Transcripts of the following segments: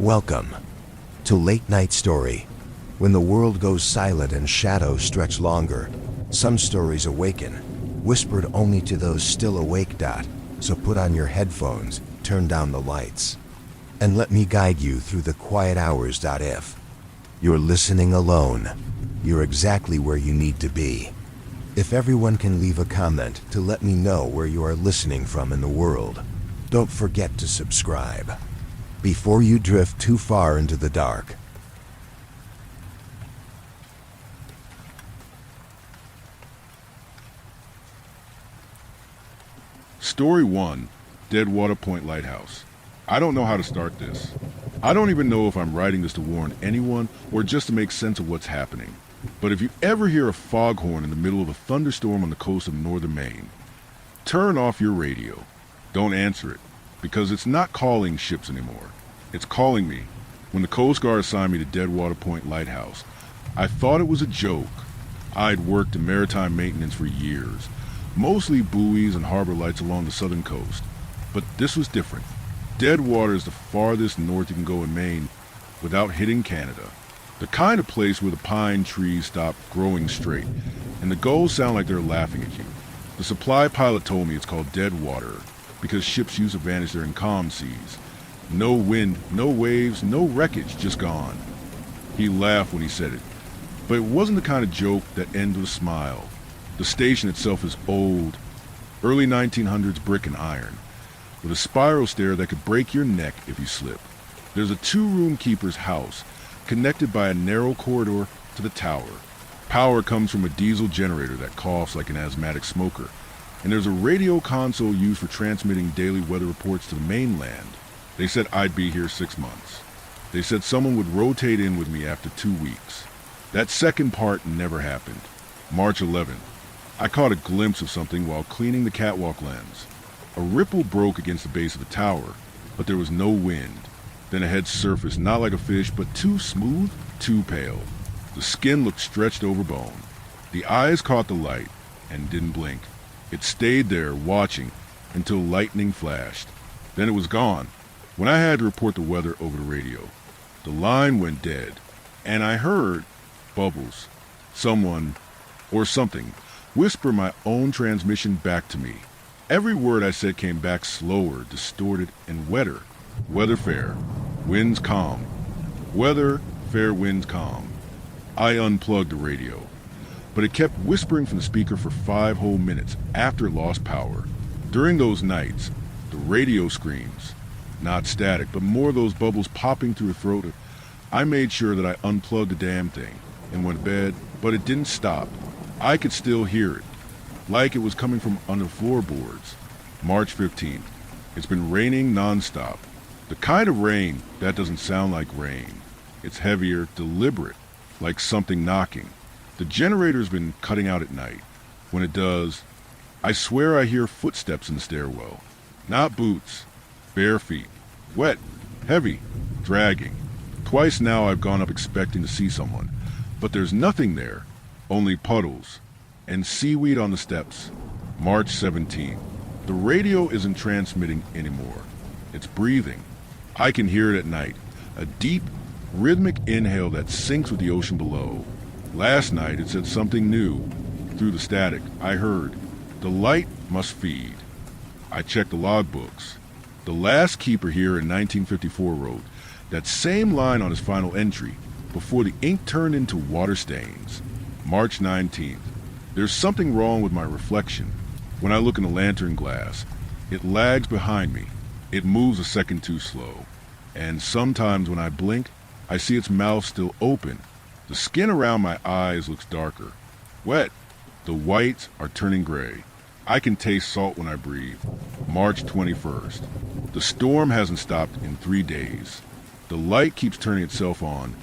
Welcome to Late Night Story. When the world goes silent and shadows stretch longer, some stories awaken, whispered only to those still awake. So put on your headphones, turn down the lights, and let me guide you through the quiet hours. If you're listening alone, you're exactly where you need to be. If everyone can leave a comment to let me know where you are listening from in the world, don't forget to subscribe before you drift too far into the dark. Story 1, Deadwater Point Lighthouse. I don't know how to start this. I don't even know if I'm writing this to warn anyone or just to make sense of what's happening. But if you ever hear a foghorn in the middle of a thunderstorm on the coast of northern Maine, turn off your radio. Don't answer it, because it's not calling ships anymore. It's calling me. When the Coast Guard assigned me to Deadwater Point Lighthouse, I thought it was a joke. I'd worked in maritime maintenance for years, mostly buoys and harbor lights along the southern coast. But this was different. Deadwater is the farthest north you can go in Maine without hitting Canada. The kind of place where the pine trees stop growing straight, and the gulls sound like they're laughing at you. The supply pilot told me it's called Deadwater because ships use to vanish there in calm seas. No wind, no waves, no wreckage, just gone. He laughed when he said it, but it wasn't the kind of joke that ends with a smile. The station itself is old, early 1900s brick and iron, with a spiral stair that could break your neck if you slip. There's a two-room keeper's house, connected by a narrow corridor to the tower. Power comes from a diesel generator that coughs like an asthmatic smoker, and there's a radio console used for transmitting daily weather reports to the mainland. They said I'd be here 6 months. They said someone would rotate in with me after 2 weeks. That second part never happened. March 11th. I caught a glimpse of something while cleaning the catwalk lens. A ripple broke against the base of the tower, but there was no wind. Then a head surfaced, not like a fish, but too smooth, too pale. The skin looked stretched over bone. The eyes caught the light and didn't blink. It stayed there, watching, until lightning flashed. Then it was gone. When I had to report the weather over the radio, the line went dead, and I heard bubbles, someone, or something, whisper my own transmission back to me. Every word I said came back slower, distorted, and wetter. Weather fair, winds calm. Weather fair, winds calm. I unplugged the radio, but it kept whispering from the speaker for 5 whole minutes after it lost power. During those nights, the radio screams, not static, but more those bubbles popping through her throat. I made sure that I unplugged the damn thing and went to bed, but it didn't stop. I could still hear it, like it was coming from under the floorboards. March 15th. It's been raining non-stop. The kind of rain that doesn't sound like rain. It's heavier, deliberate, like something knocking. The generator's been cutting out at night. When it does, I swear I hear footsteps in the stairwell. Not boots, bare feet. Wet, heavy, dragging. Twice now I've gone up expecting to see someone, but there's nothing there, only puddles and seaweed on the steps. March 17th. The radio isn't transmitting anymore. It's breathing. I can hear it at night, a deep, rhythmic inhale that syncs with the ocean below. Last night it said something new. Through the static, I heard, "The light must feed." I checked the logbooks. The last keeper here in 1954 wrote that same line on his final entry before the ink turned into water stains. March 19th. There's something wrong with my reflection. When I look in the lantern glass, it lags behind me. It moves a second too slow. And sometimes when I blink, I see its mouth still open. The skin around my eyes looks darker. Wet. The whites are turning gray. I can taste salt when I breathe. March 21st. The storm hasn't stopped in 3 days. The light keeps turning itself on,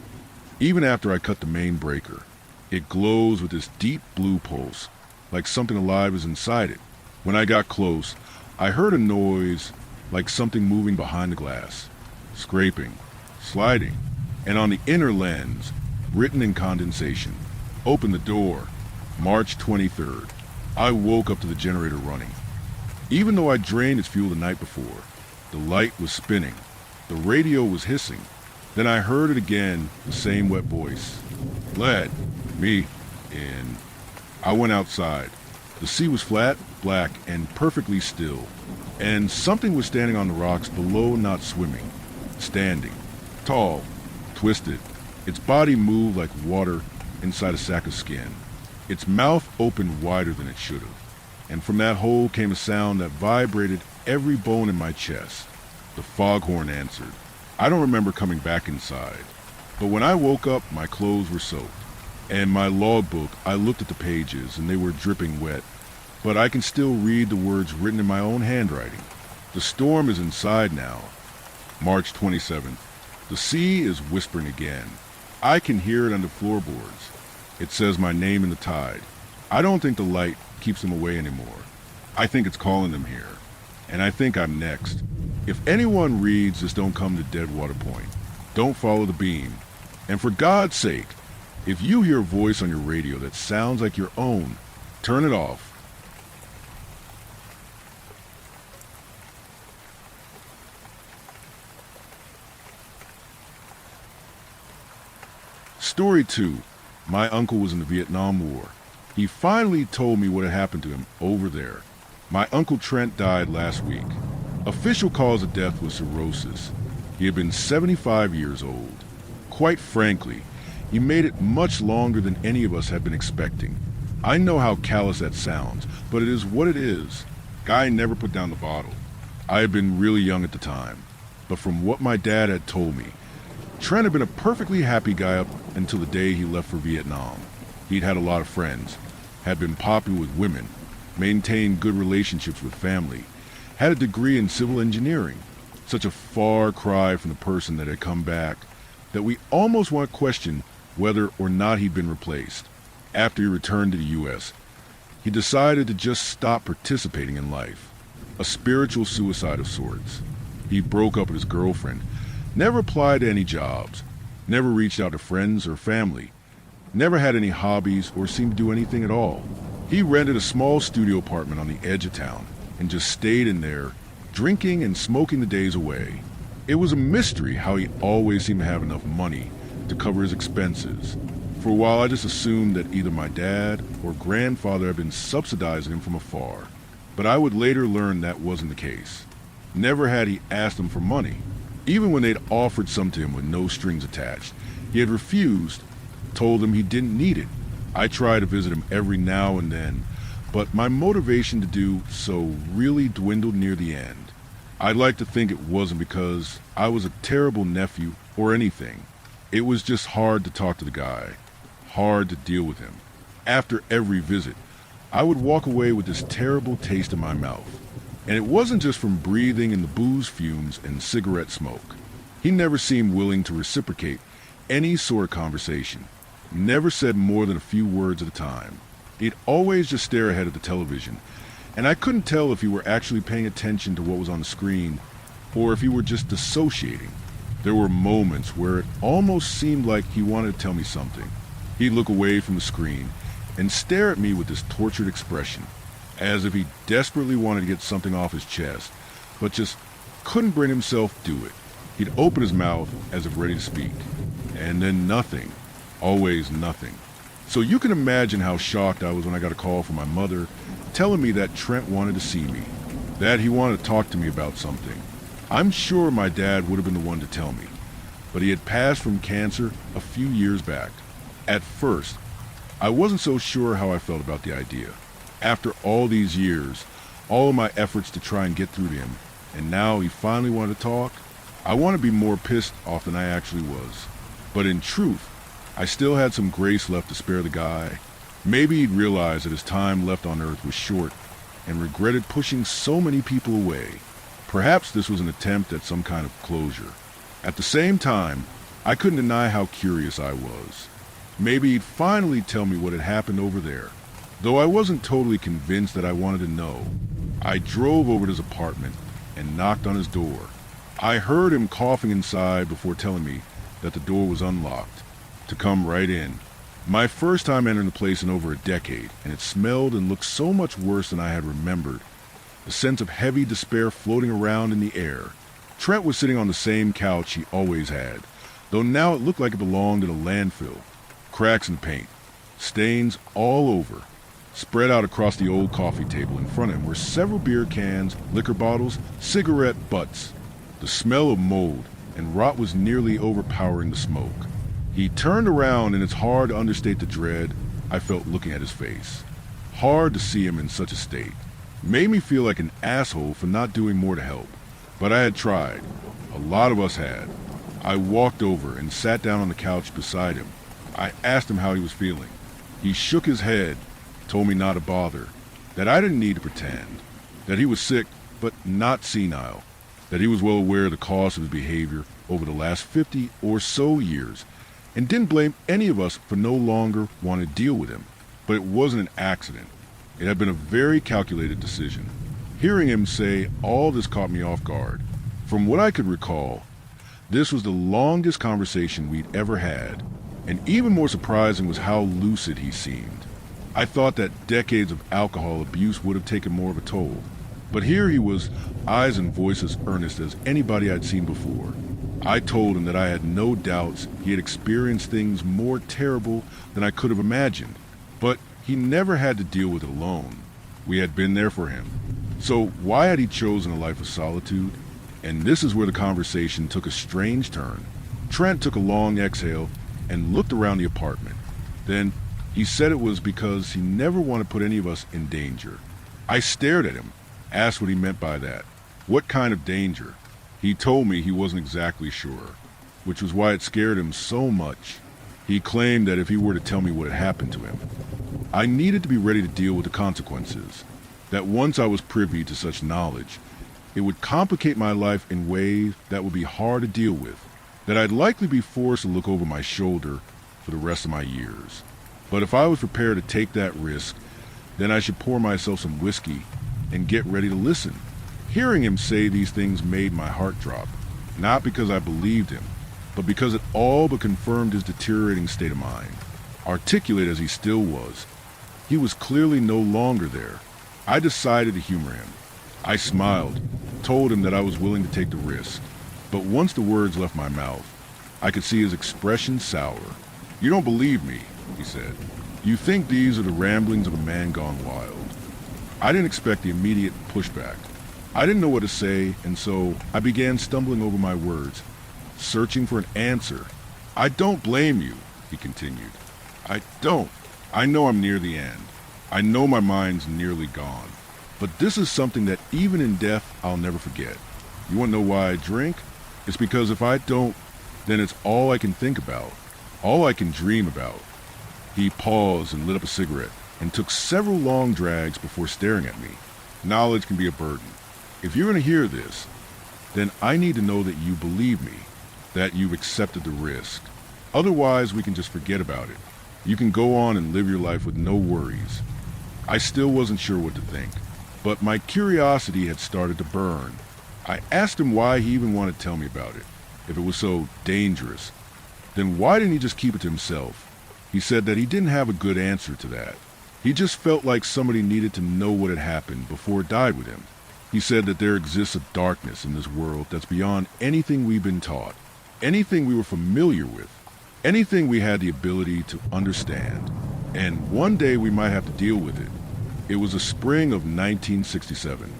even after I cut the main breaker. It glows with this deep blue pulse, like something alive is inside it. When I got close, I heard a noise like something moving behind the glass. Scraping, sliding, and on the inner lens, written in condensation, "Open the door." March 23rd. I woke up to the generator running. Even though I drained its fuel the night before, the light was spinning. The radio was hissing. Then I heard it again, the same wet voice. Lad, me, in. I went outside. The sea was flat, black, and perfectly still. And something was standing on the rocks below, not swimming. Standing. Tall. Twisted. Its body moved like water inside a sack of skin. Its mouth opened wider than it should have. And from that hole came a sound that vibrated every bone in my chest. The foghorn answered. I don't remember coming back inside. But when I woke up, my clothes were soaked. And my logbook, I looked at the pages, and they were dripping wet. But I can still read the words written in my own handwriting. The storm is inside now. March 27th. The sea is whispering again. I can hear it under floorboards. It says my name in the tide. I don't think the light keeps them away anymore. I think it's calling them here. And I think I'm next. If anyone reads this, don't come to Deadwater Point. Don't follow the beam. And for God's sake, if you hear a voice on your radio that sounds like your own, turn it off. Story 2. My uncle was in the Vietnam War. He finally told me what had happened to him over there. My Uncle Trent died last week. Official cause of death was cirrhosis. He had been 75 years old. Quite frankly, he made it much longer than any of us had been expecting. I know how callous that sounds, but it is what it is. Guy never put down the bottle. I had been really young at the time, but from what my dad had told me, Trent had been a perfectly happy guy up until the day he left for Vietnam. He'd had a lot of friends, had been popular with women, maintained good relationships with family, had a degree in civil engineering. Such a far cry from the person that had come back that we almost want to question whether or not he'd been replaced. After he returned to the U.S., he decided to just stop participating in life. A spiritual suicide of sorts. He broke up with his girlfriend, never applied to any jobs, never reached out to friends or family, never had any hobbies or seemed to do anything at all. He rented a small studio apartment on the edge of town and just stayed in there, drinking and smoking the days away. It was a mystery how he always seemed to have enough money to cover his expenses. For a while I just assumed that either my dad or grandfather had been subsidizing him from afar. But I would later learn that wasn't the case. Never had he asked them for money. Even when they'd offered some to him with no strings attached, he had refused, told them he didn't need it. I tried to visit him every now and then, but my motivation to do so really dwindled near the end. I'd like to think it wasn't because I was a terrible nephew or anything. It was just hard to talk to the guy, hard to deal with him. After every visit, I would walk away with this terrible taste in my mouth. And it wasn't just from breathing in the booze fumes and cigarette smoke. He never seemed willing to reciprocate any sort of conversation. Never said more than a few words at a time. He'd always just stare ahead at the television, and I couldn't tell if he were actually paying attention to what was on the screen or if he were just dissociating. There were moments where it almost seemed like he wanted to tell me something. He'd look away from the screen and stare at me with this tortured expression, as if he desperately wanted to get something off his chest, but just couldn't bring himself to do it. He'd open his mouth as if ready to speak, and then nothing, always nothing. So you can imagine how shocked I was when I got a call from my mother telling me that Trent wanted to see me, that he wanted to talk to me about something. I'm sure my dad would have been the one to tell me, but he had passed from cancer a few years back. At first, I wasn't so sure how I felt about the idea. After all these years, all of my efforts to try and get through to him, and now he finally wanted to talk, I want to be more pissed off than I actually was. But in truth, I still had some grace left to spare the guy. Maybe he'd realized that his time left on Earth was short and regretted pushing so many people away. Perhaps this was an attempt at some kind of closure. At the same time, I couldn't deny how curious I was. Maybe he'd finally tell me what had happened over there. Though I wasn't totally convinced that I wanted to know, I drove over to his apartment and knocked on his door. I heard him coughing inside before telling me that the door was unlocked, to come right in. My first time entering the place in over a decade, and it smelled and looked so much worse than I had remembered. A sense of heavy despair floating around in the air. Trent was sitting on the same couch he always had, though now it looked like it belonged in a landfill. Cracks in the paint, stains all over. Spread out across the old coffee table in front of him were several beer cans, liquor bottles, cigarette butts. The smell of mold and rot was nearly overpowering the smoke. He turned around, and it's hard to understate the dread I felt looking at his face. Hard to see him in such a state. Made me feel like an asshole for not doing more to help. But I had tried. A lot of us had. I walked over and sat down on the couch beside him. I asked him how he was feeling. He shook his head, told me not to bother, that I didn't need to pretend, that he was sick but not senile, that he was well aware of the cause of his behavior over the last 50 or so years, and didn't blame any of us for no longer wanting to deal with him. But it wasn't an accident. It had been a very calculated decision. Hearing him say all this caught me off guard. From what I could recall, this was the longest conversation we'd ever had, and even more surprising was how lucid he seemed. I thought that decades of alcohol abuse would have taken more of a toll, but here he was, eyes and voice as earnest as anybody I'd seen before. I told him that I had no doubts he had experienced things more terrible than I could have imagined, but he never had to deal with it alone. We had been there for him. So why had he chosen a life of solitude? And this is where the conversation took a strange turn. Trent took a long exhale and looked around the apartment. Then he said it was because he never wanted to put any of us in danger. I stared at him, asked what he meant by that. What kind of danger? He told me he wasn't exactly sure, which was why it scared him so much. He claimed that if he were to tell me what had happened to him, I needed to be ready to deal with the consequences, that once I was privy to such knowledge, it would complicate my life in ways that would be hard to deal with, that I'd likely be forced to look over my shoulder for the rest of my years. But if I was prepared to take that risk, then I should pour myself some whiskey and get ready to listen. Hearing him say these things made my heart drop, not because I believed him, but because it all but confirmed his deteriorating state of mind. Articulate as he still was, he was clearly no longer there. I decided to humor him. I smiled, told him that I was willing to take the risk, but once the words left my mouth, I could see his expression sour. "You don't believe me," he said. "You think these are the ramblings of a man gone wild." I didn't expect the immediate pushback. I didn't know what to say, and so I began stumbling over my words, searching for an answer. "I don't blame you," he continued. "I don't. I know I'm near the end. I know my mind's nearly gone. But this is something that even in death, I'll never forget. You want to know why I drink? It's because if I don't, then it's all I can think about, all I can dream about." He paused and lit up a cigarette and took several long drags before staring at me. Knowledge can be a burden. If you're going to hear this, then I need to know that you believe me, that you've accepted the risk. Otherwise, we can just forget about it. You can go on and live your life with no worries. I still wasn't sure what to think, but my curiosity had started to burn. I asked him why he even wanted to tell me about it. If it was so dangerous, then why didn't he just keep it to himself? He said that he didn't have a good answer to that. He just felt like somebody needed to know what had happened before it died with him. He said that there exists a darkness in this world that's beyond anything we've been taught, anything we were familiar with, anything we had the ability to understand. And one day we might have to deal with it. It was the spring of 1967.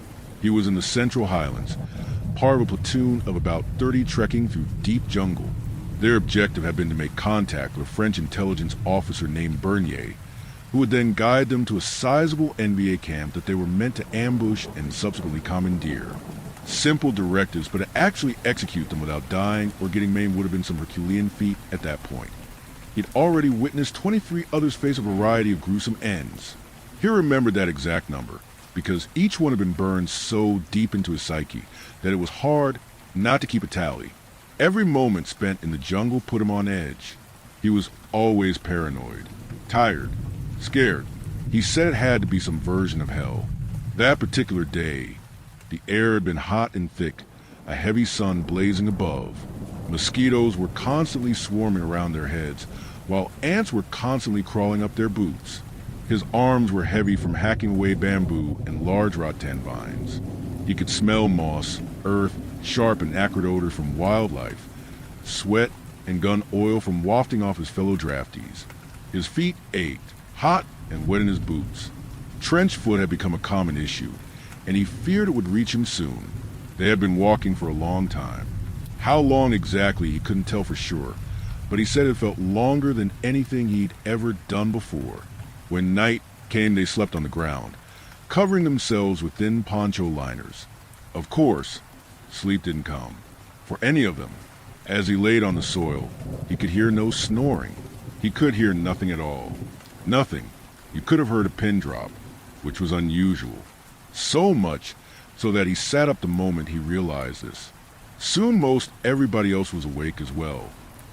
He was in the Central Highlands, part of a platoon of about 30 trekking through deep jungle. Their objective had been to make contact with a French intelligence officer named Bernier, who would then guide them to a sizable NVA camp that they were meant to ambush and subsequently commandeer. Simple directives, but to actually execute them without dying or getting maimed would have been some Herculean feat at that point. He'd already witnessed 23 others face a variety of gruesome ends. He remembered that exact number, because each one had been burned so deep into his psyche that it was hard not to keep a tally. Every moment spent in the jungle put him on edge. He was always paranoid, tired, scared. He said it had to be some version of hell. That particular day, the air had been hot and thick, a heavy sun blazing above. Mosquitoes were constantly swarming around their heads, while ants were constantly crawling up their boots. His arms were heavy from hacking away bamboo and large rattan vines. He could smell moss, earth, sharp and acrid odors from wildlife. Sweat and gun oil from wafting off his fellow draftees. His feet ached, hot and wet in his boots. Trench foot had become a common issue, and he feared it would reach him soon. They had been walking for a long time. How long exactly he couldn't tell for sure, but he said it felt longer than anything he'd ever done before. When night came, they slept on the ground, covering themselves with thin poncho liners. Of course, sleep didn't come, for any of them. As he laid on the soil, he could hear no snoring. He could hear nothing at all. Nothing. You could have heard a pin drop, which was unusual. So much so that he sat up the moment he realized this. Soon most everybody else was awake as well.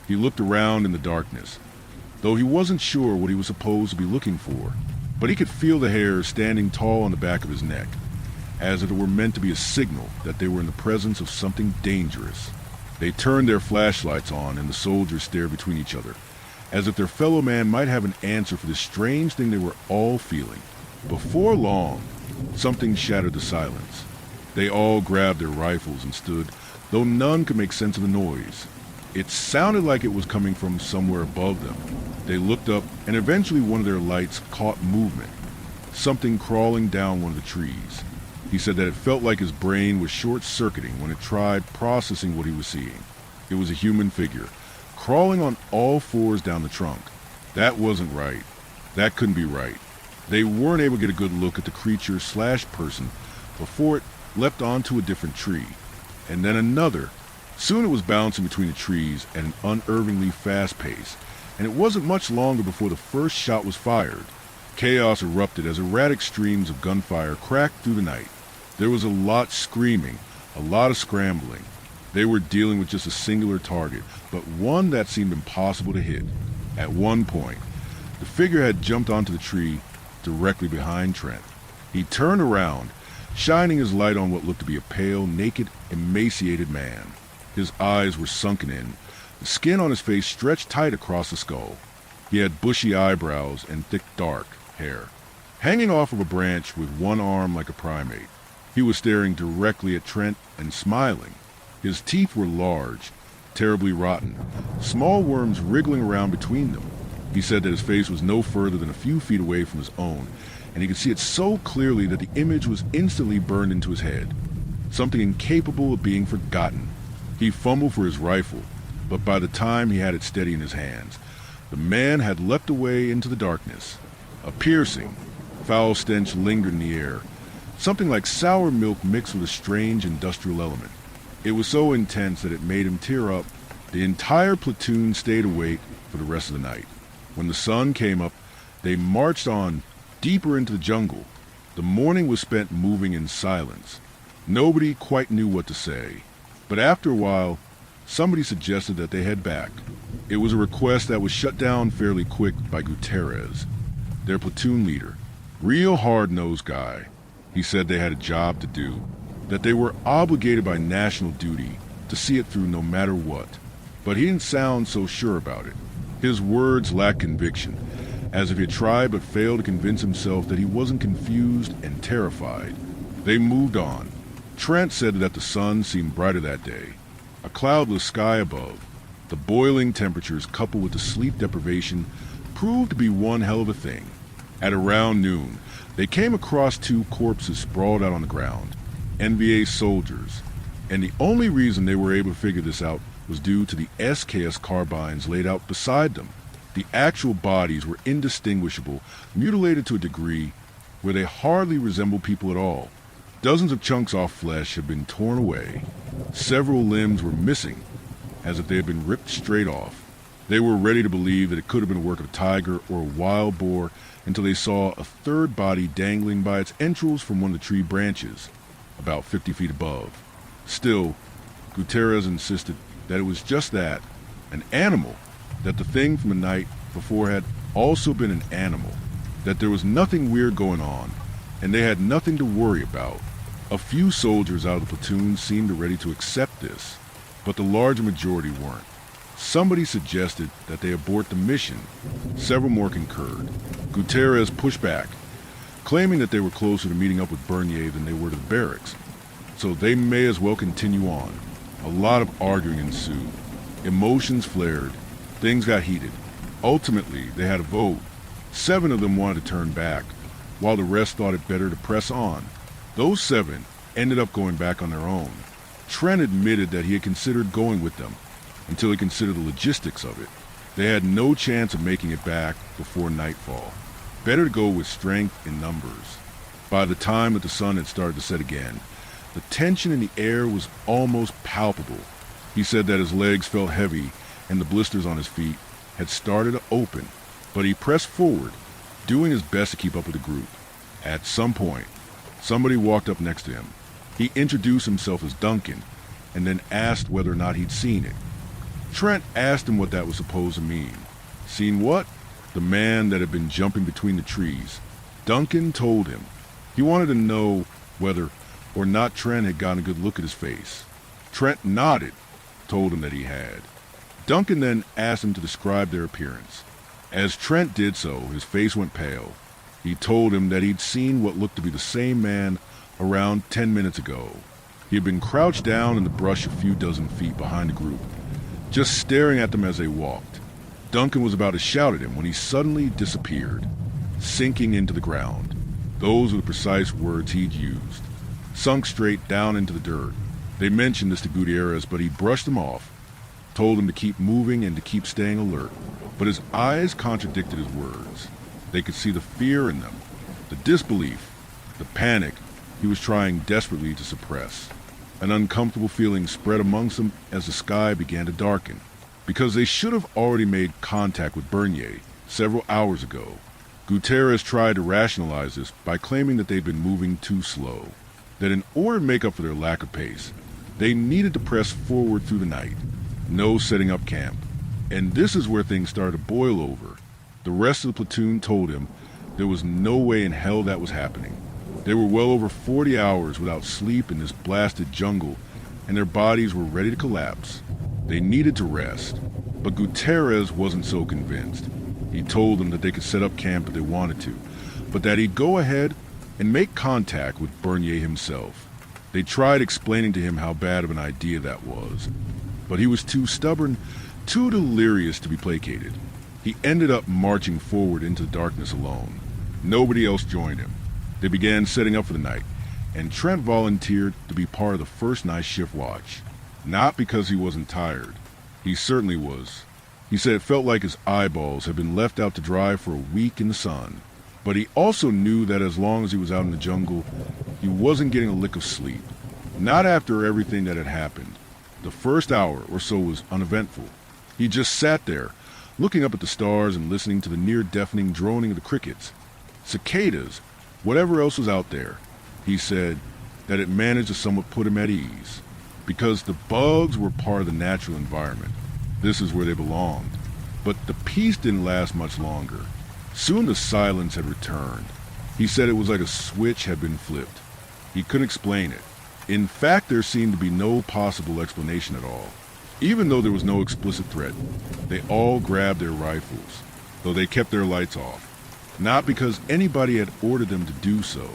He looked around in the darkness, though he wasn't sure what he was supposed to be looking for. But he could feel the hairs standing tall on the back of his neck, as if it were meant to be a signal that they were in the presence of something dangerous. They turned their flashlights on, and the soldiers stared between each other, as if their fellow man might have an answer for this strange thing they were all feeling. Before long, something shattered the silence. They all grabbed their rifles and stood, though none could make sense of the noise. It sounded like it was coming from somewhere above them. They looked up, and eventually one of their lights caught movement, something crawling down one of the trees. He said that it felt like his brain was short-circuiting when it tried processing what he was seeing. It was a human figure, crawling on all fours down the trunk. That wasn't right. That couldn't be right. They weren't able to get a good look at the creature/person before it leapt onto a different tree, and then another. Soon it was bouncing between the trees at an unervingly fast pace, and it wasn't much longer before the first shot was fired. Chaos erupted as erratic streams of gunfire cracked through the night. There was a lot screaming, a lot of scrambling. They were dealing with just a singular target, but one that seemed impossible to hit. At one point, the figure had jumped onto the tree directly behind Trent. He turned around, shining his light on what looked to be a pale, naked, emaciated man. His eyes were sunken in, the skin on his face stretched tight across the skull. He had bushy eyebrows and thick, dark hair, hanging off of a branch with one arm like a primate. He was staring directly at Trent and smiling. His teeth were large, terribly rotten, small worms wriggling around between them. He said that his face was no further than a few feet away from his own, and he could see it so clearly that the image was instantly burned into his head, something incapable of being forgotten. He fumbled for his rifle, but by the time he had it steady in his hands, the man had leapt away into the darkness. A piercing, foul stench lingered in the air, something like sour milk mixed with a strange industrial element. It was so intense that it made him tear up. The entire platoon stayed awake for the rest of the night. When the sun came up, they marched on deeper into the jungle. The morning was spent moving in silence. Nobody quite knew what to say, but after a while, somebody suggested that they head back. It was a request that was shut down fairly quick by Gutierrez, their platoon leader. Real hard-nosed guy. He said they had a job to do, that they were obligated by national duty to see it through no matter what. But he didn't sound so sure about it. His words lacked conviction, as if he had tried but failed to convince himself that he wasn't confused and terrified. They moved on. Trent said that the sun seemed brighter that day, a cloudless sky above. The boiling temperatures coupled with the sleep deprivation proved to be one hell of a thing. At around noon, they came across two corpses sprawled out on the ground, NVA soldiers, and the only reason they were able to figure this out was due to the SKS carbines laid out beside them. The actual bodies were indistinguishable, mutilated to a degree where they hardly resembled people at all. Dozens of chunks off flesh had been torn away. Several limbs were missing, as if they had been ripped straight off. They were ready to believe that it could have been a work of a tiger or a wild boar until they saw a third body dangling by its entrails from one of the tree branches, about 50 feet above. Still, Gutierrez insisted that it was just that, an animal, that the thing from the night before had also been an animal, that there was nothing weird going on, and they had nothing to worry about. A few soldiers out of the platoon seemed ready to accept this, but the large majority weren't. Somebody suggested that they abort the mission. Several more concurred. Gutierrez pushed back, claiming that they were closer to meeting up with Bernier than they were to the barracks, so they may as well continue on. A lot of arguing ensued. Emotions flared. Things got heated. Ultimately, they had a vote. 7 of them wanted to turn back, while the rest thought it better to press on. Those 7 ended up going back on their own. Trent admitted that he had considered going with them until he considered the logistics of it. They had no chance of making it back before nightfall. Better to go with strength in numbers. By the time that the sun had started to set again, the tension in the air was almost palpable. He said that his legs felt heavy and the blisters on his feet had started to open, but he pressed forward, doing his best to keep up with the group. At some point, somebody walked up next to him. He introduced himself as Duncan and then asked whether or not he'd seen it. Trent asked him what that was supposed to mean. Seen what? The man that had been jumping between the trees. Duncan told him. He wanted to know whether or not Trent had gotten a good look at his face. Trent nodded, told him that he had. Duncan then asked him to describe their appearance. As Trent did so, his face went pale. He told him that he'd seen what looked to be the same man around 10 minutes ago. He had been crouched down in the brush a few dozen feet behind the group, just staring at them as they walked. Duncan was about to shout at him when he suddenly disappeared, sinking into the ground. Those were the precise words he'd used. Sunk straight down into the dirt. They mentioned this to Gutierrez, but he brushed them off, told him to keep moving and to keep staying alert. But his eyes contradicted his words. They could see the fear in them, the disbelief, the panic he was trying desperately to suppress. An uncomfortable feeling spread amongst them as the sky began to darken, because they should have already made contact with Bernier several hours ago. Gutierrez tried to rationalize this by claiming that they'd been moving too slow, that in order to make up for their lack of pace, they needed to press forward through the night, no setting up camp. And this is where things started to boil over. The rest of the platoon told him there was no way in hell that was happening. They were well over 40 hours without sleep in this blasted jungle, and their bodies were ready to collapse. They needed to rest, but Gutierrez wasn't so convinced. He told them that they could set up camp if they wanted to, but that he'd go ahead and make contact with Bernier himself. They tried explaining to him how bad of an idea that was, but he was too stubborn, too delirious to be placated. He ended up marching forward into the darkness alone. Nobody else joined him. They began setting up for the night, and Trent volunteered to be part of the first night shift watch. Not because he wasn't tired. He certainly was. He said it felt like his eyeballs had been left out to dry for a week in the sun. But he also knew that as long as he was out in the jungle, he wasn't getting a lick of sleep. Not after everything that had happened. The first hour or so was uneventful. He just sat there, looking up at the stars and listening to the near-deafening droning of the crickets. Cicadas, whatever else was out there. He said that it managed to somewhat put him at ease, because the bugs were part of the natural environment. This is where they belonged. But the peace didn't last much longer. Soon the silence had returned. He said it was like a switch had been flipped. He couldn't explain it. In fact, there seemed to be no possible explanation at all. Even though there was no explicit threat, they all grabbed their rifles, though they kept their lights off. Not because anybody had ordered them to do so.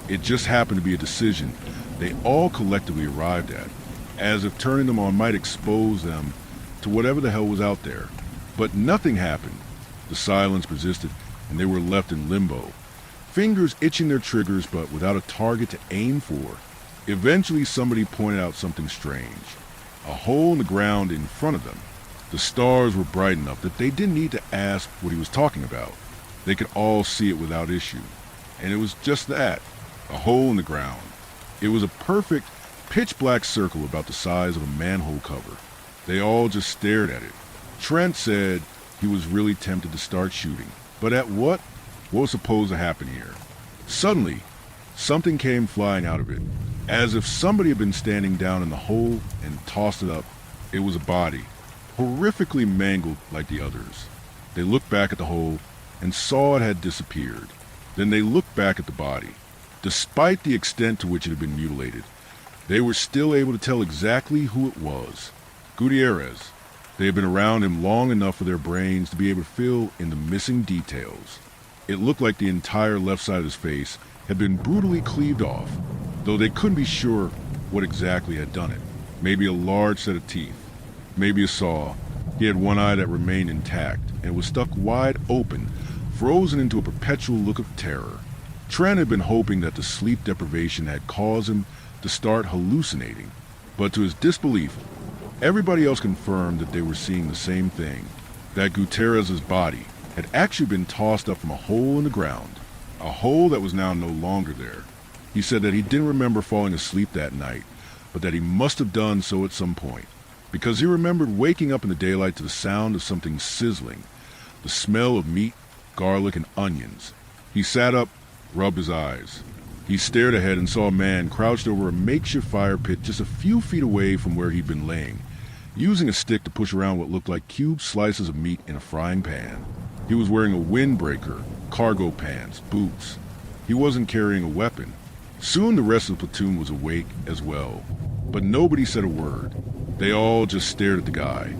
It just happened to be a decision they all collectively arrived at, as if turning them on might expose them to whatever the hell was out there. But nothing happened. The silence persisted, and they were left in limbo, fingers itching their triggers but without a target to aim for. Eventually somebody pointed out something strange. A hole in the ground in front of them. The stars were bright enough that they didn't need to ask what he was talking about. They could all see it without issue. And it was just that, a hole in the ground. It was a perfect, pitch-black circle about the size of a manhole cover. They all just stared at it. Trent said he was really tempted to start shooting. But at what? What was supposed to happen here? Suddenly, something came flying out of it, as if somebody had been standing down in the hole and tossed it up. It was a body, horrifically mangled like the others. They looked back at the hole and saw it had disappeared. Then they looked back at the body. Despite the extent to which it had been mutilated, they were still able to tell exactly who it was. Gutierrez. They had been around him long enough for their brains to be able to fill in the missing details. It looked like the entire left side of his face had been brutally cleaved off, though they couldn't be sure what exactly had done it. Maybe a large set of teeth. maybe a saw. He had one eye that remained intact and was stuck wide open, frozen into a perpetual look of terror. Trent had been hoping that the sleep deprivation had caused him to start hallucinating, but to his disbelief, everybody else confirmed that they were seeing the same thing, that Gutierrez's body had actually been tossed up from a hole in the ground, a hole that was now no longer there. He said that he didn't remember falling asleep that night, but that he must have done so at some point, because he remembered waking up in the daylight to the sound of something sizzling, the smell of meat, garlic, and onions. He sat up, rubbed his eyes. He stared ahead and saw a man crouched over a makeshift fire pit just a few feet away from where he'd been laying, using a stick to push around what looked like cubed slices of meat in a frying pan. He was wearing a windbreaker, cargo pants, boots. He wasn't carrying a weapon. Soon the rest of the platoon was awake as well, but nobody said a word. They all just stared at the guy,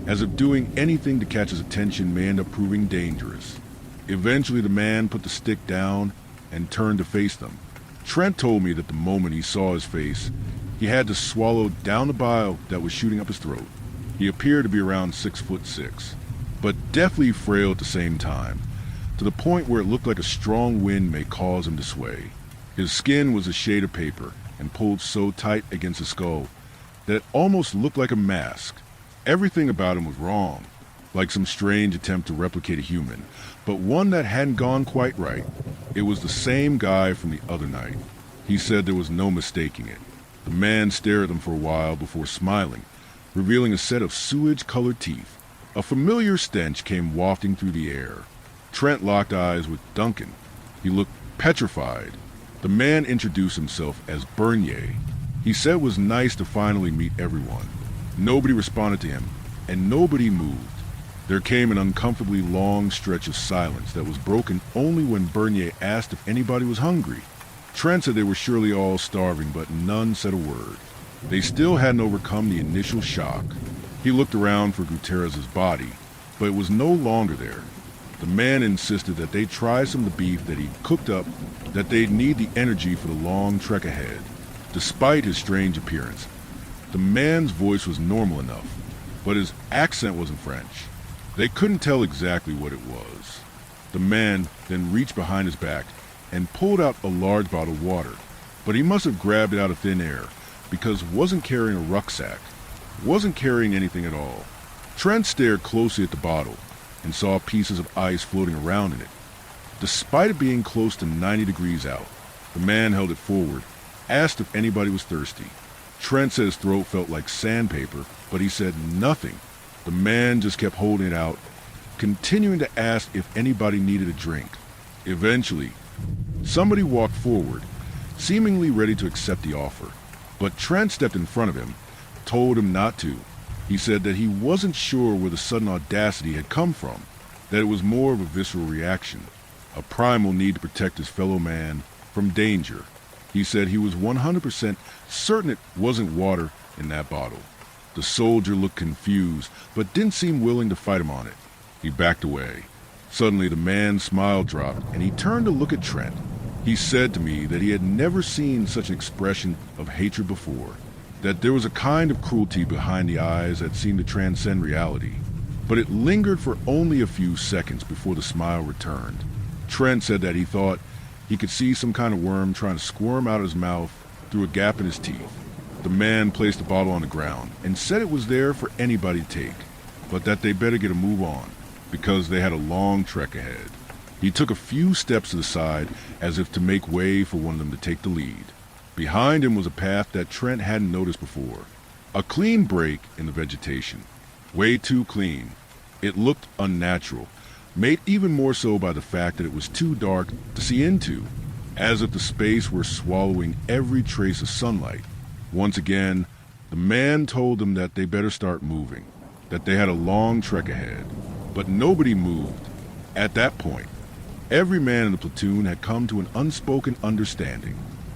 as if doing anything to catch his attention may end up proving dangerous. Eventually the man put the stick down and turned to face them. Trent told me that the moment he saw his face, he had to swallow down the bile that was shooting up his throat. He appeared to be around 6'6", but deathly frail at the same time, to the point where it looked like a strong wind may cause him to sway. His skin was a shade of paper and pulled so tight against his skull that it almost looked like a mask. Everything about him was wrong, like some strange attempt to replicate a human, but one that hadn't gone quite right. It was the same guy from the other night. He said there was no mistaking it. The man stared at them for a while before smiling, revealing a set of sewage-colored teeth. A familiar stench came wafting through the air. Trent locked eyes with Duncan. He looked petrified. The man introduced himself as Bernier. He said it was nice to finally meet everyone. Nobody responded to him, and nobody moved. There came an uncomfortably long stretch of silence that was broken only when Bernier asked if anybody was hungry. Trent said they were surely all starving, but none said a word. They still hadn't overcome the initial shock. He looked around for Gutierrez's body, but it was no longer there. The man insisted that they try some of the beef that he'd cooked up, that they'd need the energy for the long trek ahead. Despite his strange appearance, the man's voice was normal enough, but his accent wasn't French. They couldn't tell exactly what it was. The man then reached behind his back and pulled out a large bottle of water, but he must have grabbed it out of thin air because wasn't carrying a rucksack, wasn't carrying anything at all. Trent stared closely at the bottle and saw pieces of ice floating around in it. Despite it being close to 90 degrees out, the man held it forward, asked if anybody was thirsty. Trent said his throat felt like sandpaper, but he said nothing. The man just kept holding it out, continuing to ask if anybody needed a drink. Eventually, somebody walked forward, seemingly ready to accept the offer, but Trent stepped in front of him, told him not to. He said that he wasn't sure where the sudden audacity had come from, that it was more of a visceral reaction, a primal need to protect his fellow man from danger. He said he was 100% certain it wasn't water in that bottle. The soldier looked confused, but didn't seem willing to fight him on it. He backed away. Suddenly the man's smile dropped, and he turned to look at Trent. He said to me that he had never seen such an expression of hatred before, that there was a kind of cruelty behind the eyes that seemed to transcend reality. But it lingered for only a few seconds before the smile returned. Trent said that he thought he could see some kind of worm trying to squirm out of his mouth through a gap in his teeth. The man placed the bottle on the ground and said it was there for anybody to take, but that they better get a move on, because they had a long trek ahead. He took a few steps to the side as if to make way for one of them to take the lead. Behind him was a path that Trent hadn't noticed before. A clean break in the vegetation. Way too clean. It looked unnatural, made even more so by the fact that it was too dark to see into, as if the space were swallowing every trace of sunlight. Once again, the man told them that they better start moving, that they had a long trek ahead. But nobody moved. At that point, every man in the platoon had come to an unspoken understanding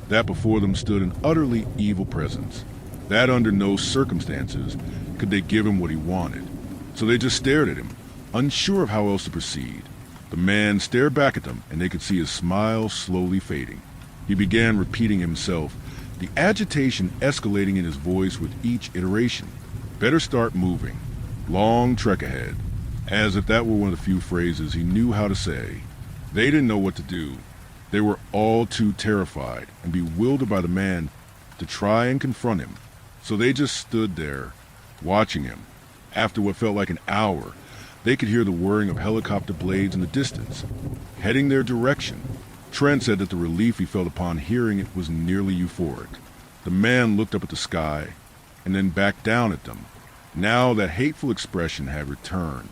that before them stood an utterly evil presence, that under no circumstances could they give him what he wanted. So they just stared at him, unsure of how else to proceed. The man stared back at them, and they could see his smile slowly fading. He began repeating himself, the agitation escalating in his voice with each iteration. Better start moving. Long trek ahead. As if that were one of the few phrases he knew how to say. They didn't know what to do. They were all too terrified and bewildered by the man to try and confront him. So they just stood there, watching him. After what felt like an hour, they could hear the whirring of helicopter blades in the distance, heading their direction. Trent said that the relief he felt upon hearing it was nearly euphoric. The man looked up at the sky, and then back down at them. Now that hateful expression had returned.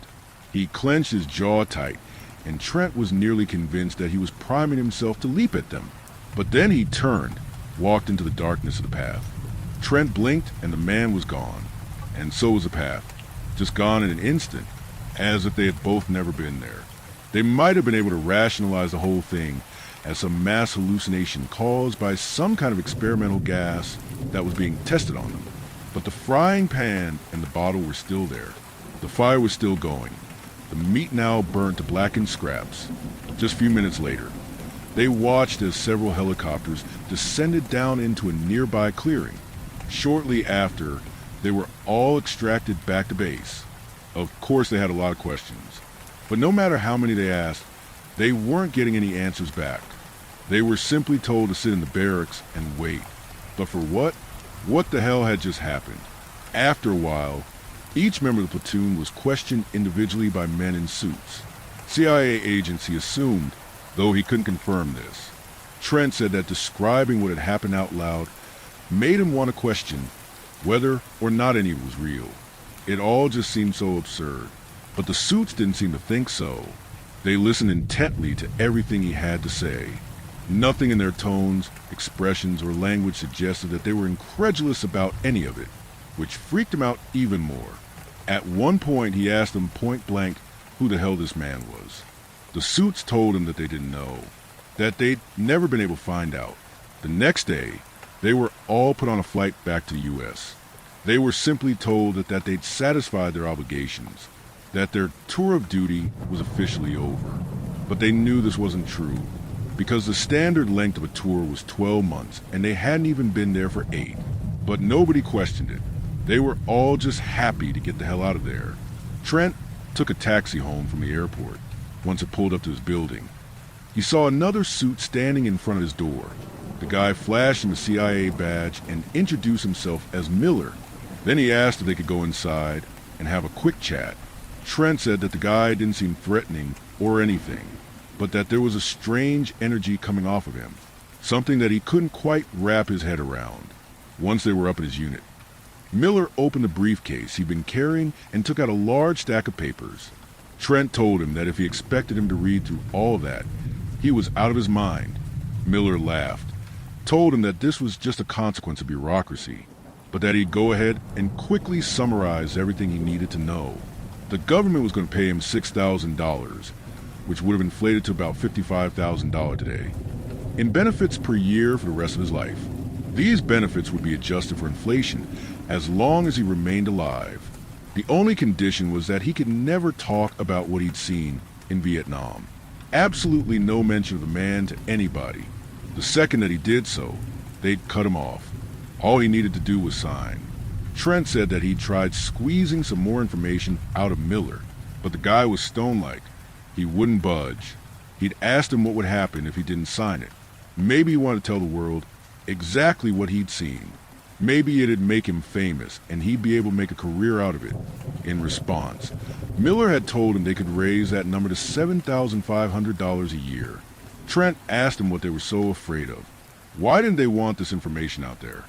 He clenched his jaw tight, and Trent was nearly convinced that he was priming himself to leap at them. But then he turned, walked into the darkness of the path. Trent blinked, and the man was gone. And so was the path, just gone in an instant, as if they had both never been there. They might have been able to rationalize the whole thing as some mass hallucination caused by some kind of experimental gas that was being tested on them. But the frying pan and the bottle were still there. The fire was still going. The meat now burnt to blackened scraps. Just a few minutes later, they watched as several helicopters descended down into a nearby clearing. Shortly after, they were all extracted back to base. Of course, they had a lot of questions. But no matter how many they asked, they weren't getting any answers back. They were simply told to sit in the barracks and wait. But for what? What the hell had just happened? After a while, each member of the platoon was questioned individually by men in suits. CIA agents he assumed, though he couldn't confirm this. Trent said that describing what had happened out loud made him want to question whether or not any of it was real. It all just seemed so absurd. But the suits didn't seem to think so. They listened intently to everything he had to say. Nothing in their tones, expressions, or language suggested that they were incredulous about any of it, which freaked him out even more. At one point, he asked them point blank who the hell this man was. The suits told him that they didn't know, that they'd never been able to find out. The next day, they were all put on a flight back to the U.S. They were simply told that they'd satisfied their obligations, that their tour of duty was officially over. But they knew this wasn't true, because the standard length of a tour was 12 months, and they hadn't even been there for 8. But nobody questioned it. They were all just happy to get the hell out of there. Trent took a taxi home from the airport. Once it pulled up to his building, he saw another suit standing in front of his door. The guy flashed him a CIA badge and introduced himself as Miller. Then he asked if they could go inside and have a quick chat. Trent said that the guy didn't seem threatening or anything, but that there was a strange energy coming off of him, something that he couldn't quite wrap his head around. Once they were up at his unit, Miller opened the briefcase he'd been carrying and took out a large stack of papers. Trent told him that if he expected him to read through all of that, he was out of his mind. Miller laughed, told him that this was just a consequence of bureaucracy, but that he'd go ahead and quickly summarize everything he needed to know. The government was going to pay him $6,000, which would have inflated to about $55,000 today, in benefits per year for the rest of his life. These benefits would be adjusted for inflation as long as he remained alive. The only condition was that he could never talk about what he'd seen in Vietnam. Absolutely no mention of the man to anybody. The second that he did so, they'd cut him off. All he needed to do was sign. Trent said that he'd tried squeezing some more information out of Miller, but the guy was stone-like. He wouldn't budge. He'd asked him what would happen if he didn't sign it. Maybe he wanted to tell the world exactly what he'd seen. Maybe it'd make him famous, and he'd be able to make a career out of it. In response, Miller had told him they could raise that number to $7,500 a year. Trent asked him what they were so afraid of. Why didn't they want this information out there?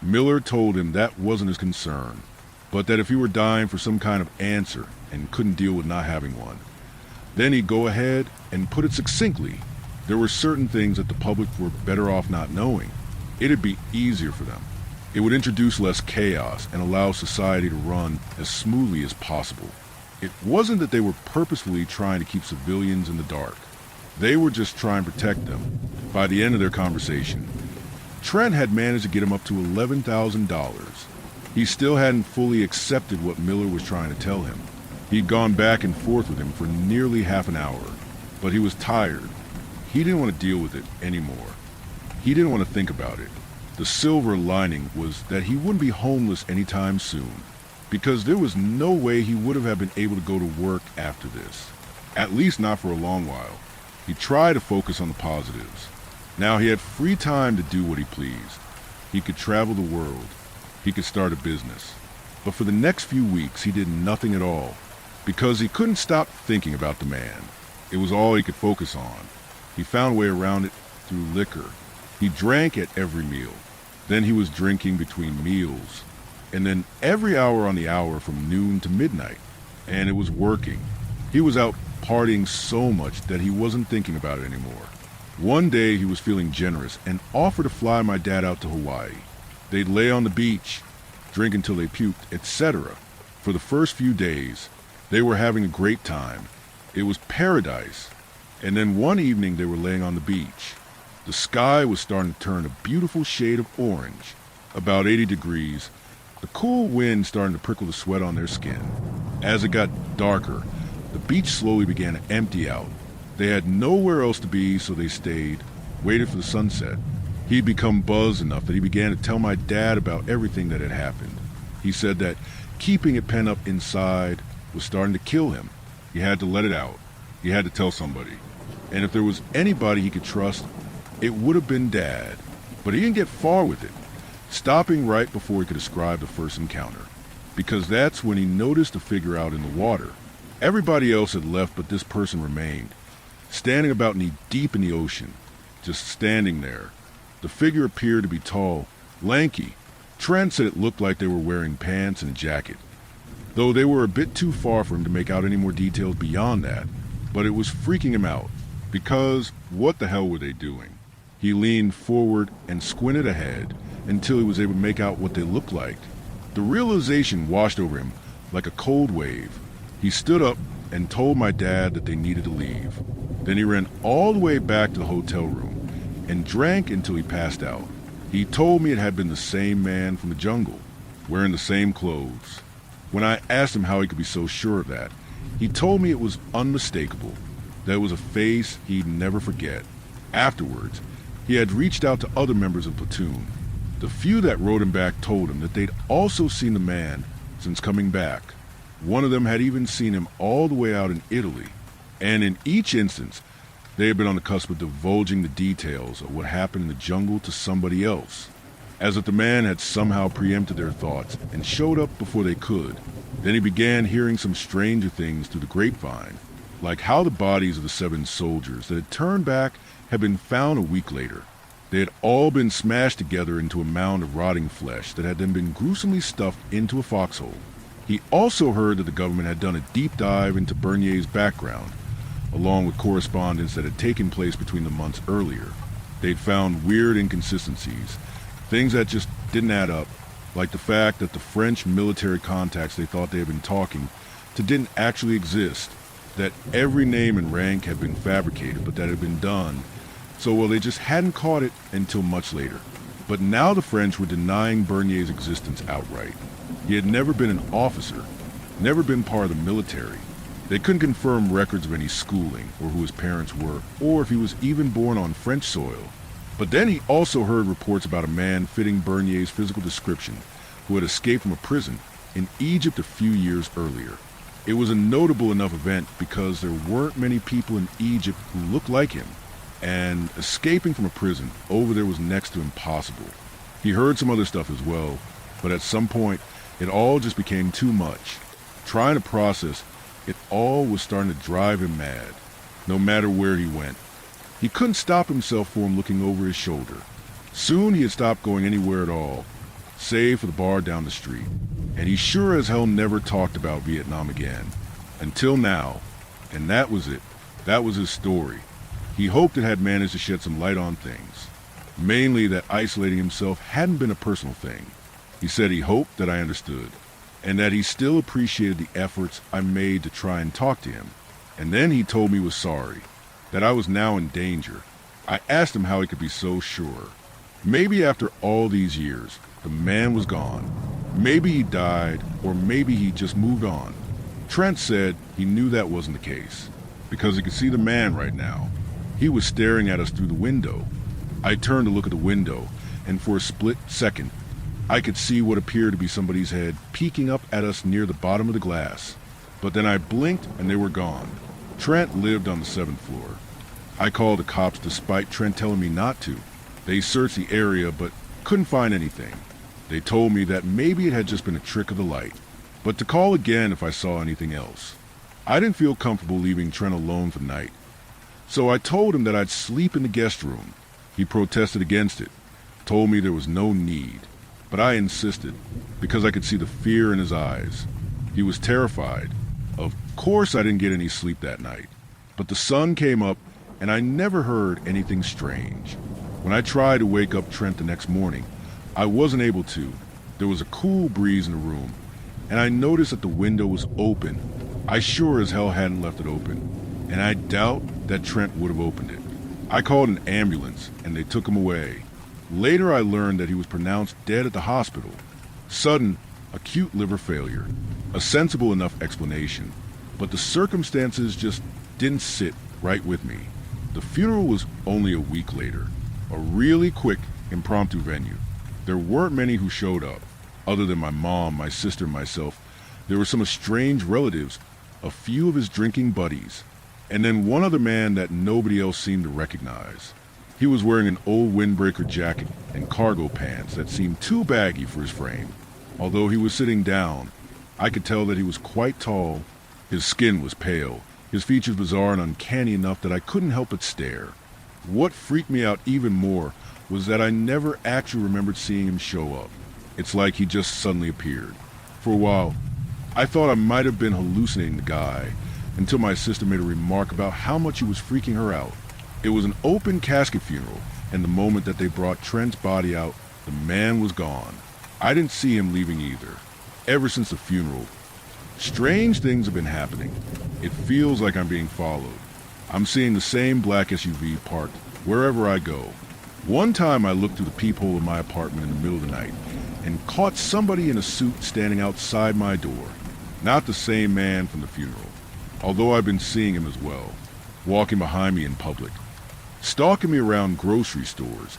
Miller told him that wasn't his concern, but that if he were dying for some kind of answer and couldn't deal with not having one, then he'd go ahead and put it succinctly. There were certain things that the public were better off not knowing. It'd be easier for them. It would introduce less chaos and allow society to run as smoothly as possible. It wasn't that they were purposefully trying to keep civilians in the dark. They were just trying to protect them. By the end of their conversation, Trent had managed to get him up to $11,000. He still hadn't fully accepted what Miller was trying to tell him. He'd gone back and forth with him for nearly half an hour, but he was tired. He didn't want to deal with it anymore. He didn't want to think about it. The silver lining was that he wouldn't be homeless anytime soon. because there was no way he would have been able to go to work after this. At least not for a long while. He tried to focus on the positives. Now he had free time to do what he pleased. He could travel the world. He could start a business. But for the next few weeks, he did nothing at all, because he couldn't stop thinking about the man. It was all he could focus on. He found a way around it through liquor. He drank at every meal. Then he was drinking between meals. And then every hour on the hour from noon to midnight. And it was working. He was out partying so much that he wasn't thinking about it anymore. One day he was feeling generous and offered to fly my dad out to Hawaii. They'd lay on the beach, drink until they puked, etc. For the first few days, they were having a great time. It was paradise. And then one evening they were laying on the beach. The sky was starting to turn a beautiful shade of orange, about 80 degrees, the cool wind starting to prickle the sweat on their skin. As it got darker, the beach slowly began to empty out. They had nowhere else to be, so they stayed, waited for the sunset. He'd become buzzed enough that he began to tell my dad about everything that had happened. He said that keeping it pent up inside was starting to kill him. He had to let it out. He had to tell somebody. And if there was anybody he could trust, it would have been Dad. But he didn't get far with it, stopping right before he could describe the first encounter, because that's when he noticed a figure out in the water. Everybody else had left, but this person remained, standing about knee-deep in the ocean, just standing there. The figure appeared to be tall, lanky. Trent said it looked like they were wearing pants and a jacket, though they were a bit too far for him to make out any more details beyond that. But it was freaking him out, because what the hell were they doing? He leaned forward and squinted ahead until he was able to make out what they looked like. The realization washed over him like a cold wave. He stood up and told my dad that they needed to leave. Then he ran all the way back to the hotel room and drank until he passed out. He told me it had been the same man from the jungle, wearing the same clothes. When I asked him how he could be so sure of that, he told me it was unmistakable, that it was a face he'd never forget. Afterwards, he had reached out to other members of the platoon. The few that rode him back told him that they'd also seen the man since coming back. One of them had even seen him all the way out in Italy, and in each instance, they had been on the cusp of divulging the details of what happened in the jungle to somebody else, as if the man had somehow preempted their thoughts and showed up before they could. Then he began hearing some stranger things through the grapevine, like how the bodies of the 7 soldiers that had turned back had been found a week later. They had all been smashed together into a mound of rotting flesh that had then been gruesomely stuffed into a foxhole. He also heard that the government had done a deep dive into Bernier's background, along with correspondence that had taken place between the months earlier. They'd found weird inconsistencies, things that just didn't add up, like the fact that the French military contacts they thought they had been talking to didn't actually exist, that every name and rank had been fabricated, but that had been done. So, well, they just hadn't caught it until much later. But now the French were denying Bernier's existence outright. He had never been an officer, never been part of the military. They couldn't confirm records of any schooling, or who his parents were, or if he was even born on French soil. But then he also heard reports about a man fitting Bernier's physical description who had escaped from a prison in Egypt a few years earlier. It was a notable enough event because there weren't many people in Egypt who looked like him, and escaping from a prison over there was next to impossible. He heard some other stuff as well, but at some point it all just became too much. Trying to process it all was starting to drive him mad, no matter where he went. He couldn't stop himself from looking over his shoulder. Soon he had stopped going anywhere at all, save for the bar down the street, and he sure as hell never talked about Vietnam again. Until now. And that was it. That was his story. He hoped it had managed to shed some light on things. Mainly that isolating himself hadn't been a personal thing. He said he hoped that I understood, and that he still appreciated the efforts I made to try and talk to him. And then he told me he was sorry, that I was now in danger. I asked him how he could be so sure. Maybe after all these years, the man was gone. Maybe he died, or maybe he just moved on. Trent said he knew that wasn't the case, because he could see the man right now. He was staring at us through the window. I turned to look at the window, and for a split second, I could see what appeared to be somebody's head peeking up at us near the bottom of the glass. But then I blinked and they were gone. Trent lived on the 7th floor. I called the cops despite Trent telling me not to. They searched the area but couldn't find anything. They told me that maybe it had just been a trick of the light, but to call again if I saw anything else. I didn't feel comfortable leaving Trent alone for the night, so I told him that I'd sleep in the guest room. He protested against it, told me there was no need, but I insisted because I could see the fear in his eyes. He was terrified. Of course I didn't get any sleep that night, but the sun came up and I never heard anything strange. When I tried to wake up Trent the next morning, I wasn't able to. There was a cool breeze in the room, and I noticed that the window was open. I sure as hell hadn't left it open, and I doubt that Trent would have opened it. I called an ambulance, and they took him away. Later I learned that he was pronounced dead at the hospital. Sudden, acute liver failure. A sensible enough explanation, but the circumstances just didn't sit right with me. The funeral was only a week later. A really quick, impromptu venue. There weren't many who showed up, other than my mom, my sister, and myself. There were some estranged relatives, a few of his drinking buddies, and then one other man that nobody else seemed to recognize. He was wearing an old windbreaker jacket and cargo pants that seemed too baggy for his frame. Although he was sitting down, I could tell that he was quite tall. His skin was pale, his features bizarre and uncanny enough that I couldn't help but stare. What freaked me out even more was that I never actually remembered seeing him show up. It's like he just suddenly appeared. For a while, I thought I might have been hallucinating the guy, until my sister made a remark about how much he was freaking her out. It was an open casket funeral, and the moment that they brought Trent's body out, the man was gone. I didn't see him leaving either. Ever since the funeral, strange things have been happening. It feels like I'm being followed. I'm seeing the same black SUV parked wherever I go. One time I looked through the peephole of my apartment in the middle of the night and caught somebody in a suit standing outside my door. Not the same man from the funeral, although I've been seeing him as well, walking behind me in public, stalking me around grocery stores,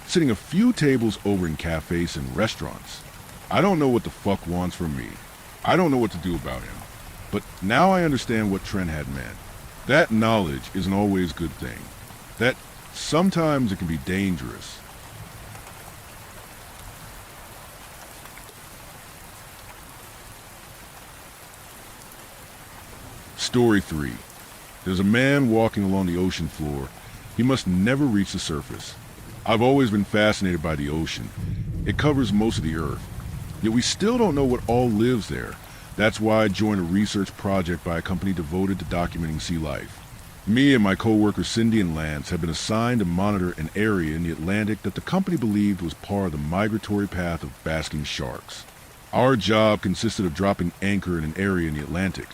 sitting a few tables over in cafes and restaurants. I don't know what the fuck wants from me. I don't know what to do about him. But now I understand what Trent had meant. That knowledge isn't always a good thing. That sometimes it can be dangerous. Story 3. There's a man walking along the ocean floor. He must never reach the surface. I've always been fascinated by the ocean. It covers most of the earth. Yet we still don't know what all lives there. That's why I joined a research project by a company devoted to documenting sea life. Me and my co-workers Cindy and Lance have been assigned to monitor an area in the Atlantic that the company believed was part of the migratory path of basking sharks. Our job consisted of dropping anchor in an area in the Atlantic,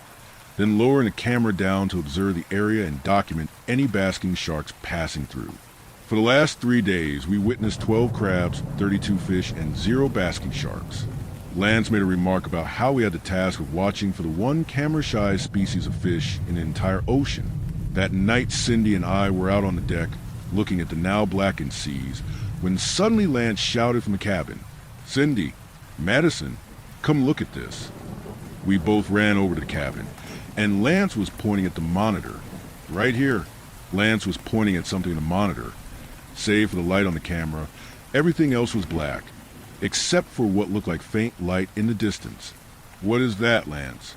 then lowering a camera down to observe the area and document any basking sharks passing through. For the last 3 days, we witnessed 12 crabs, 32 fish, and 0 basking sharks. Lance made a remark about how we had the task of watching for the one camera-shy species of fish in the entire ocean. That night, Cindy and I were out on the deck, looking at the now blackened seas, when suddenly Lance shouted from the cabin, "Cindy, Madison, come look at this." We both ran over to the cabin, and Lance was pointing at the monitor. Right here. Lance was pointing at something in the monitor. Save for the light on the camera, everything else was black, except for what looked like faint light in the distance. "What is that, Lance?"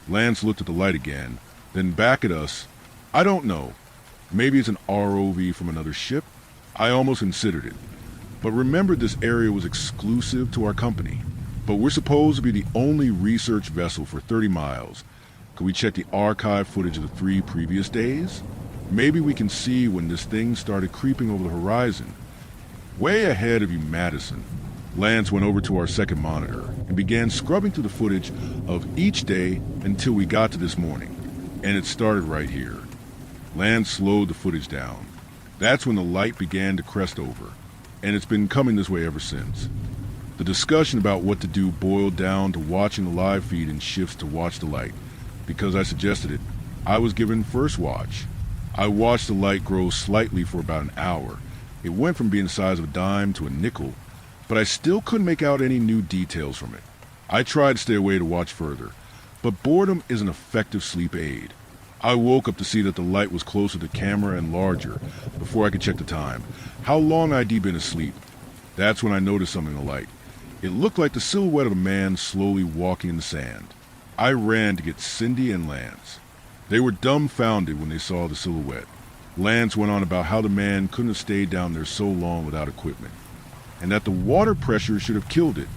Lance looked at the light again, then back at us. "I don't know. Maybe it's an ROV from another ship." I almost considered it, but remembered this area was exclusive to our company. But we're supposed to be the only research vessel for 30 miles. Could we check the archive footage of the 3 previous days? Maybe we can see when this thing started creeping over the horizon. Way ahead of you, Madison. Lance went over to our second monitor and began scrubbing through the footage of each day until we got to this morning. And it started right here. Lance slowed the footage down. That's when the light began to crest over, and it's been coming this way ever since. The discussion about what to do boiled down to watching the live feed in shifts to watch the light. Because I suggested it, I was given first watch. I watched the light grow slightly for about an hour. It went from being the size of a dime to a nickel, but I still couldn't make out any new details from it. I tried to stay away to watch further, but boredom is an effective sleep aid. I woke up to see that the light was closer to camera and larger before I could check the time. How long I'd been asleep? That's when I noticed something in the light. It looked like the silhouette of a man slowly walking in the sand. I ran to get Cindy and Lance. They were dumbfounded when they saw the silhouette. Lance went on about how the man couldn't have stayed down there so long without equipment, and that the water pressure should have killed it.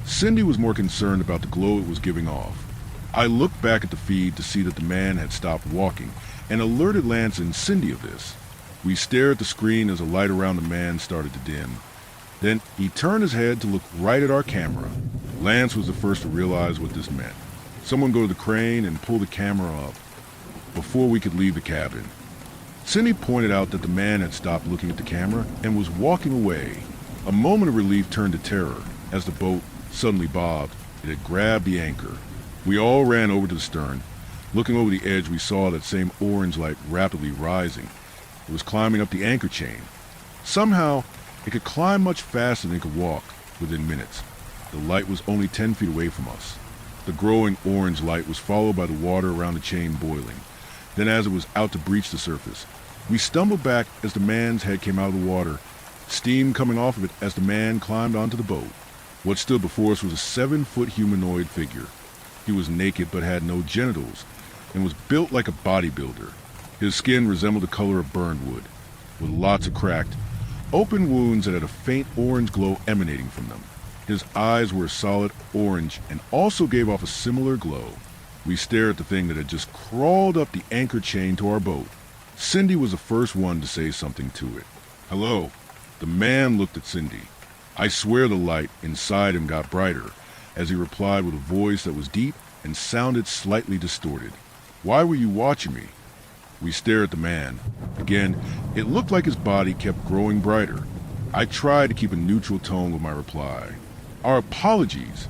Cindy was more concerned about the glow it was giving off. I looked back at the feed to see that the man had stopped walking and alerted Lance and Cindy of this. We stared at the screen as the light around the man started to dim. Then he turned his head to look right at our camera. Lance was the first to realize what this meant. Someone go to the crane and pull the camera up before we could leave the cabin. Cindy pointed out that the man had stopped looking at the camera and was walking away. A moment of relief turned to terror as the boat suddenly bobbed. It had grabbed the anchor. We all ran over to the stern. Looking over the edge, we saw that same orange light rapidly rising. It was climbing up the anchor chain. Somehow, it could climb much faster than it could walk within minutes. The light was only 10 feet away from us. The growing orange light was followed by the water around the chain boiling. Then as it was out to breach the surface, we stumbled back as the man's head came out of the water, steam coming off of it as the man climbed onto the boat. What stood before us was a 7-foot humanoid figure. He was naked but had no genitals and was built like a bodybuilder. His skin resembled the color of burned wood, with lots of cracked, open wounds that had a faint orange glow emanating from them. His eyes were a solid orange and also gave off a similar glow. We stared at the thing that had just crawled up the anchor chain to our boat. Cindy was the first one to say something to it. "Hello." The man looked at Cindy. I swear the light inside him got brighter as he replied with a voice that was deep and sounded slightly distorted. "Why were you watching me?" We stared at the man. Again, it looked like his body kept growing brighter. I tried to keep a neutral tone with my reply. "Our apologies.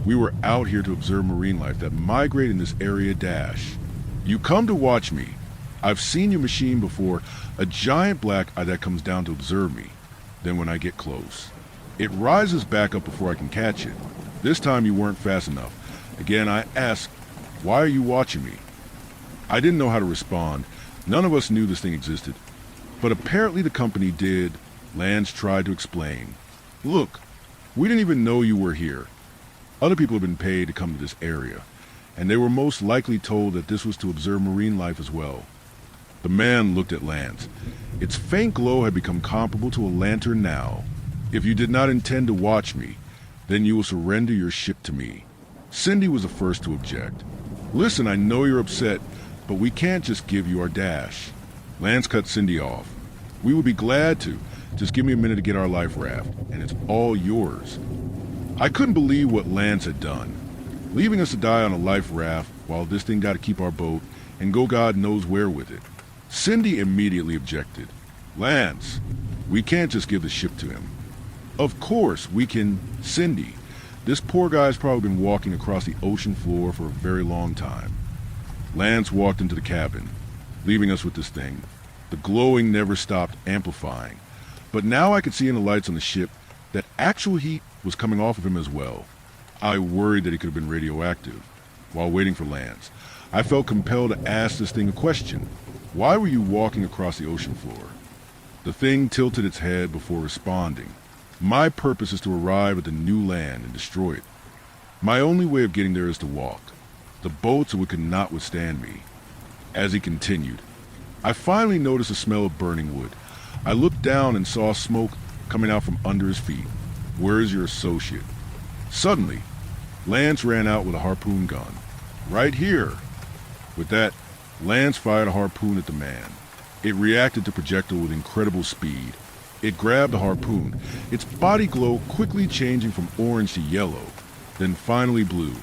We were out here to observe marine life that migrate in this area dash. You come to watch me. I've seen your machine before, a giant black eye that comes down to observe me. Then when I get close, it rises back up before I can catch it. This time you weren't fast enough. Again, I asked, why are you watching me?" I didn't know how to respond. None of us knew this thing existed. But apparently the company did. Lance tried to explain. "Look, we didn't even know you were here. Other people have been paid to come to this area, and they were most likely told that this was to observe marine life as well." The man looked at Lance. Its faint glow had become comparable to a lantern now. "If you did not intend to watch me, then you will surrender your ship to me." Cindy was the first to object. "Listen, I know you're upset, but we can't just give you our dash." Lance cut Cindy off. "We would be glad to. Just give me a minute to get our life raft, and it's all yours." I couldn't believe what Lance had done, leaving us to die on a life raft while this thing got to keep our boat and go God knows where with it. Cindy immediately objected. "Lance, we can't just give the ship to him." "Of course, we can." "Cindy, this poor guy's probably been walking across the ocean floor for a very long time." Lance walked into the cabin, leaving us with this thing. The glowing never stopped amplifying, but now I could see in the lights on the ship that actual heat was coming off of him as well. I worried that he could have been radioactive. While waiting for Lance, I felt compelled to ask this thing a question. "Why were you walking across the ocean floor?" The thing tilted its head before responding. "My purpose is to arrive at the new land and destroy it. My only way of getting there is to walk. The boats could not withstand me." As he continued, I finally noticed a smell of burning wood. I looked down and saw smoke coming out from under his feet. "Where is your associate?" Suddenly, Lance ran out with a harpoon gun. "Right here." With that, Lance fired a harpoon at the man. It reacted to projectile with incredible speed. It grabbed the harpoon, its body glow quickly changing from orange to yellow, then finally blue.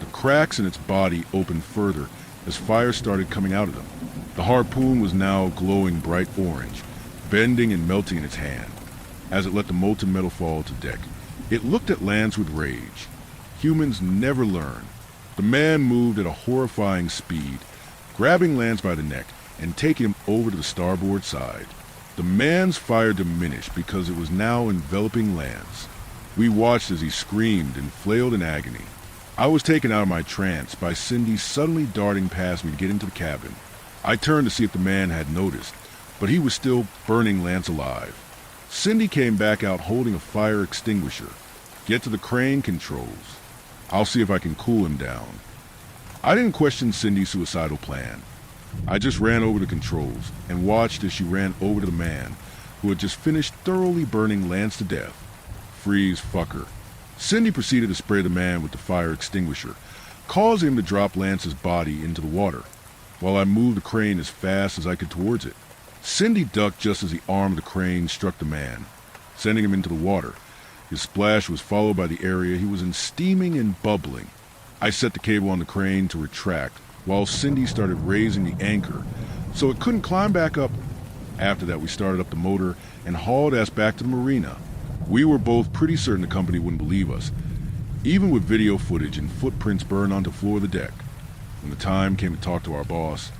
The cracks in its body opened further as fire started coming out of them. The harpoon was now glowing bright orange, bending and melting in its hand. As it let the molten metal fall to deck, it looked at Lance with rage. Humans never learn. The man moved at a horrifying speed, grabbing Lance by the neck and taking him over to the starboard side. The man's fire diminished because it was now enveloping Lance. We watched as he screamed and flailed in agony. I was taken out of my trance by Cindy suddenly darting past me to get into the cabin. I turned to see if the man had noticed, but he was still burning Lance alive. Cindy came back out holding a fire extinguisher. Get to the crane controls. I'll see if I can cool him down. I didn't question Cindy's suicidal plan. I just ran over to controls and watched as she ran over to the man who had just finished thoroughly burning Lance to death. Freeze, fucker. Cindy proceeded to spray the man with the fire extinguisher, causing him to drop Lance's body into the water, while I moved the crane as fast as I could towards it. Cindy ducked just as the arm of the crane struck the man, sending him into the water. His splash was followed by the area he was in steaming and bubbling. I set the cable on the crane to retract, while Cindy started raising the anchor so it couldn't climb back up. After that, we started up the motor and hauled ass back to the marina. We were both pretty certain the company wouldn't believe us, even with video footage and footprints burned onto the floor of the deck. When the time came to talk to our boss,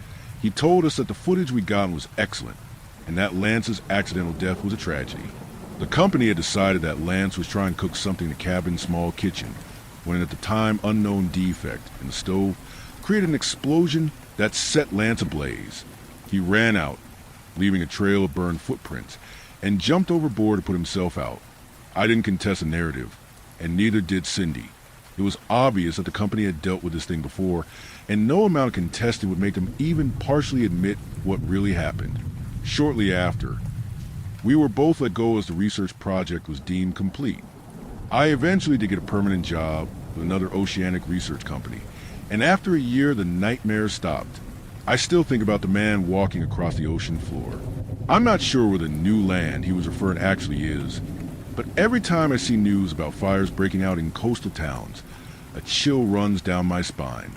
he told us that the footage we'd gotten was excellent, and that Lance's accidental death was a tragedy. The company had decided that Lance was trying to cook something in the cabin's small kitchen, when an at the time unknown defect in the stove created an explosion that set Lance ablaze. He ran out, leaving a trail of burned footprints, and jumped overboard to put himself out. I didn't contest the narrative, and neither did Cindy. It was obvious that the company had dealt with this thing before, and no amount of contesting would make them even partially admit what really happened. Shortly after, we were both let go as the research project was deemed complete. I eventually did get a permanent job with another oceanic research company, and after a year the nightmares stopped. I still think about the man walking across the ocean floor. I'm not sure where the new land he was referring actually is, but every time I see news about fires breaking out in coastal towns, a chill runs down my spine.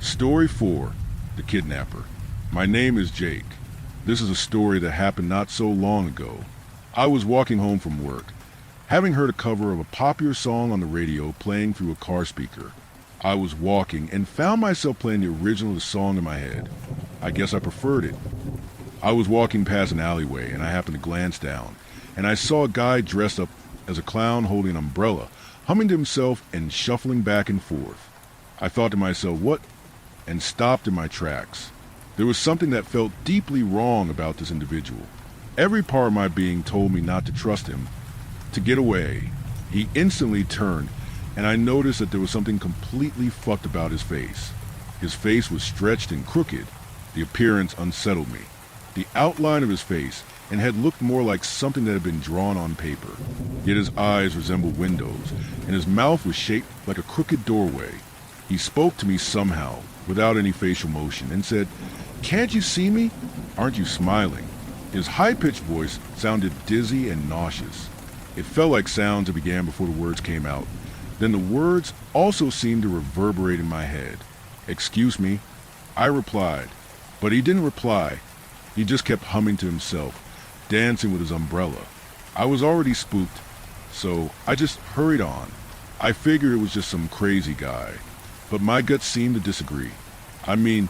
Story 4. The Kidnapper. My name is Jake. This is a story that happened not so long ago. I was walking home from work, having heard a cover of a popular song on the radio playing through a car speaker. I was walking and found myself playing the original of the song in my head. I guess I preferred it. I was walking past an alleyway and I happened to glance down, and I saw a guy dressed up as a clown holding an umbrella, humming to himself and shuffling back and forth. I thought to myself, what? And stopped in my tracks. There was something that felt deeply wrong about this individual. Every part of my being told me not to trust him, to get away. He instantly turned, and I noticed that there was something completely fucked about his face. His face was stretched and crooked. The appearance unsettled me. The outline of his face and head looked more like something that had been drawn on paper. Yet his eyes resembled windows, and his mouth was shaped like a crooked doorway. He spoke to me somehow, without any facial motion, and said, "Can't you see me? Aren't you smiling?" His high-pitched voice sounded dizzy and nauseous. It felt like sounds that began before the words came out. Then the words also seemed to reverberate in my head. "Excuse me," I replied, but he didn't reply. He just kept humming to himself, dancing with his umbrella. I was already spooked, so I just hurried on. I figured it was just some crazy guy, but my gut seemed to disagree. I mean,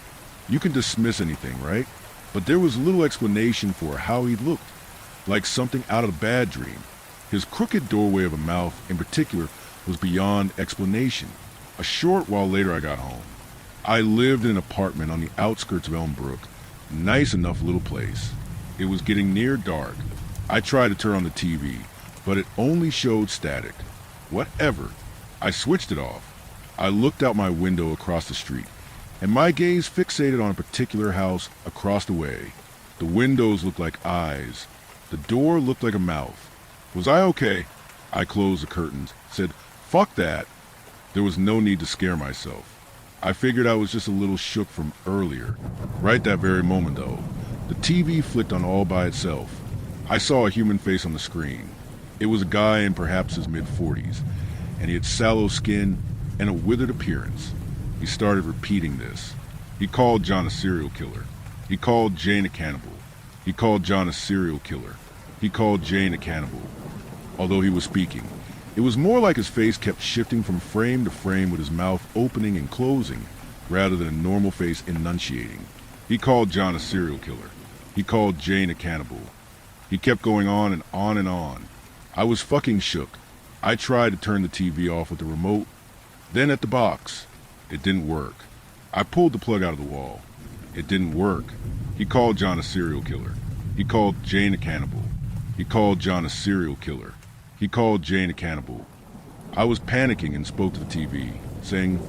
you can dismiss anything, right? But there was little explanation for how he looked, like something out of a bad dream. His crooked doorway of a mouth, in particular, was beyond explanation. A short while later I got home. I lived in an apartment on the outskirts of Elmbrook. Nice enough little place. It was getting near dark. I tried to turn on the TV, but it only showed static. Whatever. I switched it off. I looked out my window across the street, and my gaze fixated on a particular house across the way. The windows looked like eyes. The door looked like a mouth. Was I okay? I closed the curtains, said, "Fuck that." There was no need to scare myself. I figured I was just a little shook from earlier. Right that very moment, though, the TV flicked on all by itself. I saw a human face on the screen. It was a guy in perhaps his mid-40s, and he had sallow skin and a withered appearance. He started repeating this. He called John a serial killer. He called Jane a cannibal. He called John a serial killer. He called Jane a cannibal. Although he was speaking, it was more like his face kept shifting from frame to frame with his mouth opening and closing. rather than a normal face enunciating. He called John a serial killer. He called Jane a cannibal. He kept going on and on and on. I was fucking shook. I tried to turn the TV off with the remote, then at the box. It didn't work. I pulled the plug out of the wall. It didn't work. He called John a serial killer. He called Jane a cannibal. He called John a serial killer. He called Jane a cannibal. I was panicking and spoke to the TV, saying,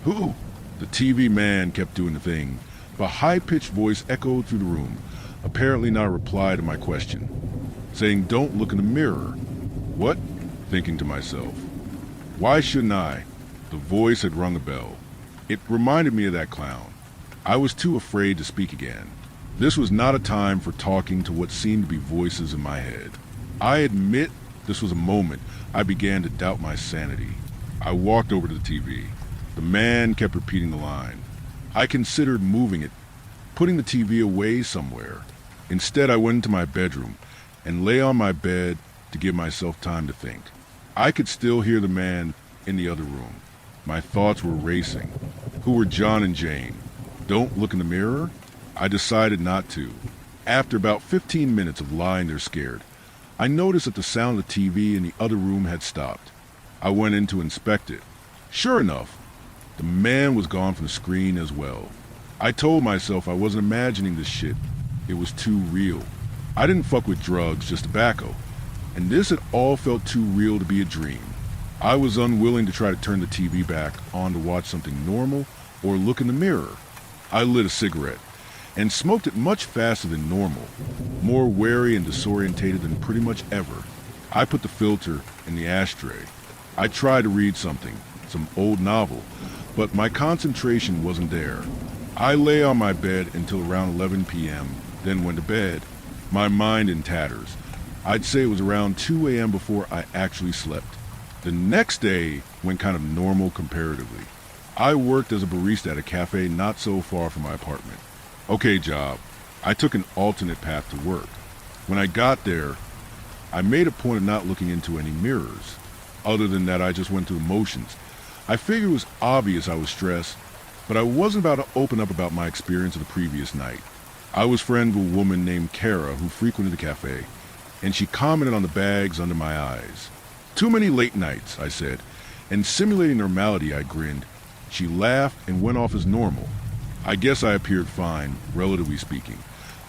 "Who?" The TV man kept doing the thing, but a high-pitched voice echoed through the room, apparently not a reply to my question, saying, "Don't look in the mirror." What? Thinking to myself, why shouldn't I? The voice had rung a bell. It reminded me of that clown. I was too afraid to speak again. This was not a time for talking to what seemed to be voices in my head. I admit this was a moment I began to doubt my sanity. I walked over to the TV. The man kept repeating the line. I considered moving it, putting the TV away somewhere. Instead, I went into my bedroom and lay on my bed to give myself time to think. I could still hear the man in the other room. My thoughts were racing. Who were John and Jane? Don't look in the mirror? I decided not to. After about 15 minutes of lying there scared, I noticed that the sound of the TV in the other room had stopped. I went in to inspect it. Sure enough, the man was gone from the screen as well. I told myself I wasn't imagining this shit. It was too real. I didn't fuck with drugs, just tobacco. And this had all felt too real to be a dream. I was unwilling to try to turn the TV back on to watch something normal or look in the mirror. I lit a cigarette and smoked it much faster than normal, more wary and disorientated than pretty much ever. I put the filter in the ashtray. I tried to read something, some old novel, but my concentration wasn't there. I lay on my bed until around 11 p.m., then went to bed, my mind in tatters. I'd say it was around 2 a.m. before I actually slept. The next day went kind of normal comparatively. I worked as a barista at a cafe not so far from my apartment. Okay, job. I took an alternate path to work. When I got there, I made a point of not looking into any mirrors. Other than that, I just went through the motions. I figured it was obvious I was stressed, but I wasn't about to open up about my experience of the previous night. I was friends with a woman named Kara who frequented the cafe, and she commented on the bags under my eyes. Too many late nights, I said, and simulating normality, I grinned. She laughed and went off as normal. I guess I appeared fine, relatively speaking,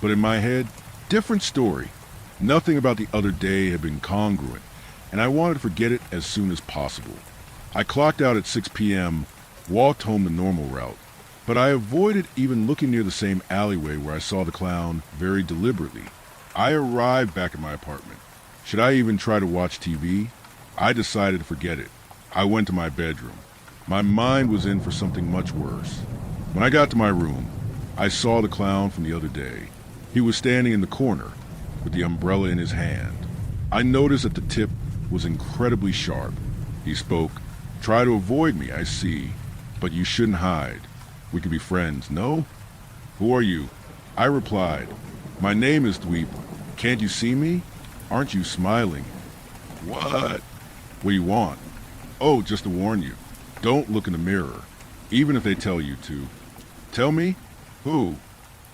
but in my head, different story. Nothing about the other day had been congruent, and I wanted to forget it as soon as possible. I clocked out at 6 p.m., walked home the normal route, but I avoided even looking near the same alleyway where I saw the clown very deliberately. I arrived back at my apartment. Should I even try to watch TV? I decided to forget it. I went to my bedroom. My mind was in for something much worse. When I got to my room, I saw the clown from the other day. He was standing in the corner with the umbrella in his hand. I noticed that the tip was incredibly sharp. He spoke. "Try to avoid me, I see, but you shouldn't hide. We could be friends, no?" "Who are you?" I replied, "My name is Dweep. Can't you see me? Aren't you smiling?" "What? What do you want?" "Oh, just to warn you. Don't look in the mirror, even if they tell you to." "Tell me? Who?"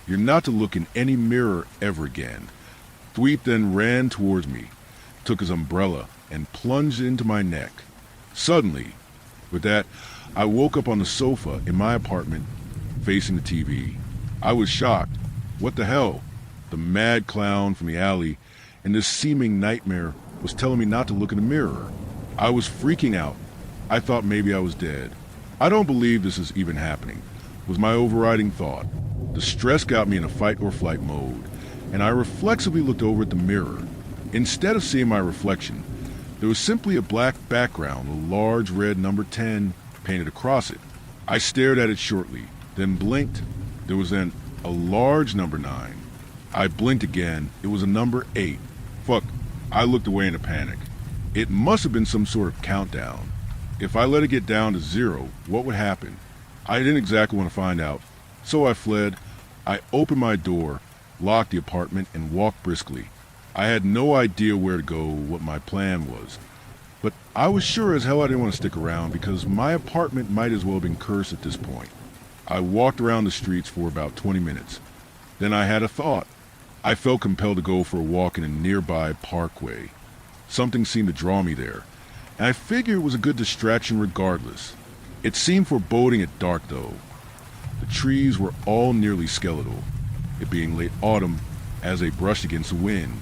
"You're not to look in any mirror ever again." Dweep then ran towards me, took his umbrella, and plunged into my neck. Suddenly, with that, I woke up on the sofa in my apartment, facing the TV. I was shocked. What the hell? The mad clown from the alley and this seeming nightmare was telling me not to look in the mirror. I was freaking out. I thought maybe I was dead. "I don't believe this is even happening," was my overriding thought. The stress got me in a fight or flight mode, and I reflexively looked over at the mirror. Instead of seeing my reflection, there was simply a black background with a large red number 10 painted across it. I stared at it shortly, then blinked. There was then a large number 9. I blinked again. It was a number 8. Fuck. I looked away in a panic. It must have been some sort of countdown. If I let it get down to 0, what would happen? I didn't exactly want to find out, so I fled. I opened my door, locked the apartment, and walked briskly. I had no idea where to go, what my plan was. But I was sure as hell I didn't want to stick around because my apartment might as well have been cursed at this point. I walked around the streets for about 20 minutes. Then I had a thought. I felt compelled to go for a walk in a nearby parkway. Something seemed to draw me there, and I figured it was a good distraction regardless. It seemed foreboding at dark, though. The trees were all nearly skeletal, it being late autumn, as they brushed against the wind.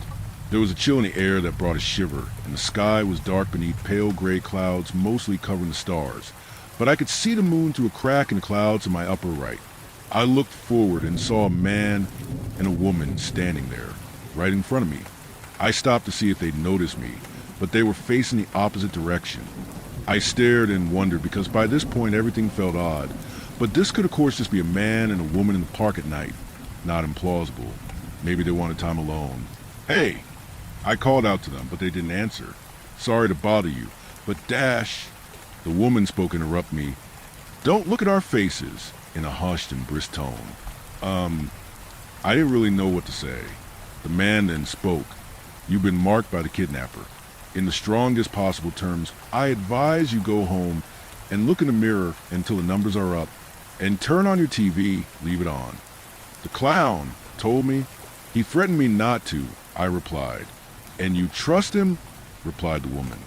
There was a chill in the air that brought a shiver, and the sky was dark beneath pale gray clouds mostly covering the stars. But I could see the moon through a crack in the clouds to my upper right. I looked forward and saw a man and a woman standing there, right in front of me. I stopped to see if they'd noticed me, but they were facing the opposite direction. I stared and wondered because by this point everything felt odd. But this could of course just be a man and a woman in the park at night. Not implausible. Maybe they wanted time alone. Hey! I called out to them, but they didn't answer. Sorry to bother you, but Dash... The woman spoke and interrupted me. Don't look at our faces, in a hushed and brisk tone. I didn't really know what to say. The man then spoke. You've been marked by the kidnapper. In the strongest possible terms, I advise you go home and look in the mirror until the numbers are up, and turn on your TV, leave it on. The clown told me. He threatened me not to, I replied. And you trust him? Replied the woman.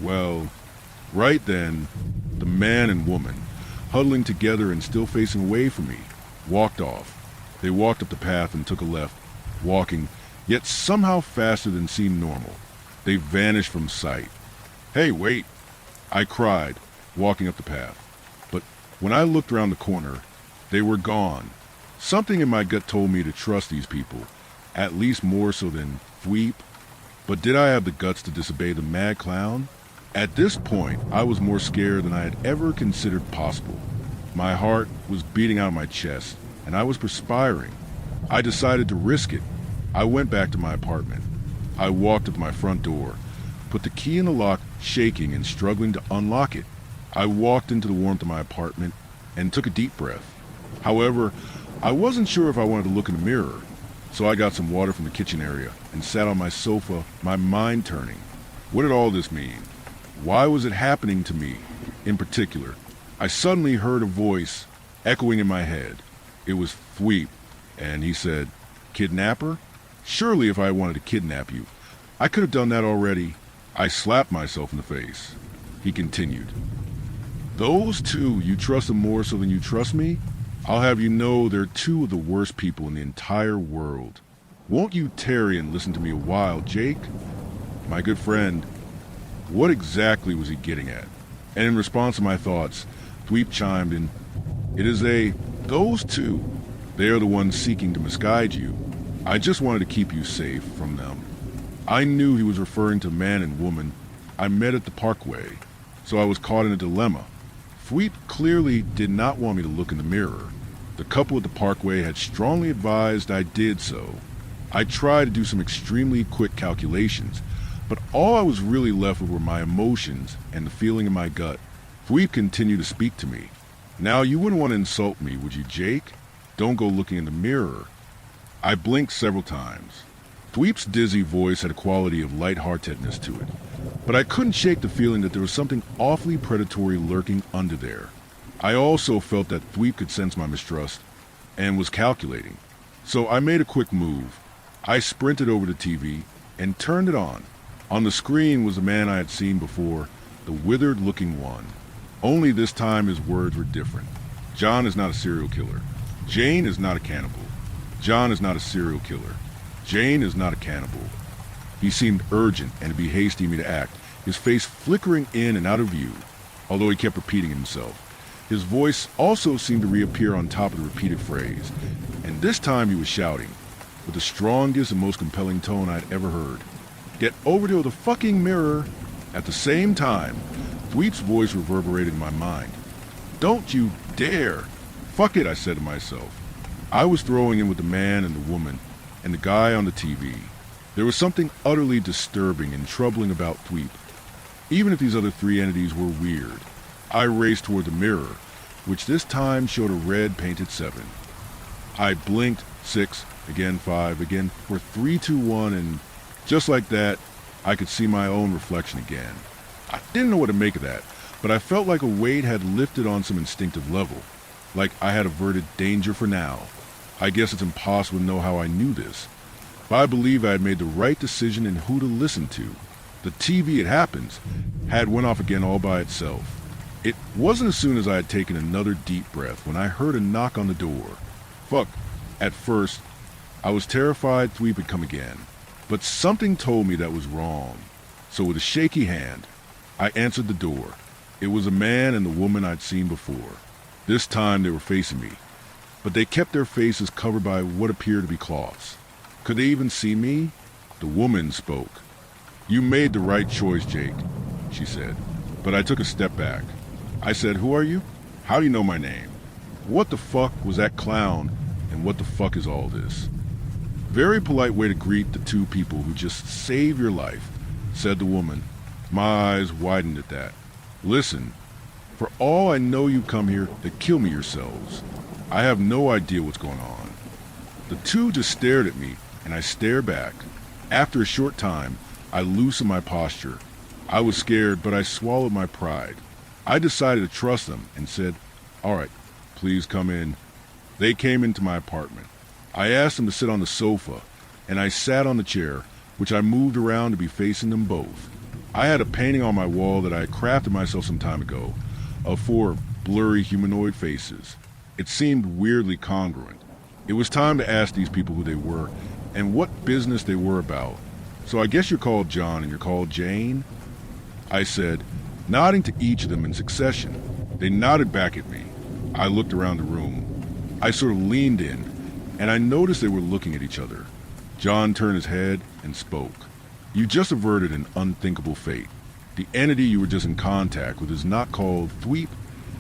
Well, right then, the man and woman, huddling together and still facing away from me, walked off. They walked up the path and took a left, walking, yet somehow faster than seemed normal. They vanished from sight. Hey, wait! I cried, walking up the path. But when I looked around the corner, they were gone. Something in my gut told me to trust these people, at least more so than Thweep. But did I have the guts to disobey the mad clown? At this point, I was more scared than I had ever considered possible. My heart was beating out of my chest, and I was perspiring. I decided to risk it. I went back to my apartment. I walked up to my front door, put the key in the lock, shaking and struggling to unlock it. I walked into the warmth of my apartment and took a deep breath. However, I wasn't sure if I wanted to look in the mirror, so I got some water from the kitchen area and sat on my sofa, my mind turning. What did all this mean? Why was it happening to me, in particular? I suddenly heard a voice echoing in my head. It was Thweep, and he said, "Kidnapper? Surely if I wanted to kidnap you, I could have done that already." I slapped myself in the face. He continued, "Those two, you trust them more so than you trust me? I'll have you know they're two of the worst people in the entire world. Won't you tarry and listen to me a while, Jake?" My good friend, what exactly was he getting at? And in response to my thoughts, Thweep chimed in, "Those two. They are the ones seeking to misguide you. I just wanted to keep you safe from them." I knew he was referring to man and woman I met at the parkway, so I was caught in a dilemma. Thweep clearly did not want me to look in the mirror. The couple at the parkway had strongly advised I did so. I tried to do some extremely quick calculations, but all I was really left with were my emotions and the feeling in my gut. Thweep continued to speak to me. "Now you wouldn't want to insult me, would you, Jake? Don't go looking in the mirror." I blinked several times. Thweep's dizzy voice had a quality of lightheartedness to it, but I couldn't shake the feeling that there was something awfully predatory lurking under there. I also felt that Thweep could sense my mistrust and was calculating. So I made a quick move. I sprinted over to the TV and turned it on. On the screen was the man I had seen before, the withered-looking one. Only this time his words were different. John is not a serial killer. Jane is not a cannibal. John is not a serial killer. Jane is not a cannibal. He seemed urgent and to be hasty me to act, his face flickering in and out of view, although he kept repeating himself. His voice also seemed to reappear on top of the repeated phrase, and this time he was shouting, with the strongest and most compelling tone I'd ever heard. "Get over to the fucking mirror!" At the same time, Thweep's voice reverberated in my mind. "Don't you dare!" "Fuck it," I said to myself. I was throwing in with the man and the woman, and the guy on the TV. There was something utterly disturbing and troubling about Thweep, even if these other three entities were weird. I raced toward the mirror, which this time showed a red painted 7. I blinked, 6, again 5, again for 3, 2, 1, and just like that, I could see my own reflection again. I didn't know what to make of that, but I felt like a weight had lifted on some instinctive level. like I had averted danger for now. I guess it's impossible to know how I knew this, but I believe I had made the right decision in who to listen to. The TV, it happens, had went off again all by itself. It wasn't as soon as I had taken another deep breath when I heard a knock on the door. Fuck. At first, I was terrified Thweep had come again, but something told me that was wrong. So with a shaky hand, I answered the door. It was a man and the woman I'd seen before. This time they were facing me, but they kept their faces covered by what appeared to be cloths. Could they even see me? The woman spoke. "You made the right choice, Jake," she said, but I took a step back. I said, "Who are you? How do you know my name? What the fuck was that clown, and what the fuck is all this?" "Very polite way to greet the two people who just saved your life," said the woman. My eyes widened at that. "Listen, for all I know you come here to kill me yourselves. I have no idea what's going on." The two just stared at me, and I stared back. After a short time, I loosened my posture. I was scared, but I swallowed my pride. I decided to trust them and said, "All right, please come in." They came into my apartment. I asked them to sit on the sofa, and I sat on the chair, which I moved around to be facing them both. I had a painting on my wall that I had crafted myself some time ago of 4 blurry humanoid faces. It seemed weirdly congruent. It was time to ask these people who they were and what business they were about. "So I guess you're called John and you're called Jane?" I said, nodding to each of them in succession. They nodded back at me. I looked around the room. I sort of leaned in, and I noticed they were looking at each other. John turned his head and spoke. "You just averted an unthinkable fate. The entity you were just in contact with is not called Thweep,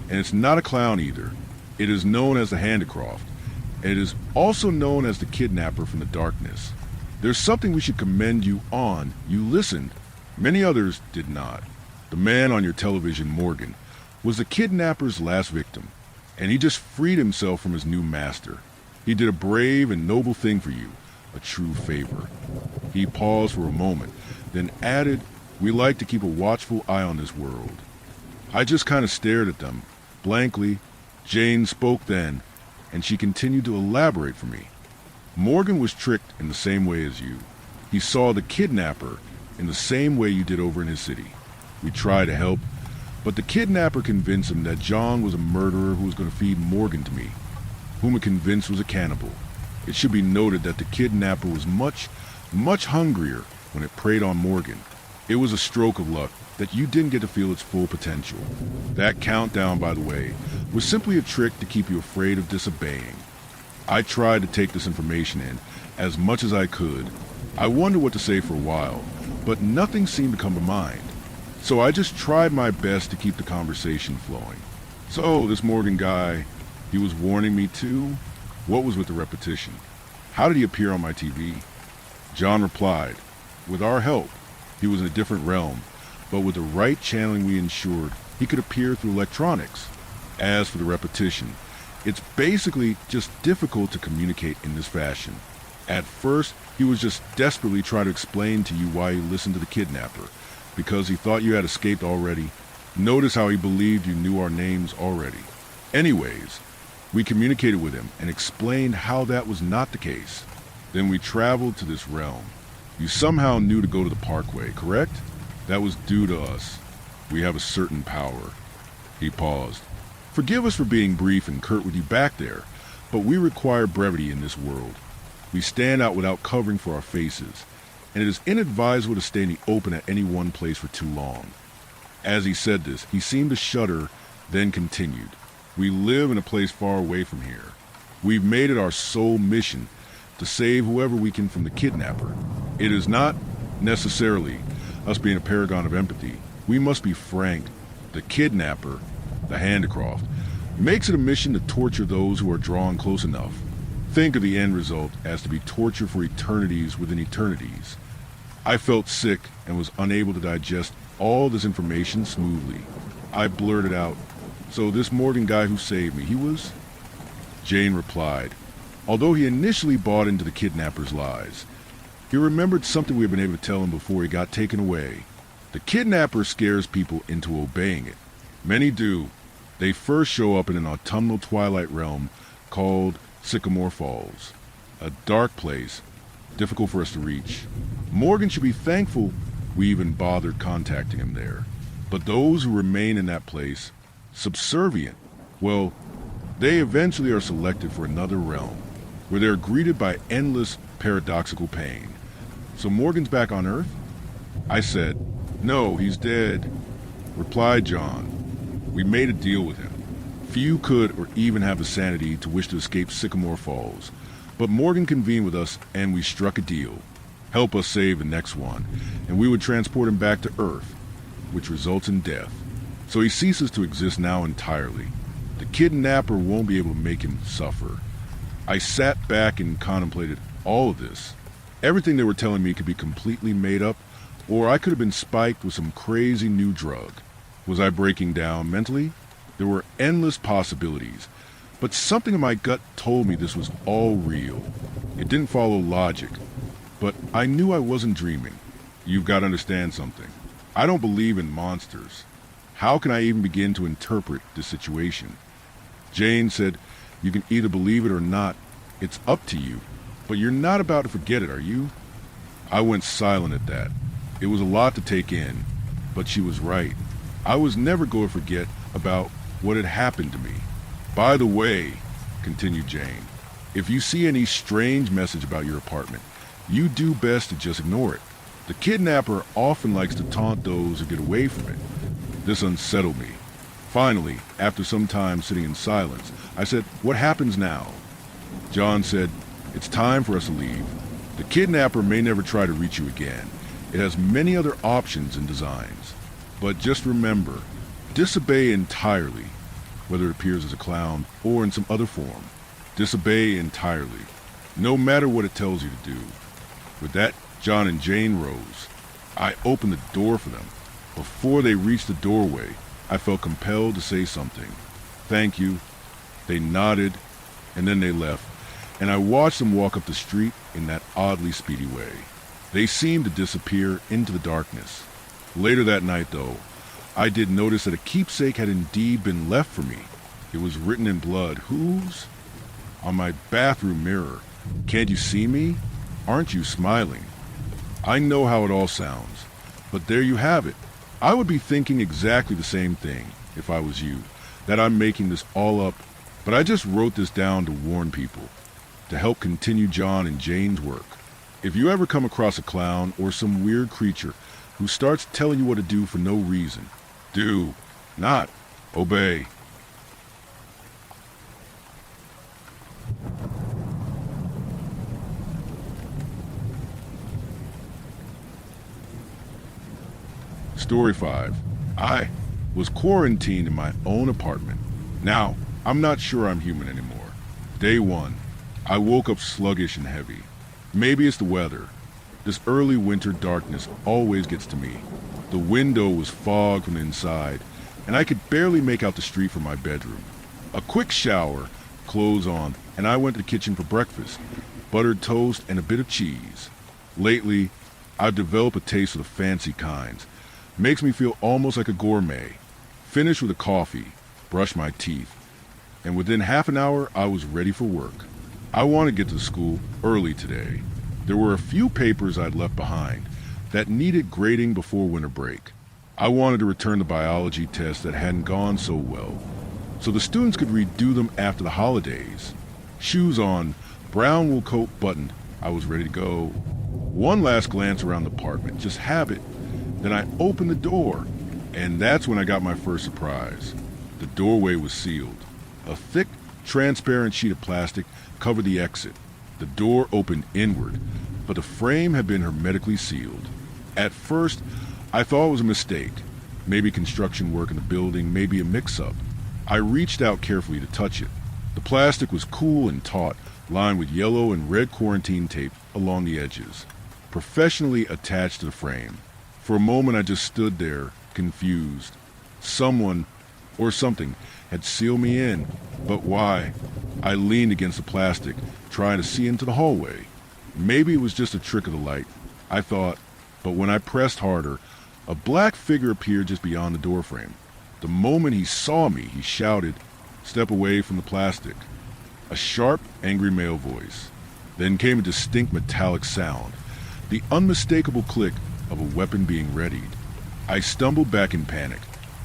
and it's not a clown either. It is known as the Handicroft, and it is also known as the Kidnapper from the Darkness. There's something we should commend you on. You listened. Many others did not. The man on your television, Morgan, was the kidnapper's last victim, and he just freed himself from his new master. He did a brave and noble thing for you, a true favor." He paused for a moment, then added, "We like to keep a watchful eye on this world." I just kind of stared at them, blankly. Jane spoke then, and she continued to elaborate for me. "Morgan was tricked in the same way as you. He saw the kidnapper in the same way you did over in his city. We tried to help, but the kidnapper convinced him that John was a murderer who was going to feed Morgan to me, whom it convinced was a cannibal. It should be noted that the kidnapper was much, much hungrier when it preyed on Morgan. It was a stroke of luck that you didn't get to feel its full potential. That countdown, by the way, was simply a trick to keep you afraid of disobeying. I tried to take this information in as much as I could. I wondered what to say for a while, but nothing seemed to come to mind. So I just tried my best to keep the conversation flowing. "So, this Morgan guy, he was warning me too? What was with the repetition? How did he appear on my TV?" John replied, "With our help, he was in a different realm, but with the right channeling we ensured, he could appear through electronics. As for the repetition, it's basically just difficult to communicate in this fashion. At first, he was just desperately trying to explain to you why he listened to the kidnapper, because he thought you had escaped already. Notice how he believed you knew our names already. Anyways, we communicated with him and explained how that was not the case. Then we traveled to this realm. You somehow knew to go to the Parkway, correct? That was due to us. We have a certain power." He paused. "Forgive us for being brief and curt with you back there, but we require brevity in this world. We stand out without covering for our faces, and it is inadvisable to stay in the open at any one place for too long." As he said this, he seemed to shudder, then continued. "We live in a place far away from here. We've made it our sole mission to save whoever we can from the kidnapper. It is not necessarily us being a paragon of empathy. We must be frank. The kidnapper, the Handicroft, makes it a mission to torture those who are drawn close enough. Think of the end result as to be torture for eternities within eternities." I felt sick and was unable to digest all this information smoothly. I blurted out, "So this Morgan guy who saved me, he was?" Jane replied, although he initially bought into the kidnapper's lies, he remembered something we had been able to tell him before he got taken away. The kidnapper scares people into obeying it. Many do, They first show up in an autumnal twilight realm called Sycamore Falls, a dark place, difficult for us to reach. Morgan should be thankful we even bothered contacting him there. But those who remain in that place, subservient, well, they eventually are selected for another realm, where they're greeted by endless paradoxical pain. So Morgan's back on Earth? I said, "No, he's dead," replied John. We made a deal with him. Few could or even have the sanity to wish to escape Sycamore Falls. But Morgan convened with us and we struck a deal. Help us save the next one, and we would transport him back to Earth, which results in death. So he ceases to exist now entirely. The kidnapper won't be able to make him suffer. I sat back and contemplated all of this. Everything they were telling me could be completely made up, or I could have been spiked with some crazy new drug. Was I breaking down mentally? There were endless possibilities, but something in my gut told me this was all real. It didn't follow logic, but I knew I wasn't dreaming. You've got to understand something. I don't believe in monsters. How can I even begin to interpret this situation? Jane said, "You can either believe it or not. It's up to you. But you're not about to forget it, are you?" I went silent at that. It was a lot to take in, but she was right. I was never going to forget about what had happened to me. "By the way," continued Jane, "if you see any strange message about your apartment, you do best to just ignore it. The kidnapper often likes to taunt those who get away from it." This unsettled me. Finally, after some time sitting in silence, I said, "What happens now?" John said, "It's time for us to leave. The kidnapper may never try to reach you again. It has many other options and designs. But just remember, disobey entirely, whether it appears as a clown or in some other form. Disobey entirely, no matter what it tells you to do." With that, John and Jane rose. I opened the door for them. Before they reached the doorway, I felt compelled to say something. "Thank you." They nodded, and then they left, and I watched them walk up the street in that oddly speedy way. They seemed to disappear into the darkness. Later that night, though, I did notice that a keepsake had indeed been left for me. It was written in blood. Whose? On my bathroom mirror. "Can't you see me? Aren't you smiling?" I know how it all sounds, but there you have it. I would be thinking exactly the same thing if I was you, that I'm making this all up, but I just wrote this down to warn people, to help continue John and Jane's work. If you ever come across a clown or some weird creature who starts telling you what to do for no reason, do not obey. Story 5. I was quarantined in my own apartment. Now, I'm not sure I'm human anymore. Day 1. I woke up sluggish and heavy. Maybe it's the weather. This early winter darkness always gets to me. The window was fogged from the inside, and I could barely make out the street from my bedroom. A quick shower, clothes on, and I went to the kitchen for breakfast. Buttered toast and a bit of cheese. Lately, I've developed a taste for the fancy kinds. Makes me feel almost like a gourmet. Finished with a coffee, brushed my teeth, and within half an hour I was ready for work. I wanted to get to school early today. There were a few papers I'd left behind that needed grading before winter break. I wanted to return the biology test that hadn't gone so well, so the students could redo them after the holidays. Shoes on, brown wool coat buttoned, I was ready to go. One last glance around the apartment, just habit. Then I opened the door, and that's when I got my first surprise. The doorway was sealed. A thick, transparent sheet of plastic covered the exit. The door opened inward, but the frame had been hermetically sealed. At first, I thought it was a mistake. Maybe construction work in the building, maybe a mix-up. I reached out carefully to touch it. The plastic was cool and taut, lined with yellow and red quarantine tape along the edges, professionally attached to the frame. For a moment I just stood there, confused. Someone, or something, had sealed me in. But why? I leaned against the plastic, trying to see into the hallway. Maybe it was just a trick of the light, I thought, but when I pressed harder, a black figure appeared just beyond the doorframe. The moment he saw me, he shouted, "Step away from the plastic." A sharp, angry male voice. Then came a distinct metallic sound, the unmistakable click of a weapon being readied. I stumbled back in panic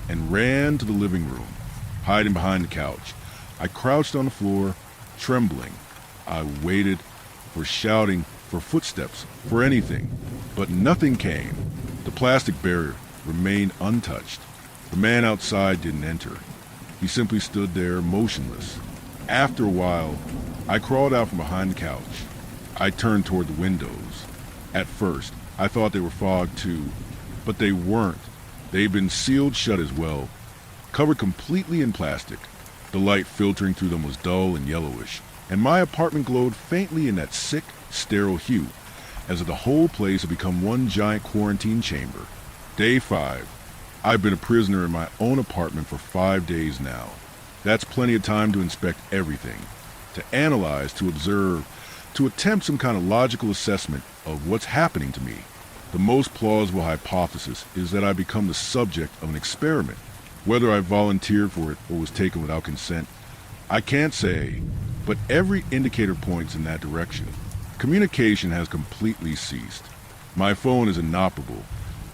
and ran to the living room, hiding behind the couch. I crouched on the floor, trembling. I waited for shouting, for footsteps, for anything, but nothing came. The plastic barrier remained untouched. The man outside didn't enter. He simply stood there, motionless. After a while, I crawled out from behind the couch. I turned toward the windows. At first, I thought they were fogged too, but they weren't. They'd been sealed shut as well, covered completely in plastic. The light filtering through them was dull and yellowish, and my apartment glowed faintly in that sick, sterile hue, as if the whole place had become one giant quarantine chamber. Day 5. I've been a prisoner in my own apartment for 5 days now. That's plenty of time to inspect everything, to analyze, to observe, to attempt some kind of logical assessment of what's happening to me. The most plausible hypothesis is that I become the subject of an experiment. Whether I volunteered for it or was taken without consent, I can't say, but every indicator points in that direction. Communication has completely ceased. My phone is inoperable.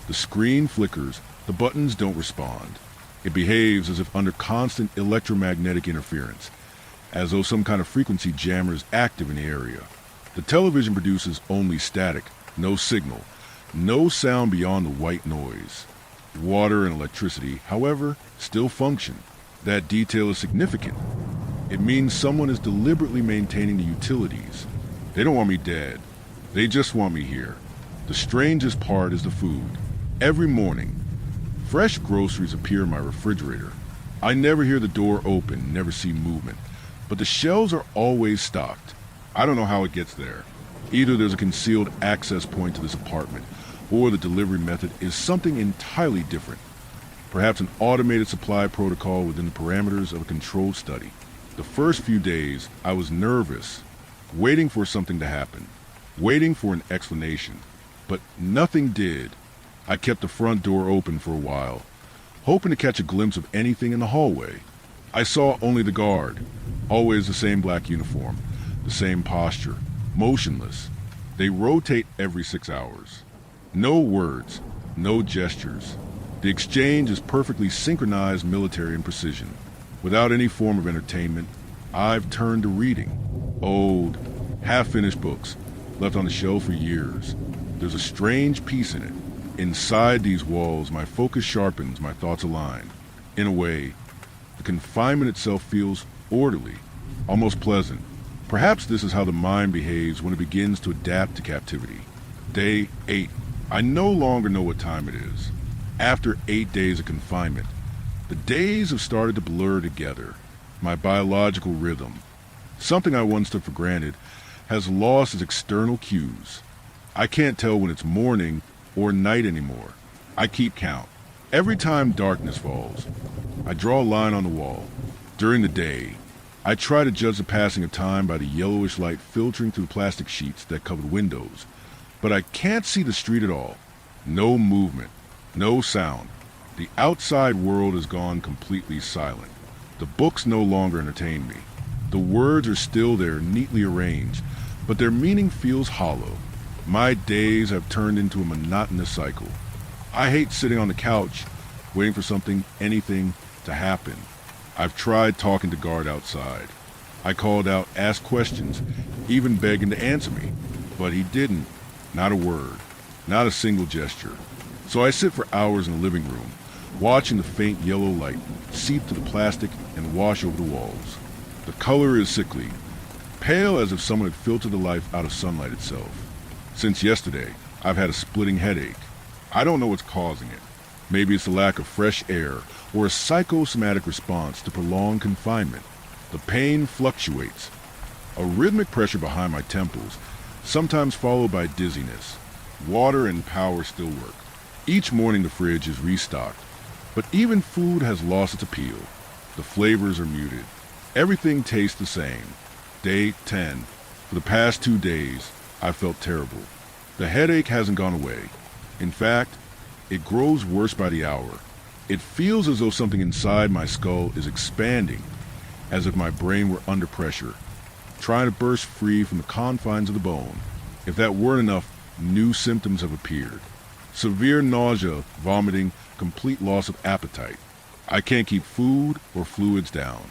The screen flickers, the buttons don't respond. It behaves as if under constant electromagnetic interference, as though some kind of frequency jammer is active in the area. The television produces only static, no signal, no sound beyond the white noise. Water and electricity, however, still function. That detail is significant. It means someone is deliberately maintaining the utilities. They don't want me dead. They just want me here. The strangest part is the food. Every morning, fresh groceries appear in my refrigerator. I never hear the door open, never see movement, but the shelves are always stocked. I don't know how it gets there. Either there's a concealed access point to this apartment, or the delivery method is something entirely different. Perhaps an automated supply protocol within the parameters of a controlled study. The first few days, I was nervous, waiting for something to happen, waiting for an explanation, but nothing did. I kept the front door open for a while, hoping to catch a glimpse of anything in the hallway. I saw only the guard, always the same black uniform, the same posture, motionless. They rotate every 6 hours. No words, no gestures. The exchange is perfectly synchronized military and precision. Without any form of entertainment, I've turned to reading. Old, half-finished books, left on the shelf for years. There's a strange peace in it. Inside these walls, my focus sharpens, my thoughts align. In a way, the confinement itself feels orderly, almost pleasant. Perhaps this is how the mind behaves when it begins to adapt to captivity. Day 8. I no longer know what time it is. After 8 days of confinement, the days have started to blur together. My biological rhythm, something I once took for granted, has lost its external cues. I can't tell when it's morning or night anymore. I keep count. Every time darkness falls, I draw a line on the wall. During the day, I try to judge the passing of time by the yellowish light filtering through the plastic sheets that cover the windows, but I can't see the street at all. No movement, no sound. The outside world has gone completely silent. The books no longer entertain me. The words are still there, neatly arranged, but their meaning feels hollow. My days have turned into a monotonous cycle. I hate sitting on the couch, waiting for something, anything, to happen. I've tried talking to guard outside. I called out, asked questions, even begged him to answer me, but he didn't. Not a word, not a single gesture. So I sit for hours in the living room, watching the faint yellow light seep through the plastic and wash over the walls. The color is sickly, pale as if someone had filtered the life out of sunlight itself. Since yesterday, I've had a splitting headache. I don't know what's causing it. Maybe it's the lack of fresh air or a psychosomatic response to prolonged confinement. The pain fluctuates. A rhythmic pressure behind my temples, sometimes followed by dizziness. Water and power still work. Each morning the fridge is restocked, but even food has lost its appeal. The flavors are muted. Everything tastes the same. Day 10. For the past 2 days, I felt terrible. The headache hasn't gone away. In fact, it grows worse by the hour. It feels as though something inside my skull is expanding, as if my brain were under pressure, trying to burst free from the confines of the bone. If that weren't enough, new symptoms have appeared. Severe nausea, vomiting, complete loss of appetite. I can't keep food or fluids down.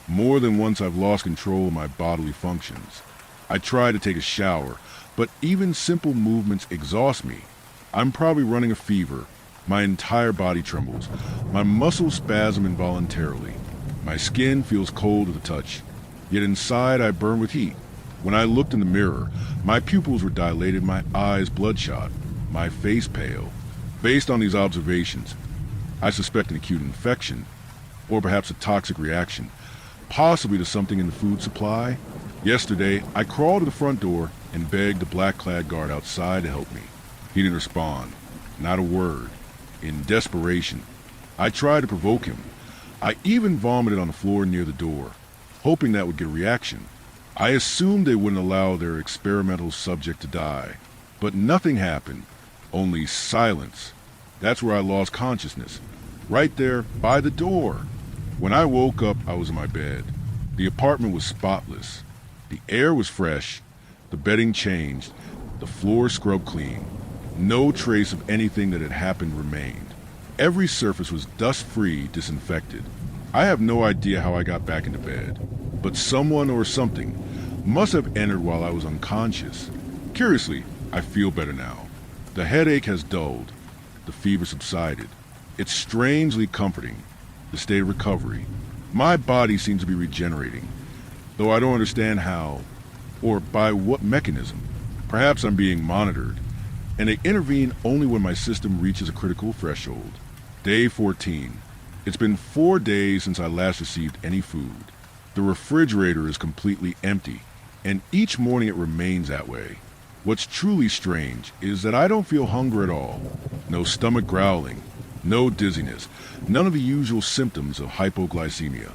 More than once I've lost control of my bodily functions. I try to take a shower, but even simple movements exhaust me. I'm probably running a fever. My entire body trembles. My muscles spasm involuntarily. My skin feels cold to the touch. Yet inside I burn with heat. When I looked in the mirror, my pupils were dilated, my eyes bloodshot, my face pale. Based on these observations, I suspect an acute infection, or perhaps a toxic reaction, possibly to something in the food supply. Yesterday, I crawled to the front door and begged the black-clad guard outside to help me. He didn't respond, not a word. In desperation, I tried to provoke him. I even vomited on the floor near the door, hoping that would get a reaction. I assumed they wouldn't allow their experimental subject to die. But nothing happened, only silence. That's where I lost consciousness, right there by the door. When I woke up, I was in my bed. The apartment was spotless. The air was fresh, the bedding changed, the floor scrubbed clean. No trace of anything that had happened remained. Every surface was dust-free, disinfected. I have no idea how I got back into bed, but someone or something must have entered while I was unconscious. Curiously, I feel better now. The headache has dulled. The fever subsided. It's strangely comforting, the state of recovery. My body seems to be regenerating, though I don't understand how or by what mechanism. Perhaps I'm being monitored, and they intervene only when my system reaches a critical threshold. Day 14. It's been 4 days since I last received any food. The refrigerator is completely empty, and each morning it remains that way. What's truly strange is that I don't feel hunger at all. No stomach growling, no dizziness, none of the usual symptoms of hypoglycemia.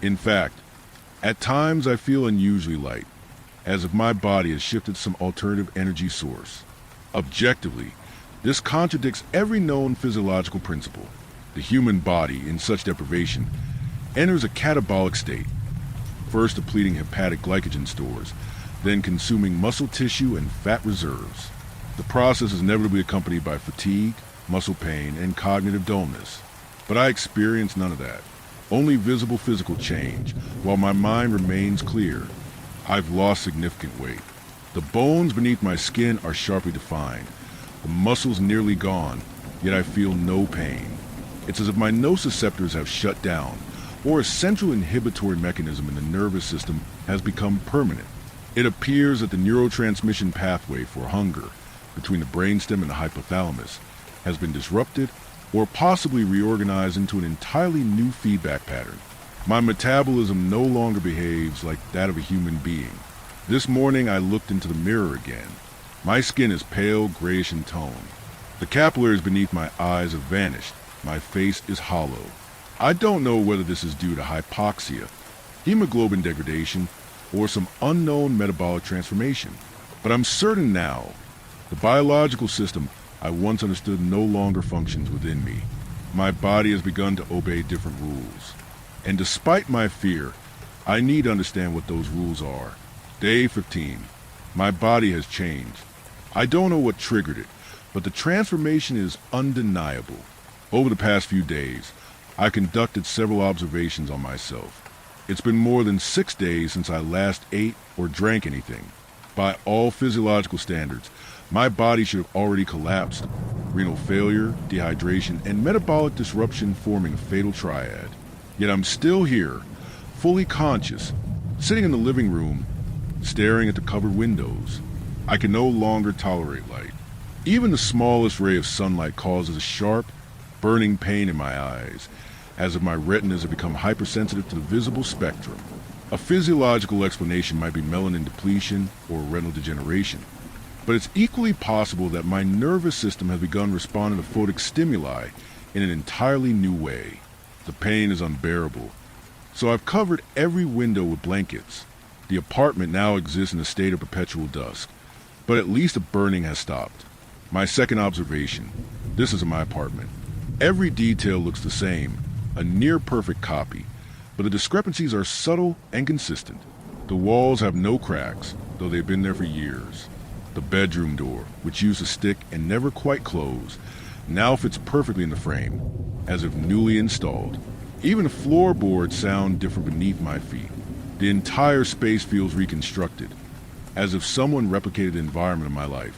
In fact, at times I feel unusually light, as if my body has shifted to some alternative energy source. Objectively, this contradicts every known physiological principle. The human body, in such deprivation, enters a catabolic state, first depleting hepatic glycogen stores, then consuming muscle tissue and fat reserves. The process is inevitably accompanied by fatigue, muscle pain, and cognitive dullness. But I experience none of that. Only visible physical change, while my mind remains clear. I've lost significant weight. The bones beneath my skin are sharply defined. The muscles nearly gone, yet I feel no pain. It's as if my nociceptors have shut down, or a central inhibitory mechanism in the nervous system has become permanent. It appears that the neurotransmission pathway for hunger between the brainstem and the hypothalamus has been disrupted or possibly reorganized into an entirely new feedback pattern. My metabolism no longer behaves like that of a human being. This morning I looked into the mirror again. My skin is pale grayish in tone. The capillaries beneath my eyes have vanished. My face is hollow. I don't know whether this is due to hypoxia, hemoglobin degradation, or some unknown metabolic transformation. But I'm certain now, the biological system I once understood no longer functions within me. My body has begun to obey different rules. And despite my fear, I need to understand what those rules are. Day 15. My body has changed. I don't know what triggered it, but the transformation is undeniable. Over the past few days, I conducted several observations on myself. It's been more than 6 days since I last ate or drank anything. By all physiological standards, my body should have already collapsed. Renal failure, dehydration, and metabolic disruption forming a fatal triad. Yet I'm still here, fully conscious, sitting in the living room, staring at the covered windows. I can no longer tolerate light. Even the smallest ray of sunlight causes a sharp, burning pain in my eyes, as if my retinas have become hypersensitive to the visible spectrum. A physiological explanation might be melanin depletion or retinal degeneration, but it's equally possible that my nervous system has begun responding to photic stimuli in an entirely new way. The pain is unbearable, so I've covered every window with blankets. The apartment now exists in a state of perpetual dusk, but at least the burning has stopped. My second observation. This is my apartment. Every detail looks the same, a near-perfect copy, but the discrepancies are subtle and consistent. The walls have no cracks, though they've been there for years. The bedroom door, which used to stick and never quite close, now fits perfectly in the frame, as if newly installed. Even the floorboards sound different beneath my feet. The entire space feels reconstructed, as if someone replicated the environment of my life,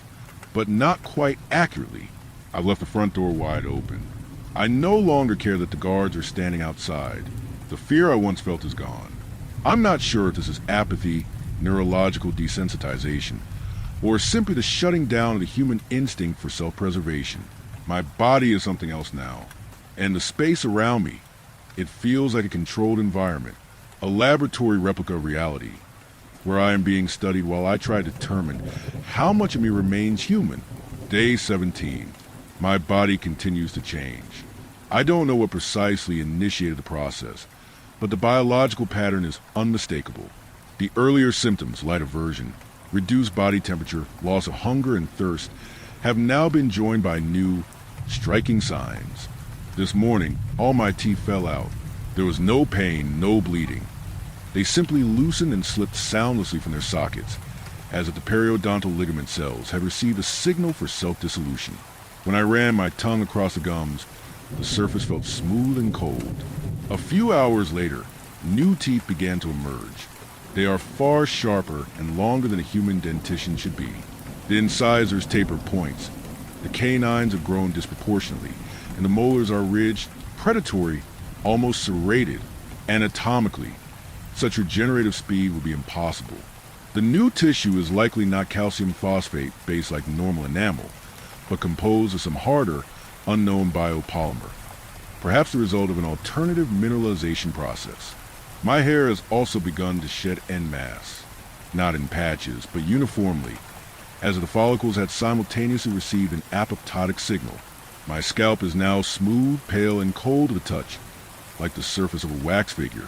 but not quite accurately. I've left the front door wide open. I no longer care that the guards are standing outside. The fear I once felt is gone. I'm not sure if this is apathy, neurological desensitization, or simply the shutting down of the human instinct for self-preservation. My body is something else now, and the space around me, it feels like a controlled environment, a laboratory replica of reality, where I am being studied while I try to determine how much of me remains human. Day 17. My body continues to change. I don't know what precisely initiated the process, but the biological pattern is unmistakable. The earlier symptoms, light aversion, reduced body temperature, loss of hunger and thirst, have now been joined by new, striking signs. This morning, all my teeth fell out. There was no pain, no bleeding. They simply loosened and slipped soundlessly from their sockets, as if the periodontal ligament cells had received a signal for self-dissolution. When I ran my tongue across the gums, the surface felt smooth and cold. A few hours later, new teeth began to emerge. They are far sharper and longer than a human dentition should be. The incisors taper points. The canines have grown disproportionately, and the molars are ridged, predatory, almost serrated. Anatomically, such regenerative speed would be impossible. The new tissue is likely not calcium phosphate based like normal enamel, but composed of some harder, unknown biopolymer, perhaps the result of an alternative mineralization process. My hair has also begun to shed en masse, not in patches, but uniformly, as if the follicles had simultaneously received an apoptotic signal. My scalp is now smooth, pale, and cold to the touch, like the surface of a wax figure.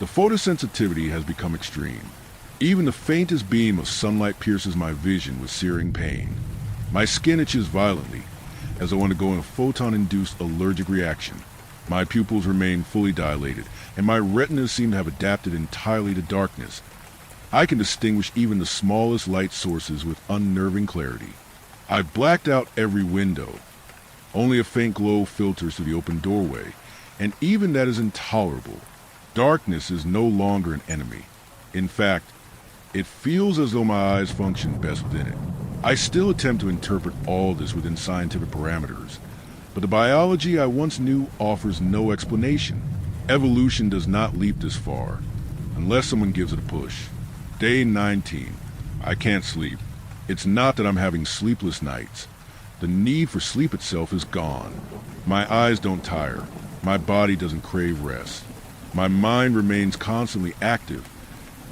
The photosensitivity has become extreme. Even the faintest beam of sunlight pierces my vision with searing pain. My skin itches violently, as I undergo a photon-induced allergic reaction. My pupils remain fully dilated, and my retinas seem to have adapted entirely to darkness. I can distinguish even the smallest light sources with unnerving clarity. I've blacked out every window. Only a faint glow filters through the open doorway, and even that is intolerable. Darkness is no longer an enemy. In fact, it feels as though my eyes function best within it. I still attempt to interpret all this within scientific parameters, but the biology I once knew offers no explanation. Evolution does not leap this far, unless someone gives it a push. Day 19. I can't sleep. It's not that I'm having sleepless nights. The need for sleep itself is gone. My eyes don't tire. My body doesn't crave rest. My mind remains constantly active,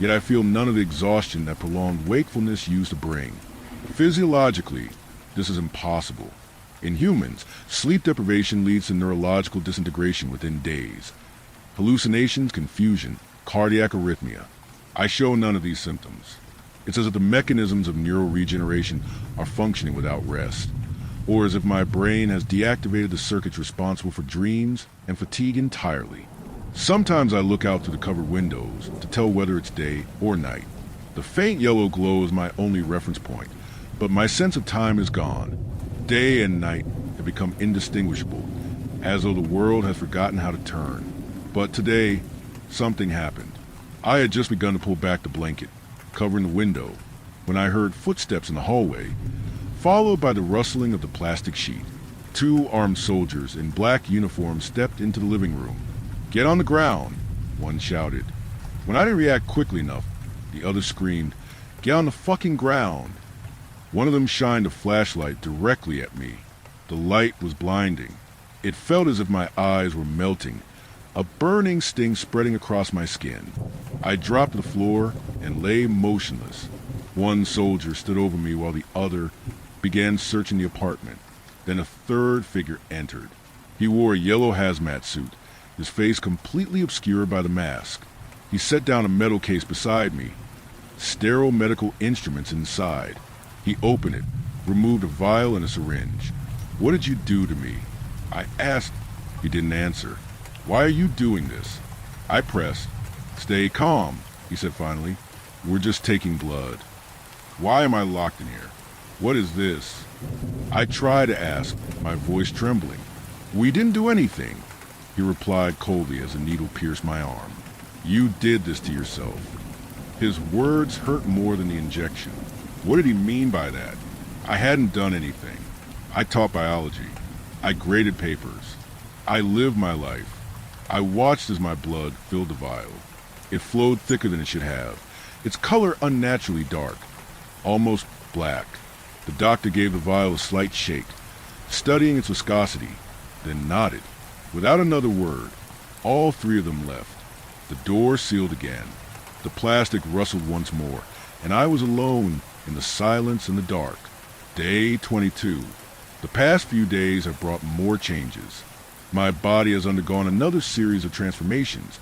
yet I feel none of the exhaustion that prolonged wakefulness used to bring. Physiologically, this is impossible. In humans, sleep deprivation leads to neurological disintegration within days. Hallucinations, confusion, cardiac arrhythmia. I show none of these symptoms. It's as if the mechanisms of neural regeneration are functioning without rest, or as if my brain has deactivated the circuits responsible for dreams and fatigue entirely. Sometimes I look out through the covered windows to tell whether it's day or night. The faint yellow glow is my only reference point, but my sense of time is gone. Day and night have become indistinguishable, as though the world has forgotten how to turn. But today, something happened. I had just begun to pull back the blanket, covering the window, when I heard footsteps in the hallway, followed by the rustling of the plastic sheet. 2 armed soldiers in black uniforms stepped into the living room. "Get on the ground," one shouted. When I didn't react quickly enough, the other screamed, "Get on the fucking ground." One of them shined a flashlight directly at me. The light was blinding. It felt as if my eyes were melting, a burning sting spreading across my skin. I dropped to the floor and lay motionless. One soldier stood over me while the other began searching the apartment. Then a third figure entered. He wore a yellow hazmat suit, his face completely obscured by the mask. He set down a metal case beside me, sterile medical instruments inside. He opened it, removed a vial and a syringe. "What did you do to me?" I asked. He didn't answer. Why are you doing this? I pressed. Stay calm, he said finally. We're just taking blood. Why am I locked in here? What is this? I tried to ask, my voice trembling. We didn't do anything, he replied coldly as a needle pierced my arm. You did this to yourself. His words hurt more than the injection. What did he mean by that? I hadn't done anything. I taught biology. I graded papers. I lived my life. I watched as my blood filled the vial. It flowed thicker than it should have, its color unnaturally dark, almost black. The doctor gave the vial a slight shake, studying its viscosity, then nodded. Without another word, all three of them left. The door sealed again. The plastic rustled once more, and I was alone in the silence and the dark. Day 22. The past few days have brought more changes. My body has undergone another series of transformations,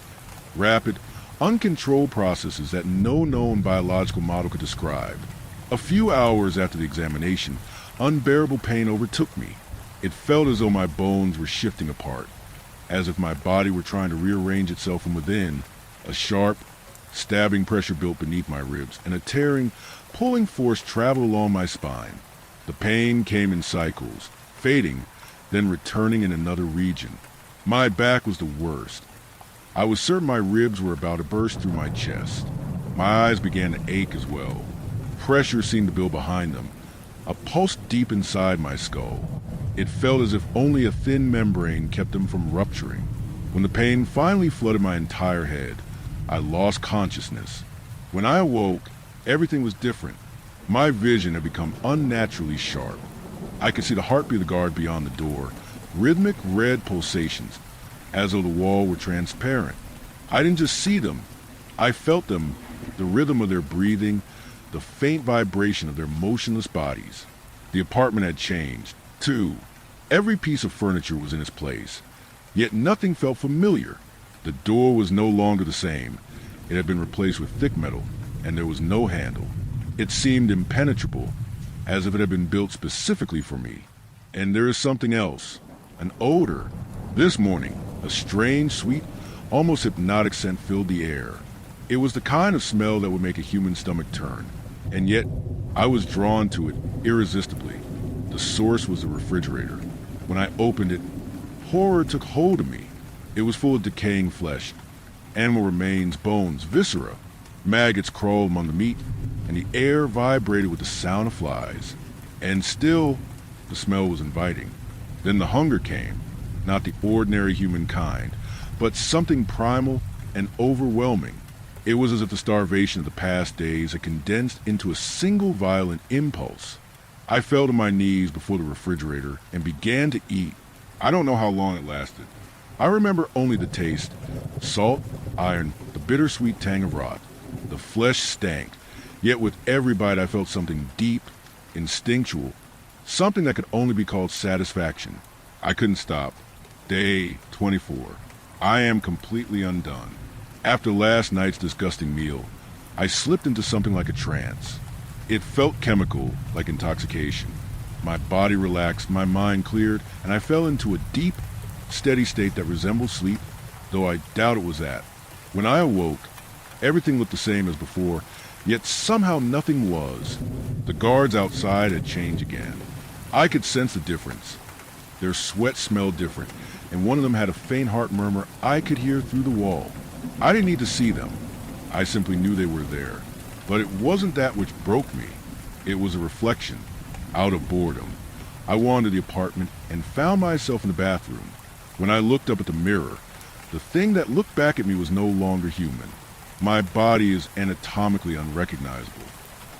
rapid, uncontrolled processes that no known biological model could describe. A few hours after the examination, unbearable pain overtook me. It felt as though my bones were shifting apart, as if my body were trying to rearrange itself from within. A sharp, stabbing pressure built beneath my ribs, and a tearing, pulling force traveled along my spine. The pain came in cycles, fading, then returning in another region. My back was the worst. I was certain my ribs were about to burst through my chest. My eyes began to ache as well. Pressure seemed to build behind them, a pulse deep inside my skull. It felt as if only a thin membrane kept them from rupturing. When the pain finally flooded my entire head, I lost consciousness. When I awoke, everything was different. My vision had become unnaturally sharp. I could see the heartbeat of the guard beyond the door, rhythmic red pulsations, as though the wall were transparent. I didn't just see them, I felt them, the rhythm of their breathing, the faint vibration of their motionless bodies. The apartment had changed, too. Every piece of furniture was in its place, yet nothing felt familiar. The door was no longer the same. It had been replaced with thick metal, and there was no handle. It seemed impenetrable, as if it had been built specifically for me. And there is something else, an odor. This morning, a strange, sweet, almost hypnotic scent filled the air. It was the kind of smell that would make a human stomach turn, and yet I was drawn to it irresistibly. The source was the refrigerator. When I opened it, horror took hold of me. It was full of decaying flesh, animal remains, bones, viscera. Maggots crawled among the meat, and the air vibrated with the sound of flies. And still, the smell was inviting. Then the hunger came, not the ordinary human kind, but something primal and overwhelming. It was as if the starvation of the past days had condensed into a single violent impulse. I fell to my knees before the refrigerator and began to eat. I don't know how long it lasted. I remember only the taste: salt, iron, the bittersweet tang of rot. The flesh stank, yet with every bite I felt something deep, instinctual, something that could only be called satisfaction. I couldn't stop. Day 24. I am completely undone. After last night's disgusting meal, I slipped into something like a trance. It felt chemical, like intoxication. My body relaxed, my mind cleared, and I fell into a deep, steady state that resembled sleep, though I doubt it was that. When I awoke, everything looked the same as before, yet somehow nothing was. The guards outside had changed again. I could sense the difference. Their sweat smelled different, and one of them had a faint heart murmur I could hear through the wall. I didn't need to see them. I simply knew they were there. But it wasn't that which broke me. It was a reflection, out of boredom. I wandered the apartment and found myself in the bathroom. When I looked up at the mirror, the thing that looked back at me was no longer human. My body is anatomically unrecognizable.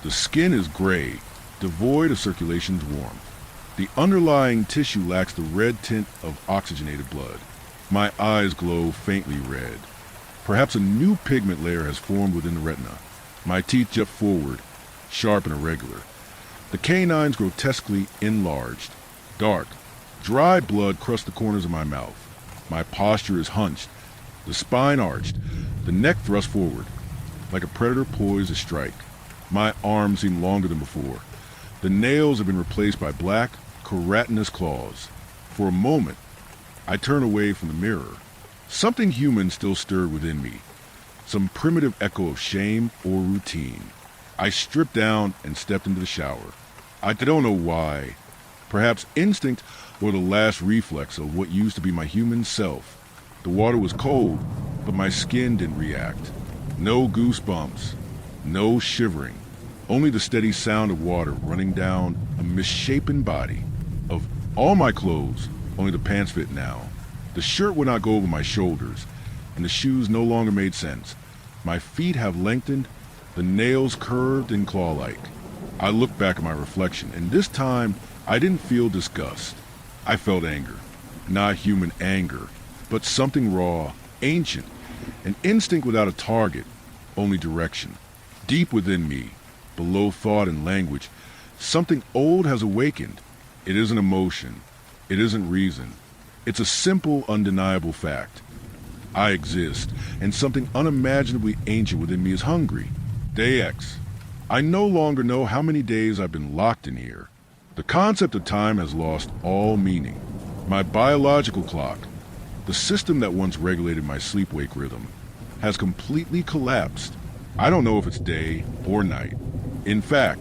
The skin is gray, devoid of circulation's warmth. The underlying tissue lacks the red tint of oxygenated blood. My eyes glow faintly red. Perhaps a new pigment layer has formed within the retina. My teeth jut forward, sharp and irregular. The canines grotesquely enlarged. Dark, dry blood crusted the corners of my mouth. My posture is hunched, the spine arched, the neck thrust forward, like a predator poised to strike. My arms seem longer than before. The nails have been replaced by black, keratinous claws. For a moment, I turned away from the mirror. Something human still stirred within me, some primitive echo of shame or routine. I stripped down and stepped into the shower. I don't know why. Perhaps instinct or the last reflex of what used to be my human self. The water was cold, but my skin didn't react. No goosebumps, no shivering, only the steady sound of water running down a misshapen body. Of all my clothes, only the pants fit now. The shirt would not go over my shoulders, and the shoes no longer made sense. My feet have lengthened, the nails curved and claw-like. I looked back at my reflection, and this time I didn't feel disgust. I felt anger. Not human anger, but something raw, ancient, an instinct without a target, only direction. Deep within me, below thought and language, something old has awakened. It isn't emotion. It isn't reason. It's a simple, undeniable fact. I exist, and something unimaginably ancient within me is hungry. Day X. I no longer know how many days I've been locked in here. The concept of time has lost all meaning. My biological clock, the system that once regulated my sleep-wake rhythm, has completely collapsed. I don't know if it's day or night. In fact,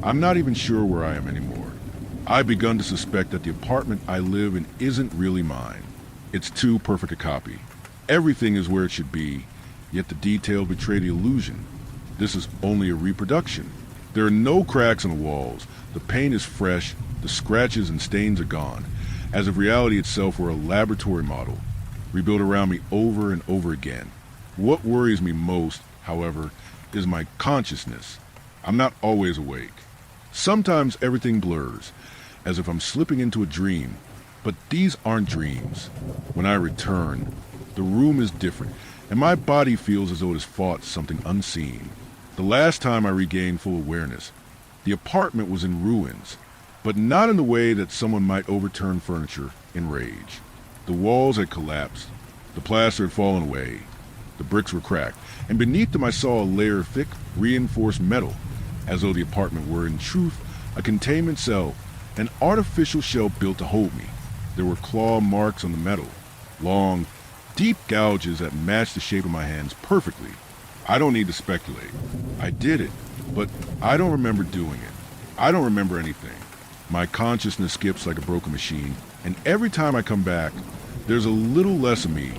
I'm not even sure where I am anymore. I've begun to suspect that the apartment I live in isn't really mine. It's too perfect a copy. Everything is where it should be, yet the details betray the illusion. This is only a reproduction. There are no cracks in the walls. The paint is fresh, the scratches and stains are gone, as if reality itself were a laboratory model, rebuilt around me over and over again. What worries me most, however, is my consciousness. I'm not always awake. Sometimes everything blurs, as if I'm slipping into a dream, but these aren't dreams. When I return, the room is different, and my body feels as though it has fought something unseen. The last time I regained full awareness, the apartment was in ruins, but not in the way that someone might overturn furniture in rage. The walls had collapsed, the plaster had fallen away, the bricks were cracked, and beneath them I saw a layer of thick, reinforced metal, as though the apartment were in truth a containment cell, an artificial shell built to hold me. There were claw marks on the metal, long, deep gouges that matched the shape of my hands perfectly. I don't need to speculate. I did it, but I don't remember doing it. I don't remember anything. My consciousness skips like a broken machine, and every time I come back, there's a little less of me.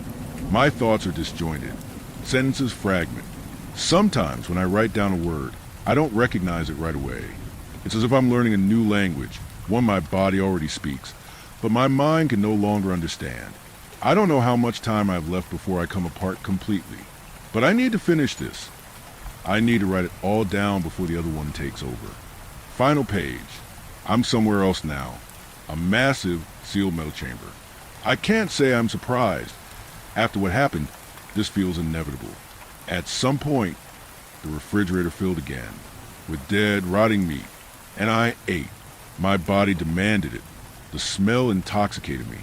My thoughts are disjointed. Sentences fragment. Sometimes when I write down a word, I don't recognize it right away. It's as if I'm learning a new language, one my body already speaks, but my mind can no longer understand. I don't know how much time I have left before I come apart completely. But I need to finish this. I need to write it all down before the other one takes over. Final page. I'm somewhere else now. A massive sealed metal chamber. I can't say I'm surprised. After what happened, this feels inevitable. At some point, the refrigerator filled again with dead, rotting meat, and I ate. My body demanded it. The smell intoxicated me.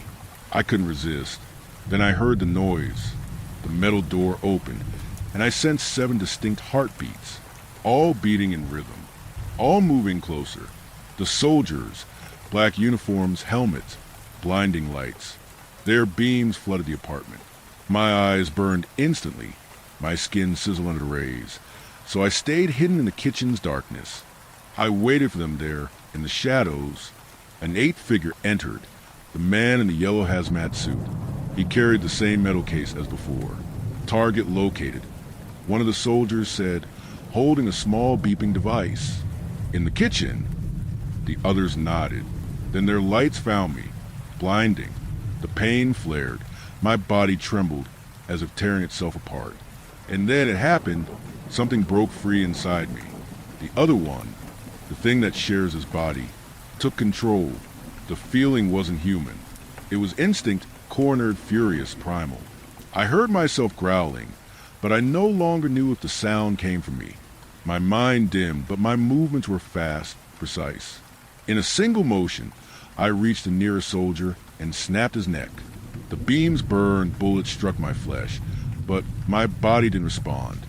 I couldn't resist. Then I heard the noise. The metal door opened, and I sensed 7 distinct heartbeats, all beating in rhythm, all moving closer. The soldiers, black uniforms, helmets, blinding lights. Their beams flooded the apartment. My eyes burned instantly, my skin sizzled under the rays, so I stayed hidden in the kitchen's darkness. I waited for them there, in the shadows. An 8th figure entered, the man in the yellow hazmat suit. He carried the same metal case as before. Target located. One of the soldiers said, holding a small beeping device. In the kitchen, the others nodded. Then their lights found me, blinding. The pain flared. My body trembled, as if tearing itself apart. And then it happened. Something broke free inside me. The other one, the thing that shares his body, took control. The feeling wasn't human. It was instinct, cornered, furious, primal. I heard myself growling, but I no longer knew if the sound came from me. My mind dimmed, but my movements were fast, precise. In a single motion, I reached the nearest soldier and snapped his neck. The beams burned, bullets struck my flesh, but my body didn't respond.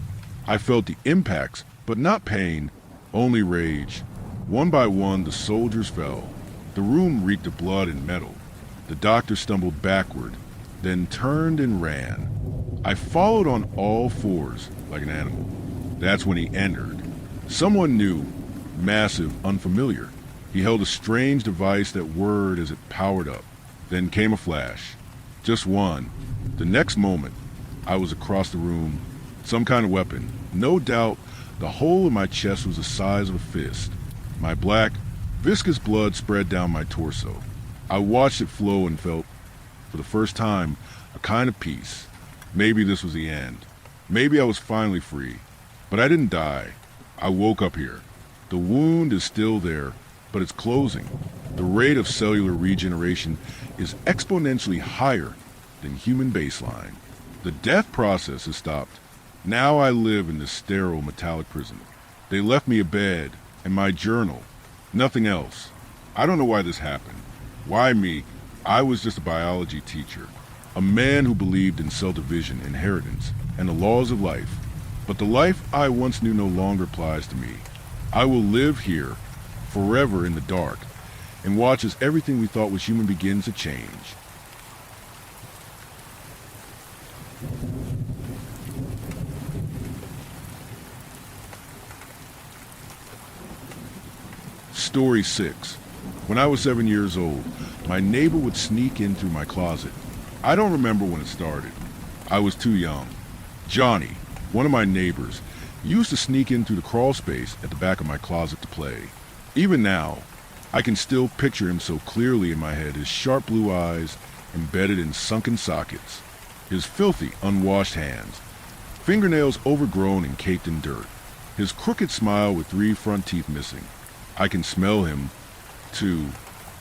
I felt the impacts, but not pain, only rage. One by one, the soldiers fell. The room reeked of blood and metal. The doctor stumbled backward, then turned and ran. I followed on all fours like an animal. That's when he entered. Someone new, massive, unfamiliar. He held a strange device that whirred as it powered up. Then came a flash. Just one. The next moment, I was across the room, some kind of weapon. No doubt, the hole in my chest was the size of a fist. My black, viscous blood spread down my torso. I watched it flow and felt, for the first time, a kind of peace. Maybe this was the end. Maybe I was finally free. But I didn't die. I woke up here. The wound is still there, but it's closing. The rate of cellular regeneration is exponentially higher than human baseline. The death process has stopped. Now I live in this sterile metallic prison. They left me a bed and my journal. Nothing else. I don't know why this happened. Why me? I was just a biology teacher. A man who believed in cell division, inheritance, and the laws of life. But the life I once knew no longer applies to me. I will live here, forever in the dark, and watch as everything we thought was human begins to change. Story 6. When I was 7 years old, my neighbor would sneak in through my closet. I don't remember when it started. I was too young. Johnny, one of my neighbors, used to sneak in through the crawl space at the back of my closet to play. Even now, I can still picture him so clearly in my head, his sharp blue eyes embedded in sunken sockets, his filthy, unwashed hands, fingernails overgrown and caked in dirt, his crooked smile with 3 front teeth missing. I can smell him, too,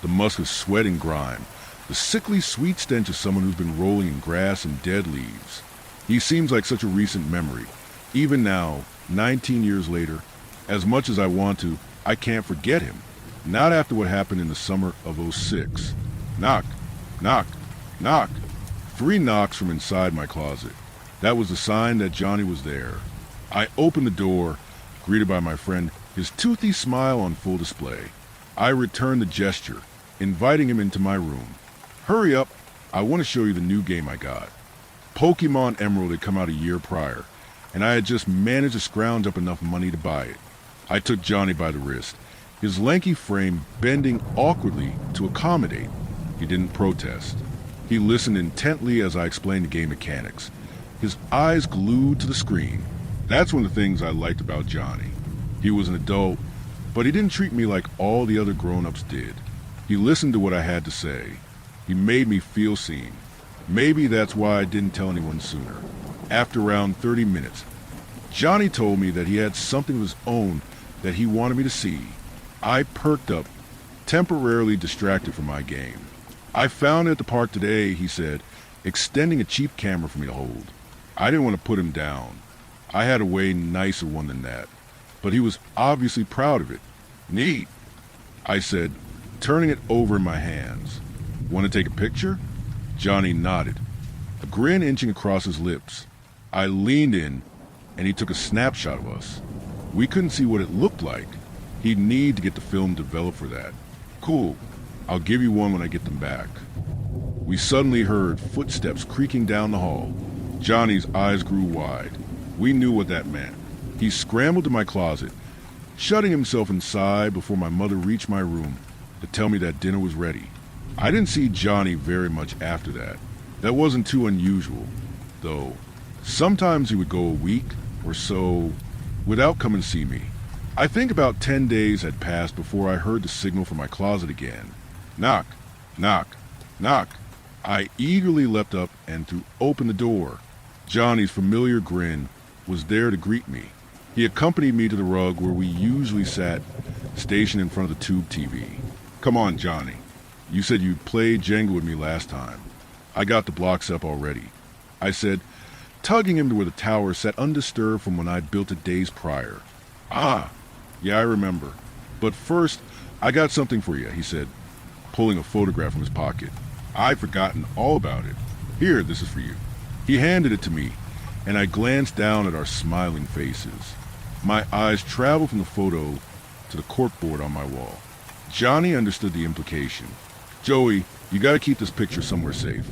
the musk of sweat and grime, the sickly sweet stench of someone who's been rolling in grass and dead leaves. He seems like such a recent memory. Even now, 19 years later, as much as I want to, I can't forget him. Not after what happened in the summer of '06. Knock, knock, knock. 3 knocks from inside my closet. That was the sign that Johnny was there. I opened the door, greeted by my friend, his toothy smile on full display. I returned the gesture, inviting him into my room. Hurry up, I want to show you the new game I got. Pokemon Emerald had come out a year prior, and I had just managed to scrounge up enough money to buy it. I took Johnny by the wrist, his lanky frame bending awkwardly to accommodate. He didn't protest. He listened intently as I explained the game mechanics, his eyes glued to the screen. That's one of the things I liked about Johnny. He was an adult, but he didn't treat me like all the other grown-ups did. He listened to what I had to say. He made me feel seen. Maybe that's why I didn't tell anyone sooner. After around 30 minutes, Johnny told me that he had something of his own that he wanted me to see. I perked up, temporarily distracted from my game. I found it at the park today, he said, extending a cheap camera for me to hold. I didn't want to put him down. I had a way nicer one than that. But he was obviously proud of it. Neat, I said, turning it over in my hands. Want to take a picture? Johnny nodded, a grin inching across his lips. I leaned in, and he took a snapshot of us. We couldn't see what it looked like. He'd need to get the film developed for that. Cool, I'll give you one when I get them back. We suddenly heard footsteps creaking down the hall. Johnny's eyes grew wide. We knew what that meant. He scrambled to my closet, shutting himself inside before my mother reached my room to tell me that dinner was ready. I didn't see Johnny very much after that. That wasn't too unusual, though. Sometimes he would go a week or so without coming to see me. I think about 10 days had passed before I heard the signal from my closet again. Knock, knock, knock. I eagerly leapt up and threw open the door. Johnny's familiar grin was there to greet me. He accompanied me to the rug where we usually sat, stationed in front of the tube TV. Come on, Johnny. You said you'd play Jenga with me last time. I got the blocks up already, I said, tugging him to where the tower sat undisturbed from when I built it days prior. Ah, yeah, I remember. But first, I got something for you, he said, pulling a photograph from his pocket. I'd forgotten all about it. Here, this is for you. He handed it to me, and I glanced down at our smiling faces. My eyes traveled from the photo to the corkboard on my wall. Johnny understood the implication. Joey, you gotta keep this picture somewhere safe,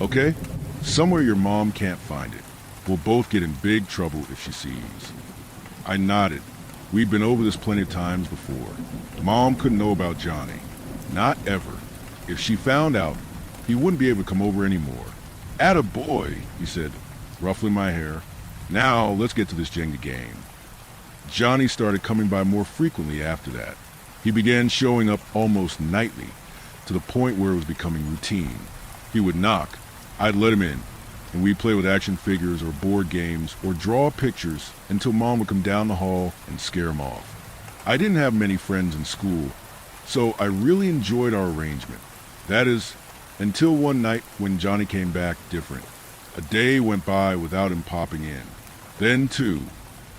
okay? Somewhere your mom can't find it. We'll both get in big trouble if she sees. I nodded. We'd been over this plenty of times before. Mom couldn't know about Johnny. Not ever. If she found out, he wouldn't be able to come over anymore. Atta boy, he said, ruffling my hair. Now, let's get to this Jenga game. Johnny started coming by more frequently after that. He began showing up almost nightly, to the point where it was becoming routine. He would knock, I'd let him in, and we'd play with action figures or board games or draw pictures until Mom would come down the hall and scare him off. I didn't have many friends in school, so I really enjoyed our arrangement. That is, until one night when Johnny came back different. A day went by without him popping in. Then 2,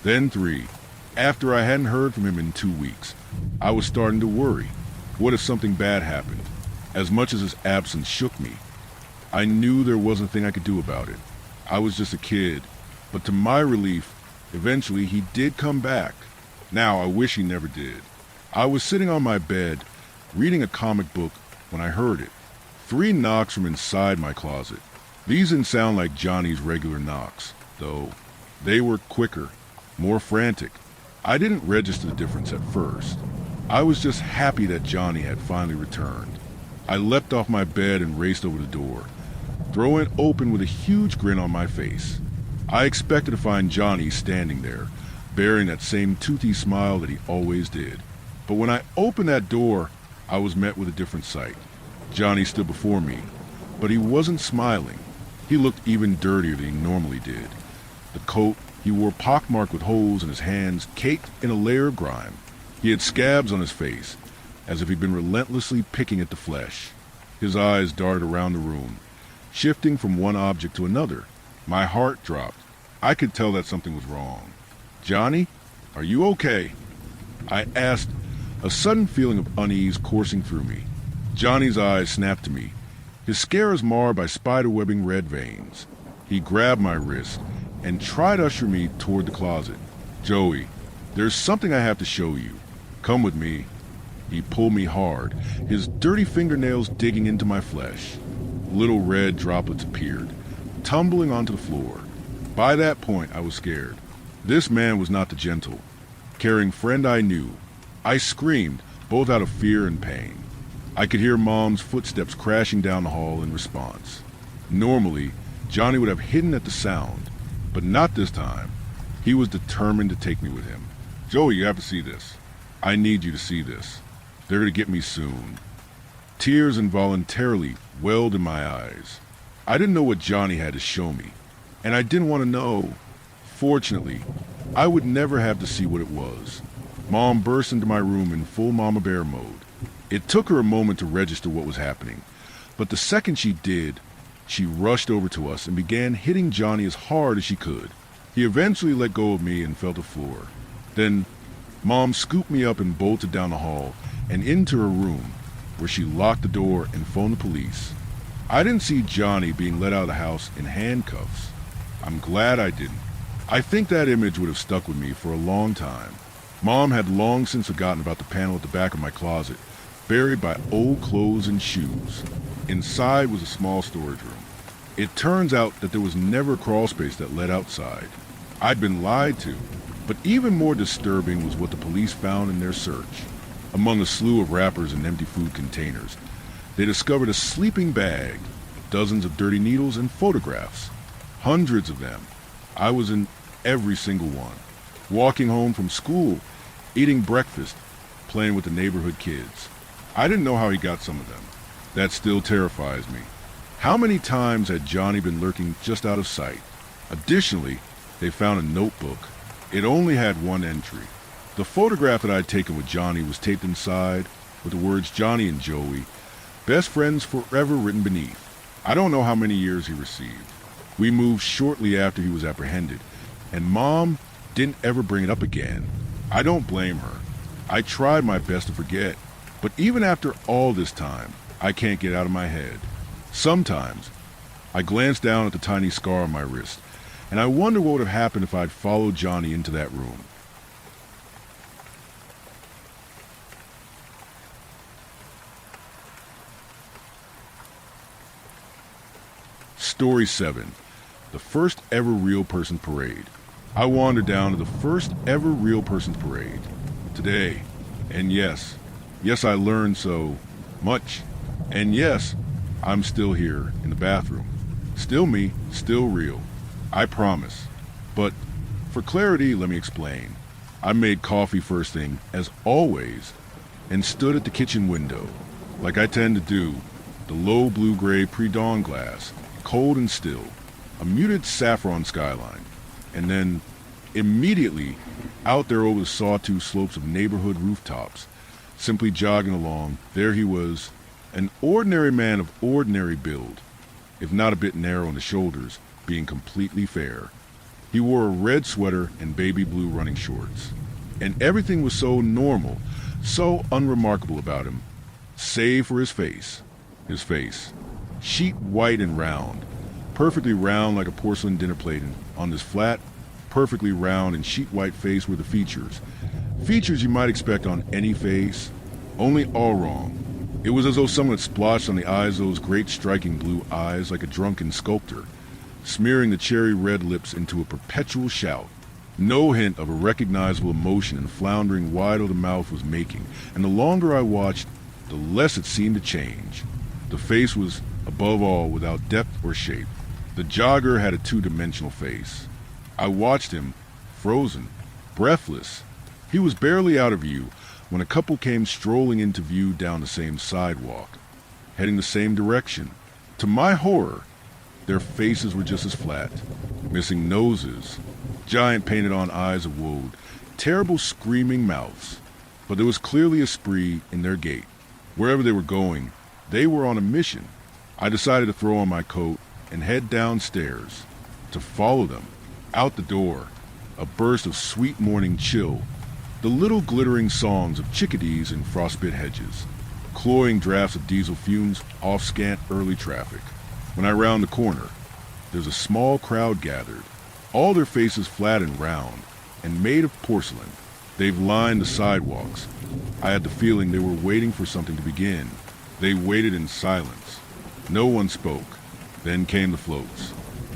then 3. After I hadn't heard from him in 2 weeks, I was starting to worry. What if something bad happened? As much as his absence shook me, I knew there wasn't a thing I could do about it. I was just a kid, but to my relief, eventually he did come back. Now I wish he never did. I was sitting on my bed, reading a comic book, when I heard it. 3 knocks from inside my closet. These didn't sound like Johnny's regular knocks, though. They were quicker, more frantic. I didn't register the difference at first. I was just happy that Johnny had finally returned. I leapt off my bed and raced over the door, throwing it open with a huge grin on my face. I expected to find Johnny standing there, bearing that same toothy smile that he always did. But when I opened that door, I was met with a different sight. Johnny stood before me, but he wasn't smiling. He looked even dirtier than he normally did. The coat he wore pockmarked with holes in his hands, caked in a layer of grime. He had scabs on his face, as if he'd been relentlessly picking at the flesh. His eyes darted around the room, shifting from one object to another. My heart dropped. I could tell that something was wrong. Johnny, are you okay? I asked, a sudden feeling of unease coursing through me. Johnny's eyes snapped to me. His scare was marred by spiderwebbing red veins. He grabbed my wrist and tried to usher me toward the closet. Joey, there's something I have to show you. Come with me. He pulled me hard, his dirty fingernails digging into my flesh. Little red droplets appeared, tumbling onto the floor. By that point, I was scared. This man was not the gentle, caring friend I knew. I screamed, both out of fear and pain. I could hear Mom's footsteps crashing down the hall in response. Normally, Johnny would have hidden at the sound, but not this time. He was determined to take me with him. Joey, you have to see this. I need you to see this. They're going to get me soon. Tears involuntarily welled in my eyes. I didn't know what Johnny had to show me, and I didn't want to know. Fortunately, I would never have to see what it was. Mom burst into my room in full Mama Bear mode. It took her a moment to register what was happening, but the second she did, she rushed over to us and began hitting Johnny as hard as she could. He eventually let go of me and fell to the floor. Then, Mom scooped me up and bolted down the hall and into her room, where she locked the door and phoned the police. I didn't see Johnny being let out of the house in handcuffs. I'm glad I didn't. I think that image would have stuck with me for a long time. Mom had long since forgotten about the panel at the back of my closet, buried by old clothes and shoes. Inside was a small storage room. It turns out that there was never a crawl space that led outside. I'd been lied to, but even more disturbing was what the police found in their search. Among a slew of wrappers and empty food containers, they discovered a sleeping bag, dozens of dirty needles, and photographs. Hundreds of them. I was in every single one. Walking home from school, eating breakfast, playing with the neighborhood kids. I didn't know how he got some of them. That still terrifies me. How many times had Johnny been lurking just out of sight? Additionally, they found a notebook. It only had one entry. The photograph that I'd taken with Johnny was taped inside with the words Johnny and Joey, best friends forever, written beneath. I don't know how many years he received. We moved shortly after he was apprehended, and Mom didn't ever bring it up again. I don't blame her. I tried my best to forget, but even after all this time, I can't get out of my head. Sometimes, I glance down at the tiny scar on my wrist, and I wonder what would have happened if I'd followed Johnny into that room. Story 7. The first ever real person parade. I wandered down to the first ever real person's parade. Today. And yes, I learned so much. And yes, I'm still here in the bathroom. Still me, still real. I promise. But for clarity, let me explain. I made coffee first thing, as always, and stood at the kitchen window, like I tend to do, the low blue-gray pre-dawn glass, cold and still, a muted saffron skyline, and then, immediately, out there over the sawtooth slopes of neighborhood rooftops, simply jogging along, there he was, an ordinary man of ordinary build, if not a bit narrow in the shoulders, being completely fair. He wore a red sweater and baby blue running shorts, and everything was so normal, so unremarkable about him, save for his face. His face, sheet white and round, perfectly round like a porcelain dinner plate, and on this flat, perfectly round and sheet white face were the features. Features you might expect on any face, only all wrong. It was as though someone had splotched on the eyes those great striking blue eyes like a drunken sculptor, smearing the cherry red lips into a perpetual shout. No hint of a recognizable emotion and floundering wide the mouth was making, and the longer I watched, the less it seemed to change. The face was, above all, without depth or shape. The jogger had a two-dimensional face. I watched him, frozen, breathless. He was barely out of view when a couple came strolling into view down the same sidewalk, heading the same direction. To my horror, their faces were just as flat, missing noses, giant painted-on eyes of woad, terrible screaming mouths. But there was clearly esprit in their gait. Wherever they were going, they were on a mission. I decided to throw on my coat and head downstairs, to follow them, out the door, a burst of sweet morning chill, the little glittering songs of chickadees in frostbit hedges, cloying drafts of diesel fumes off scant early traffic. When I round the corner, there's a small crowd gathered, all their faces flat and round, and made of porcelain. They've lined the sidewalks. I had the feeling they were waiting for something to begin. They waited in silence. No one spoke. Then came the floats.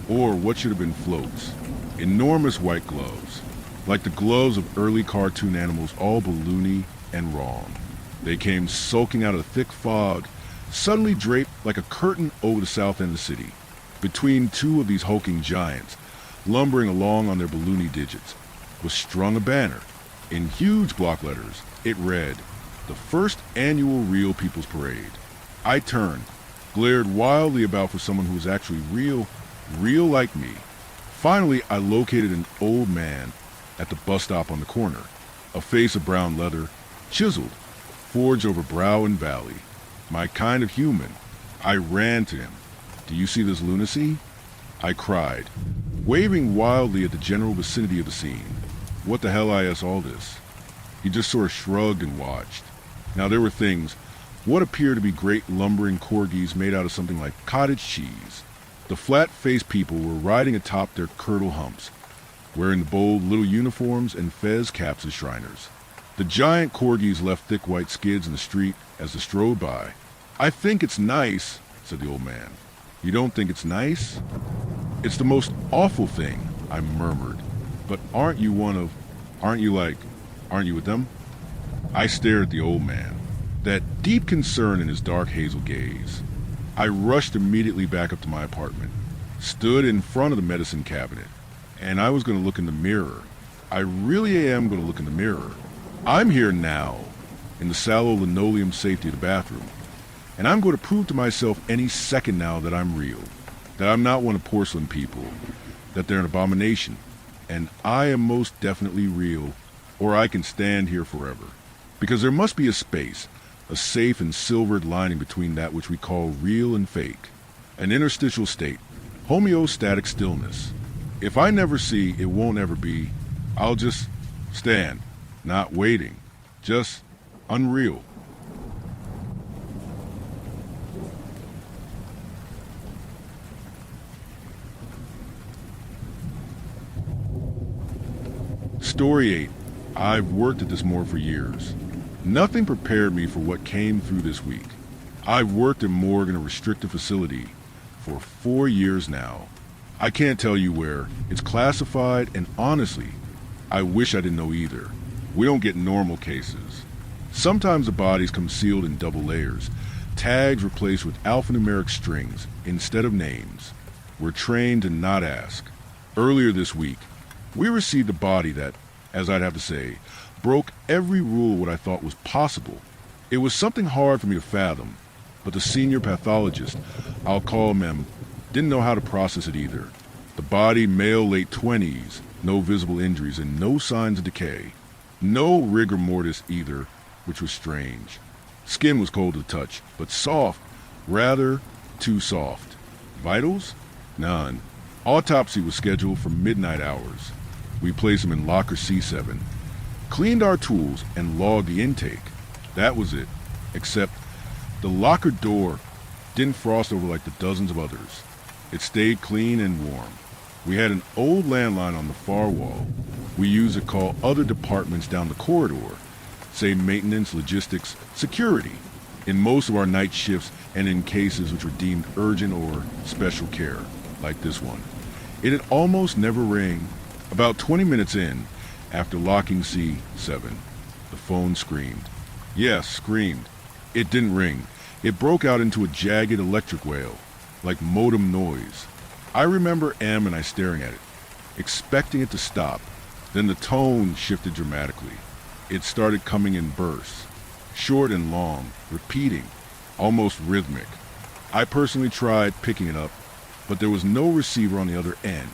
Or what should have been floats. Enormous white gloves. Like the gloves of early cartoon animals, all balloony and wrong. They came sulking out of the thick fog, suddenly draped like a curtain over the south end of the city. Between two of these hulking giants, lumbering along on their balloony digits, was strung a banner. In huge block letters, it read, "The first annual Real People's Parade." I turned, glared wildly about for someone who was actually real like me. Finally, I located an old man at the bus stop on the corner, a face of brown leather, chiseled, forged over brow and valley. My kind of human. I ran to him. "Do you see this lunacy?" I cried, waving wildly at the general vicinity of the scene. "What the hell I asked all this?" He just sort of shrugged and watched. Now there were things, what appeared to be great lumbering corgis made out of something like cottage cheese. The flat-faced people were riding atop their curdle humps, wearing the bold little uniforms and fez caps as Shriners. The giant corgis left thick white skids in the street as they strode by. "I think it's nice," said the old man. "You don't think it's nice?" "It's the most awful thing," I murmured. "But aren't you with them?" I stared at the old man, that deep concern in his dark hazel gaze. I rushed immediately back up to my apartment, stood in front of the medicine cabinet, and I was going to look in the mirror. I really am going to look in the mirror. I'm here now, in the sallow linoleum safety of the bathroom, and I'm going to prove to myself any second now that I'm real, that I'm not one of porcelain people, that they're an abomination, and I am most definitely real, or I can stand here forever. Because there must be a space, a safe and silvered lining between that which we call real and fake, an interstitial state, homeostatic stillness. If I never see, it won't ever be. I'll just stand, not waiting, just unreal. Story 8. I've worked at this morgue for years. Nothing prepared me for what came through this week. I've worked in morgue in a restricted facility for 4 years now. I can't tell you where. It's classified, and honestly, I wish I didn't know either. We don't get normal cases. Sometimes the bodies come sealed in double layers, tags replaced with alphanumeric strings instead of names. We're trained to not ask. Earlier this week, we received a body that, as I'd have to say, broke every rule of what I thought was possible. It was something hard for me to fathom, but the senior pathologist, I'll call him M, didn't know how to process it either. The body, male, late 20s, no visible injuries and no signs of decay. No rigor mortis either, which was strange. Skin was cold to the touch, but soft, rather too soft. Vitals? None. Autopsy was scheduled for midnight hours. We placed him in locker C7, cleaned our tools, and logged the intake. That was it, except the locker door didn't frost over like the dozens of others. It stayed clean and warm. We had an old landline on the far wall. We used to call other departments down the corridor, say maintenance, logistics, security, in most of our night shifts and in cases which were deemed urgent or special care, like this one. It had almost never rang. About 20 minutes in, after locking C7, the phone screamed. Yes, screamed. It didn't ring. It broke out into a jagged electric wail, like modem noise. I remember M and I staring at it, expecting it to stop. Then the tone shifted dramatically. It started coming in bursts, short and long, repeating, almost rhythmic. I personally tried picking it up, but there was no receiver on the other end.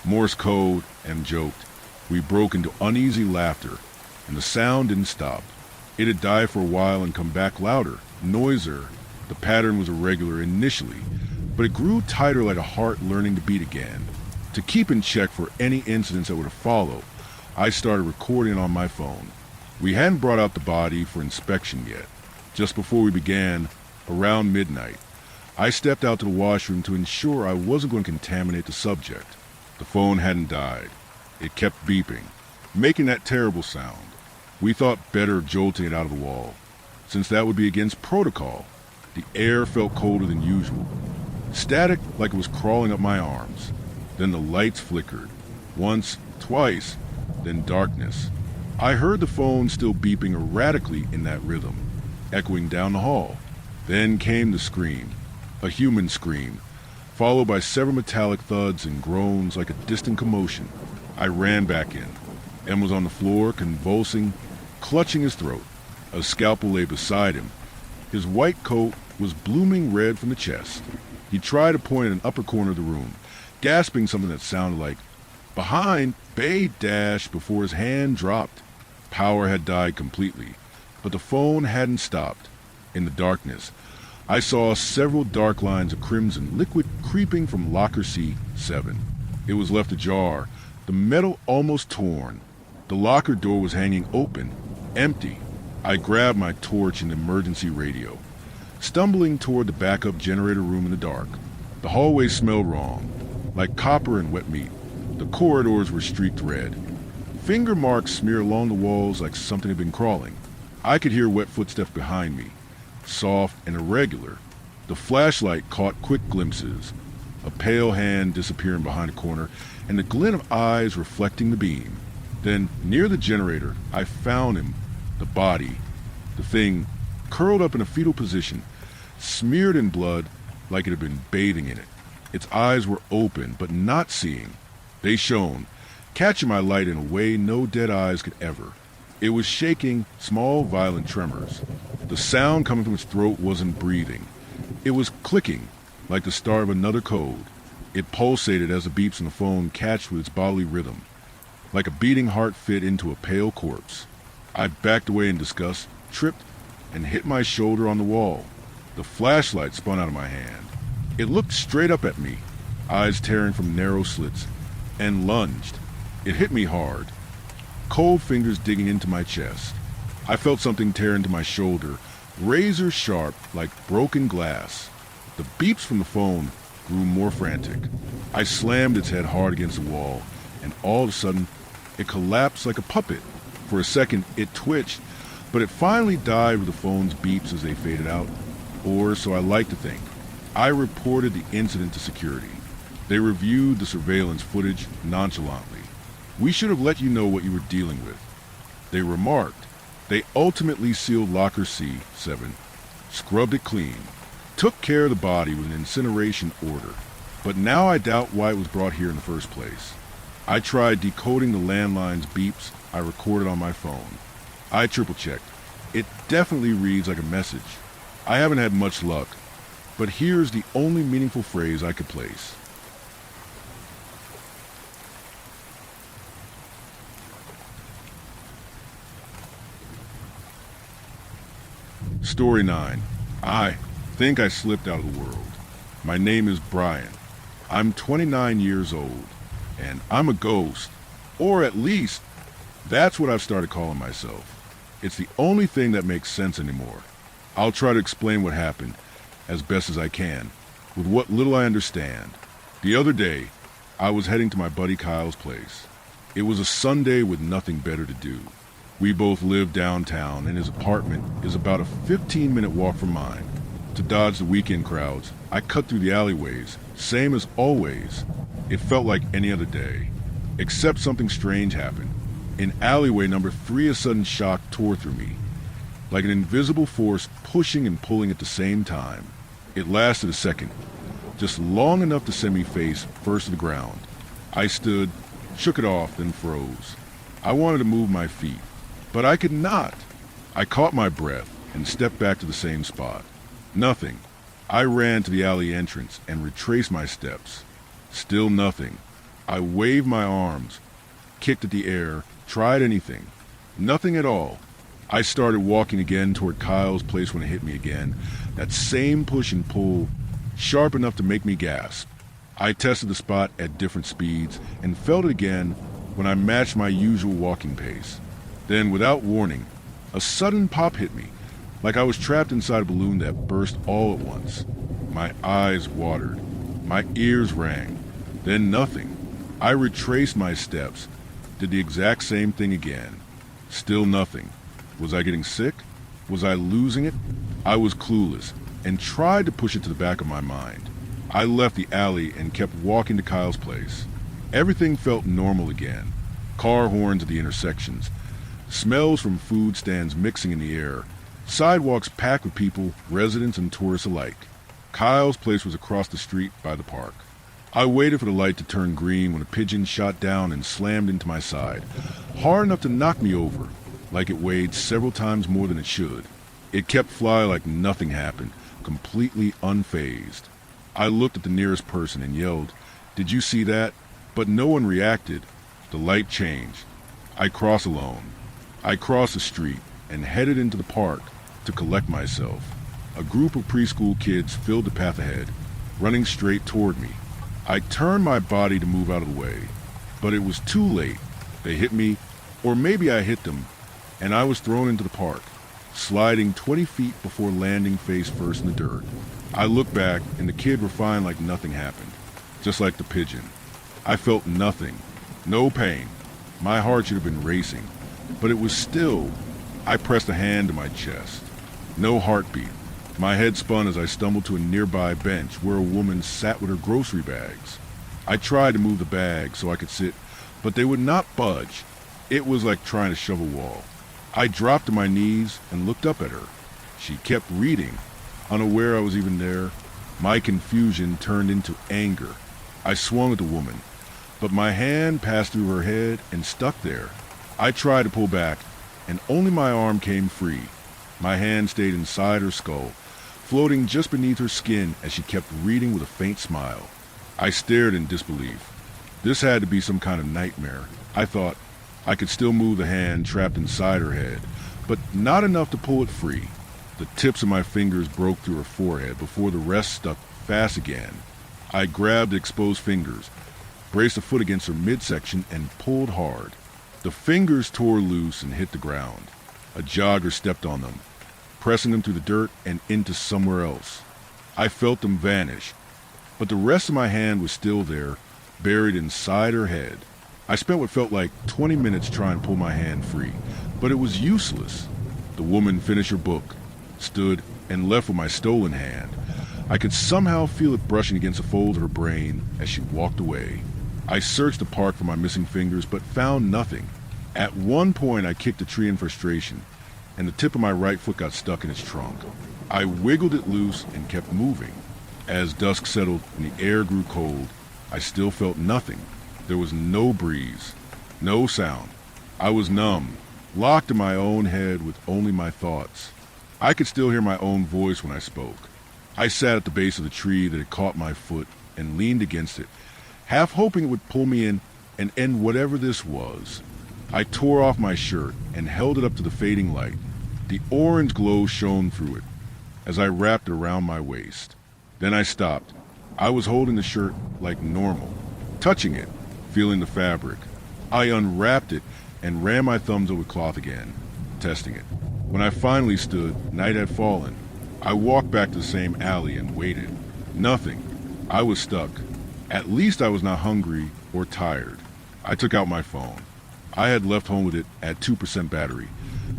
Morse code, M joked. We broke into uneasy laughter, and the sound didn't stop. It had died for a while and come back louder, noisier. The pattern was irregular initially, but it grew tighter like a heart learning to beat again. To keep in check for any incidents that were to follow, I started recording on my phone. We hadn't brought out the body for inspection yet. Just before we began, around midnight, I stepped out to the washroom to ensure I wasn't going to contaminate the subject. The phone hadn't died. It kept beeping, making that terrible sound. We thought better of jolting it out of the wall, since that would be against protocol. The air felt colder than usual. Static like it was crawling up my arms. Then the lights flickered. Once, twice, then darkness. I heard the phone still beeping erratically in that rhythm, echoing down the hall. Then came the scream, a human scream, followed by several metallic thuds and groans like a distant commotion. I ran back in. M was on the floor, convulsing, clutching his throat. A scalpel lay beside him. His white coat was blooming red from the chest. He tried to point at an upper corner of the room, gasping something that sounded like, "Behind, Bay dash," before his hand dropped. Power had died completely, but the phone hadn't stopped. In the darkness, I saw several dark lines of crimson liquid creeping from locker C7. It was left ajar, the metal almost torn. The locker door was hanging open, empty. I grabbed my torch and emergency radio, stumbling toward the backup generator room in the dark. The hallway smelled wrong, like copper and wet meat. The corridors were streaked red. Finger marks smeared along the walls like something had been crawling. I could hear wet footsteps behind me, soft and irregular. The flashlight caught quick glimpses, a pale hand disappearing behind a corner, and the glint of eyes reflecting the beam. Then, near the generator, I found him, the body, the thing, curled up in a fetal position, smeared in blood like it had been bathing in it. Its eyes were open, but not seeing. They shone, catching my light in a way no dead eyes could ever. It was shaking, small, violent tremors. The sound coming from its throat wasn't breathing. It was clicking, like the start of another code. It pulsated as the beeps on the phone catched with its bodily rhythm, like a beating heart fit into a pale corpse. I backed away in disgust, tripped, and hit my shoulder on the wall. The flashlight spun out of my hand. It looked straight up at me, eyes tearing from narrow slits, and lunged. It hit me hard, cold fingers digging into my chest. I felt something tear into my shoulder, razor sharp like broken glass. The beeps from the phone grew more frantic. I slammed its head hard against the wall, and all of a sudden, it collapsed like a puppet. For a second, it twitched, but it finally died with the phone's beeps as they faded out. Or so I like to think. I reported the incident to security. They reviewed the surveillance footage nonchalantly. We should have let you know what you were dealing with. They remarked. They ultimately sealed Locker C7, scrubbed it clean, took care of the body with an incineration order. But now I doubt why it was brought here in the first place. I tried decoding the landline's beeps I recorded on my phone. I triple-checked. It definitely reads like a message. I haven't had much luck, but here's the only meaningful phrase I could place. Story 9. I think I slipped out of the world. My name is Brian. I'm 29 years old, and I'm a ghost. Or at least, that's what I've started calling myself. It's the only thing that makes sense anymore. I'll try to explain what happened, as best as I can, with what little I understand. The other day, I was heading to my buddy Kyle's place. It was a Sunday with nothing better to do. We both live downtown, and his apartment is about a 15-minute walk from mine. To dodge the weekend crowds, I cut through the alleyways, same as always. It felt like any other day, except something strange happened. In alleyway number 3, a sudden shock tore through me, like an invisible force pushing and pulling at the same time. It lasted a second, just long enough to send me face first to the ground. I stood, shook it off, then froze. I wanted to move my feet, but I could not. I caught my breath and stepped back to the same spot. Nothing. I ran to the alley entrance and retraced my steps. Still nothing. I waved my arms, kicked at the air, tried anything. Nothing at all. I started walking again toward Kyle's place when it hit me again. That same push and pull, sharp enough to make me gasp. I tested the spot at different speeds and felt it again when I matched my usual walking pace. Then, without warning, a sudden pop hit me, like I was trapped inside a balloon that burst all at once. My eyes watered. My ears rang. Then nothing. I retraced my steps, did the exact same thing again. Still nothing. Was I getting sick? Was I losing it? I was clueless and tried to push it to the back of my mind. I left the alley and kept walking to Kyle's place. Everything felt normal again. Car horns at the intersections, smells from food stands mixing in the air, sidewalks packed with people, residents and tourists alike. Kyle's place was across the street by the park. I waited for the light to turn green when a pigeon shot down and slammed into my side, hard enough to knock me over, like it weighed several times more than it should. It kept flying like nothing happened, completely unfazed. I looked at the nearest person and yelled, "Did you see that?" But no one reacted. The light changed. I crossed alone. I crossed the street and headed into the park to collect myself. A group of preschool kids filled the path ahead, running straight toward me. I turned my body to move out of the way, but it was too late. They hit me, or maybe I hit them, and I was thrown into the park, sliding 20 feet before landing face first in the dirt. I looked back, and the kid were fine like nothing happened, just like the pigeon. I felt nothing, no pain. My heart should have been racing, but it was still. I pressed a hand to my chest. No heartbeat. My head spun as I stumbled to a nearby bench where a woman sat with her grocery bags. I tried to move the bags so I could sit, but they would not budge. It was like trying to shove a wall. I dropped to my knees and looked up at her. She kept reading, unaware I was even there. My confusion turned into anger. I swung at the woman, but my hand passed through her head and stuck there. I tried to pull back, and only my arm came free. My hand stayed inside her skull, floating just beneath her skin as she kept reading with a faint smile. I stared in disbelief. This had to be some kind of nightmare. I thought I could still move the hand trapped inside her head, but not enough to pull it free. The tips of my fingers broke through her forehead before the rest stuck fast again. I grabbed the exposed fingers, braced a foot against her midsection, and pulled hard. The fingers tore loose and hit the ground. A jogger stepped on them, pressing them through the dirt and into somewhere else. I felt them vanish, but the rest of my hand was still there, buried inside her head. I spent what felt like 20 minutes trying to pull my hand free, but it was useless. The woman finished her book, stood, and left with my stolen hand. I could somehow feel it brushing against a fold of her brain as she walked away. I searched the park for my missing fingers, but found nothing. At one point, I kicked a tree in frustration, and the tip of my right foot got stuck in its trunk. I wiggled it loose and kept moving. As dusk settled and the air grew cold, I still felt nothing. There was no breeze, no sound. I was numb, locked in my own head with only my thoughts. I could still hear my own voice when I spoke. I sat at the base of the tree that had caught my foot and leaned against it, half hoping it would pull me in and end whatever this was. I tore off my shirt and held it up to the fading light. The orange glow shone through it as I wrapped it around my waist. Then I stopped. I was holding the shirt like normal, touching it, feeling the fabric. I unwrapped it and ran my thumbs over the cloth again, testing it. When I finally stood, night had fallen. I walked back to the same alley and waited. Nothing. I was stuck. At least I was not hungry or tired. I took out my phone. I had left home with it at 2% battery,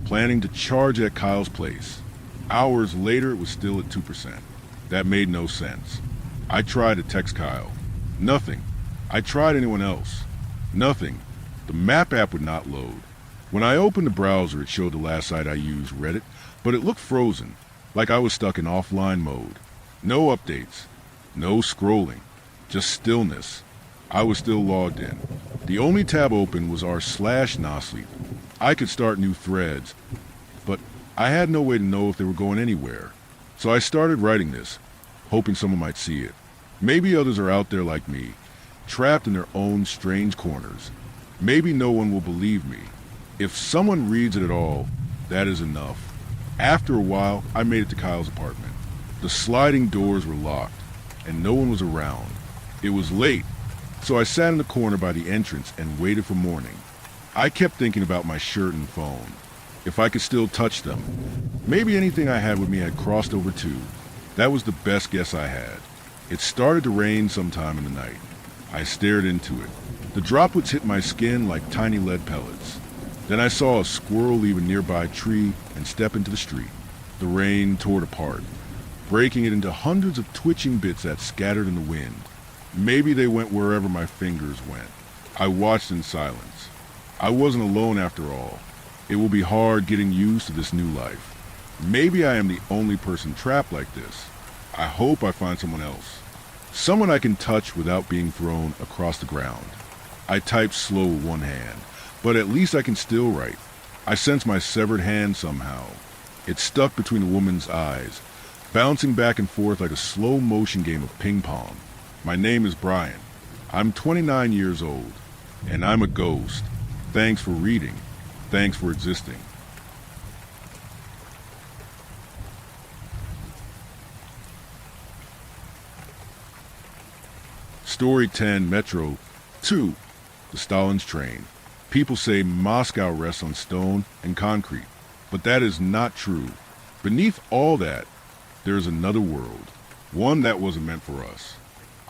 planning to charge at Kyle's place. Hours later, it was still at 2%. That made no sense. I tried to text Kyle. Nothing. I tried anyone else. Nothing. The map app would not load. When I opened the browser, it showed the last site I used, Reddit, but it looked frozen, like I was stuck in offline mode. No updates. No scrolling. Just stillness. I was still logged in. The only tab open was r/Nosleep. I could start new threads, but I had no way to know if they were going anywhere. So I started writing this, hoping someone might see it. Maybe others are out there like me, trapped in their own strange corners. Maybe no one will believe me. If someone reads it at all, that is enough. After a while, I made it to Kyle's apartment. The sliding doors were locked, and no one was around. It was late, so I sat in the corner by the entrance and waited for morning. I kept thinking about my shirt and phone. If I could still touch them. Maybe anything I had with me had crossed over too. That was the best guess I had. It started to rain sometime in the night. I stared into it. The droplets hit my skin like tiny lead pellets. Then I saw a squirrel leave a nearby tree and step into the street. The rain tore it apart, breaking it into hundreds of twitching bits that scattered in the wind. Maybe they went wherever my fingers went. I watched in silence. I wasn't alone after all. It will be hard getting used to this new life. Maybe I am the only person trapped like this. I hope I find someone else. Someone I can touch without being thrown across the ground. I type slow with one hand, but at least I can still write. I sense my severed hand somehow. It's stuck between the woman's eyes, bouncing back and forth like a slow motion game of ping pong. My name is Brian. I'm 29 years old, and I'm a ghost. Thanks for reading. Thanks for existing. Story 10, Metro 2, The Stalin's Train. People say Moscow rests on stone and concrete, but that is not true. Beneath all that, there is another world, one that wasn't meant for us.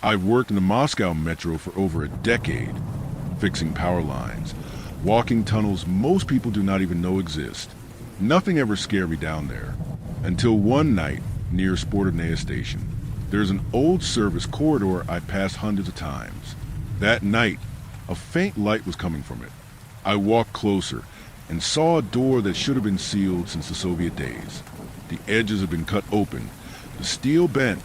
I've worked in the Moscow metro for over a decade, fixing power lines, walking tunnels most people do not even know exist. Nothing ever scared me down there, until one night near Sportovnaya station. There's an old service corridor I passed hundreds of times. That night, a faint light was coming from it. I walked closer and saw a door that should have been sealed since the Soviet days. The edges had been cut open, the steel bent,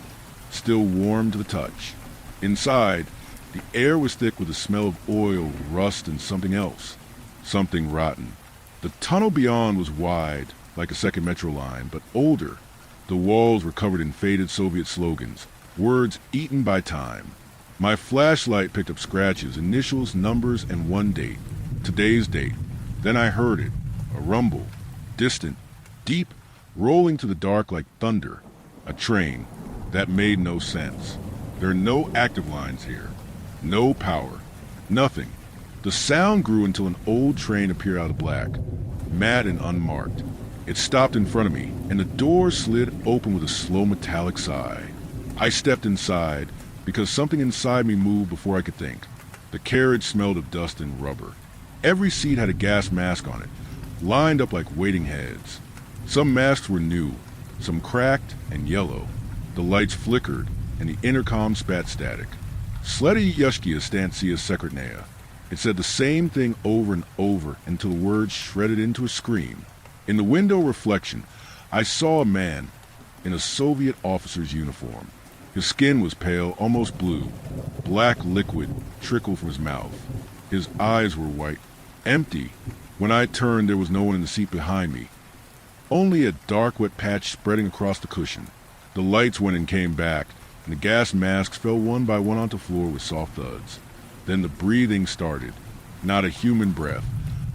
still warm to the touch. Inside, the air was thick with the smell of oil, rust, and something else. Something rotten. The tunnel beyond was wide, like a second metro line, but older. The walls were covered in faded Soviet slogans, words eaten by time. My flashlight picked up scratches, initials, numbers, and one date. Today's date. Then I heard it. A rumble. Distant. Deep. Rolling to the dark like thunder. A train. That made no sense. There are no active lines here. No power. Nothing. The sound grew until an old train appeared out of black, matte and unmarked. It stopped in front of me, and the door slid open with a slow metallic sigh. I stepped inside, because something inside me moved before I could think. The carriage smelled of dust and rubber. Every seat had a gas mask on it, lined up like waiting heads. Some masks were new, some cracked and yellow. The lights flickered, and the intercom spat static. Sledy Yushkia Stancija Sekretnaya. It said the same thing over and over until the words shredded into a scream. In the window reflection, I saw a man in a Soviet officer's uniform. His skin was pale, almost blue. Black liquid trickled from his mouth. His eyes were white, empty. When I turned, there was no one in the seat behind me. Only a dark, wet patch spreading across the cushion. The lights went and came back, and the gas masks fell one by one onto the floor with soft thuds. Then the breathing started. Not a human breath,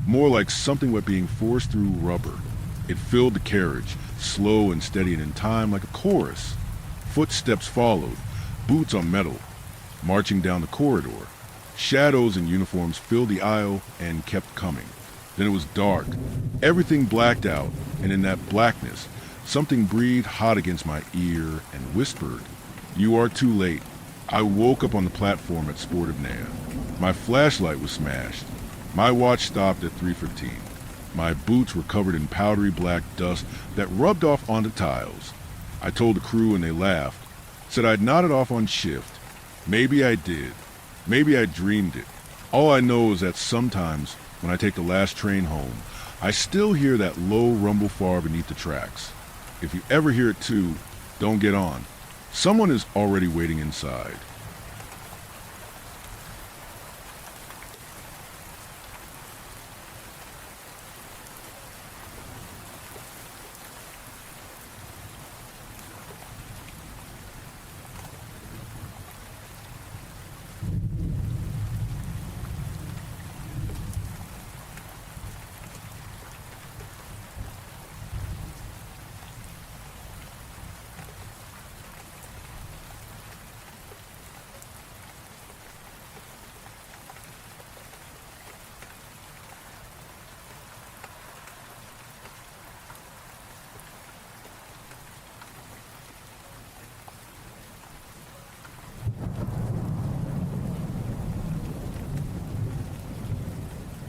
more like something wet being forced through rubber. It filled the carriage, slow and steady and in time like a chorus. Footsteps followed, boots on metal, marching down the corridor. Shadows and uniforms filled the aisle and kept coming. Then it was dark. Everything blacked out, and in that blackness, something breathed hot against my ear and whispered, "You are too late." I woke up on the platform at Sportivnaya. My flashlight was smashed. My watch stopped at 3:15. My boots were covered in powdery black dust that rubbed off onto tiles. I told the crew and they laughed. Said I'd nodded off on shift. Maybe I did. Maybe I dreamed it. All I know is that sometimes, when I take the last train home, I still hear that low rumble far beneath the tracks. If you ever hear it too, don't get on. Someone is already waiting inside.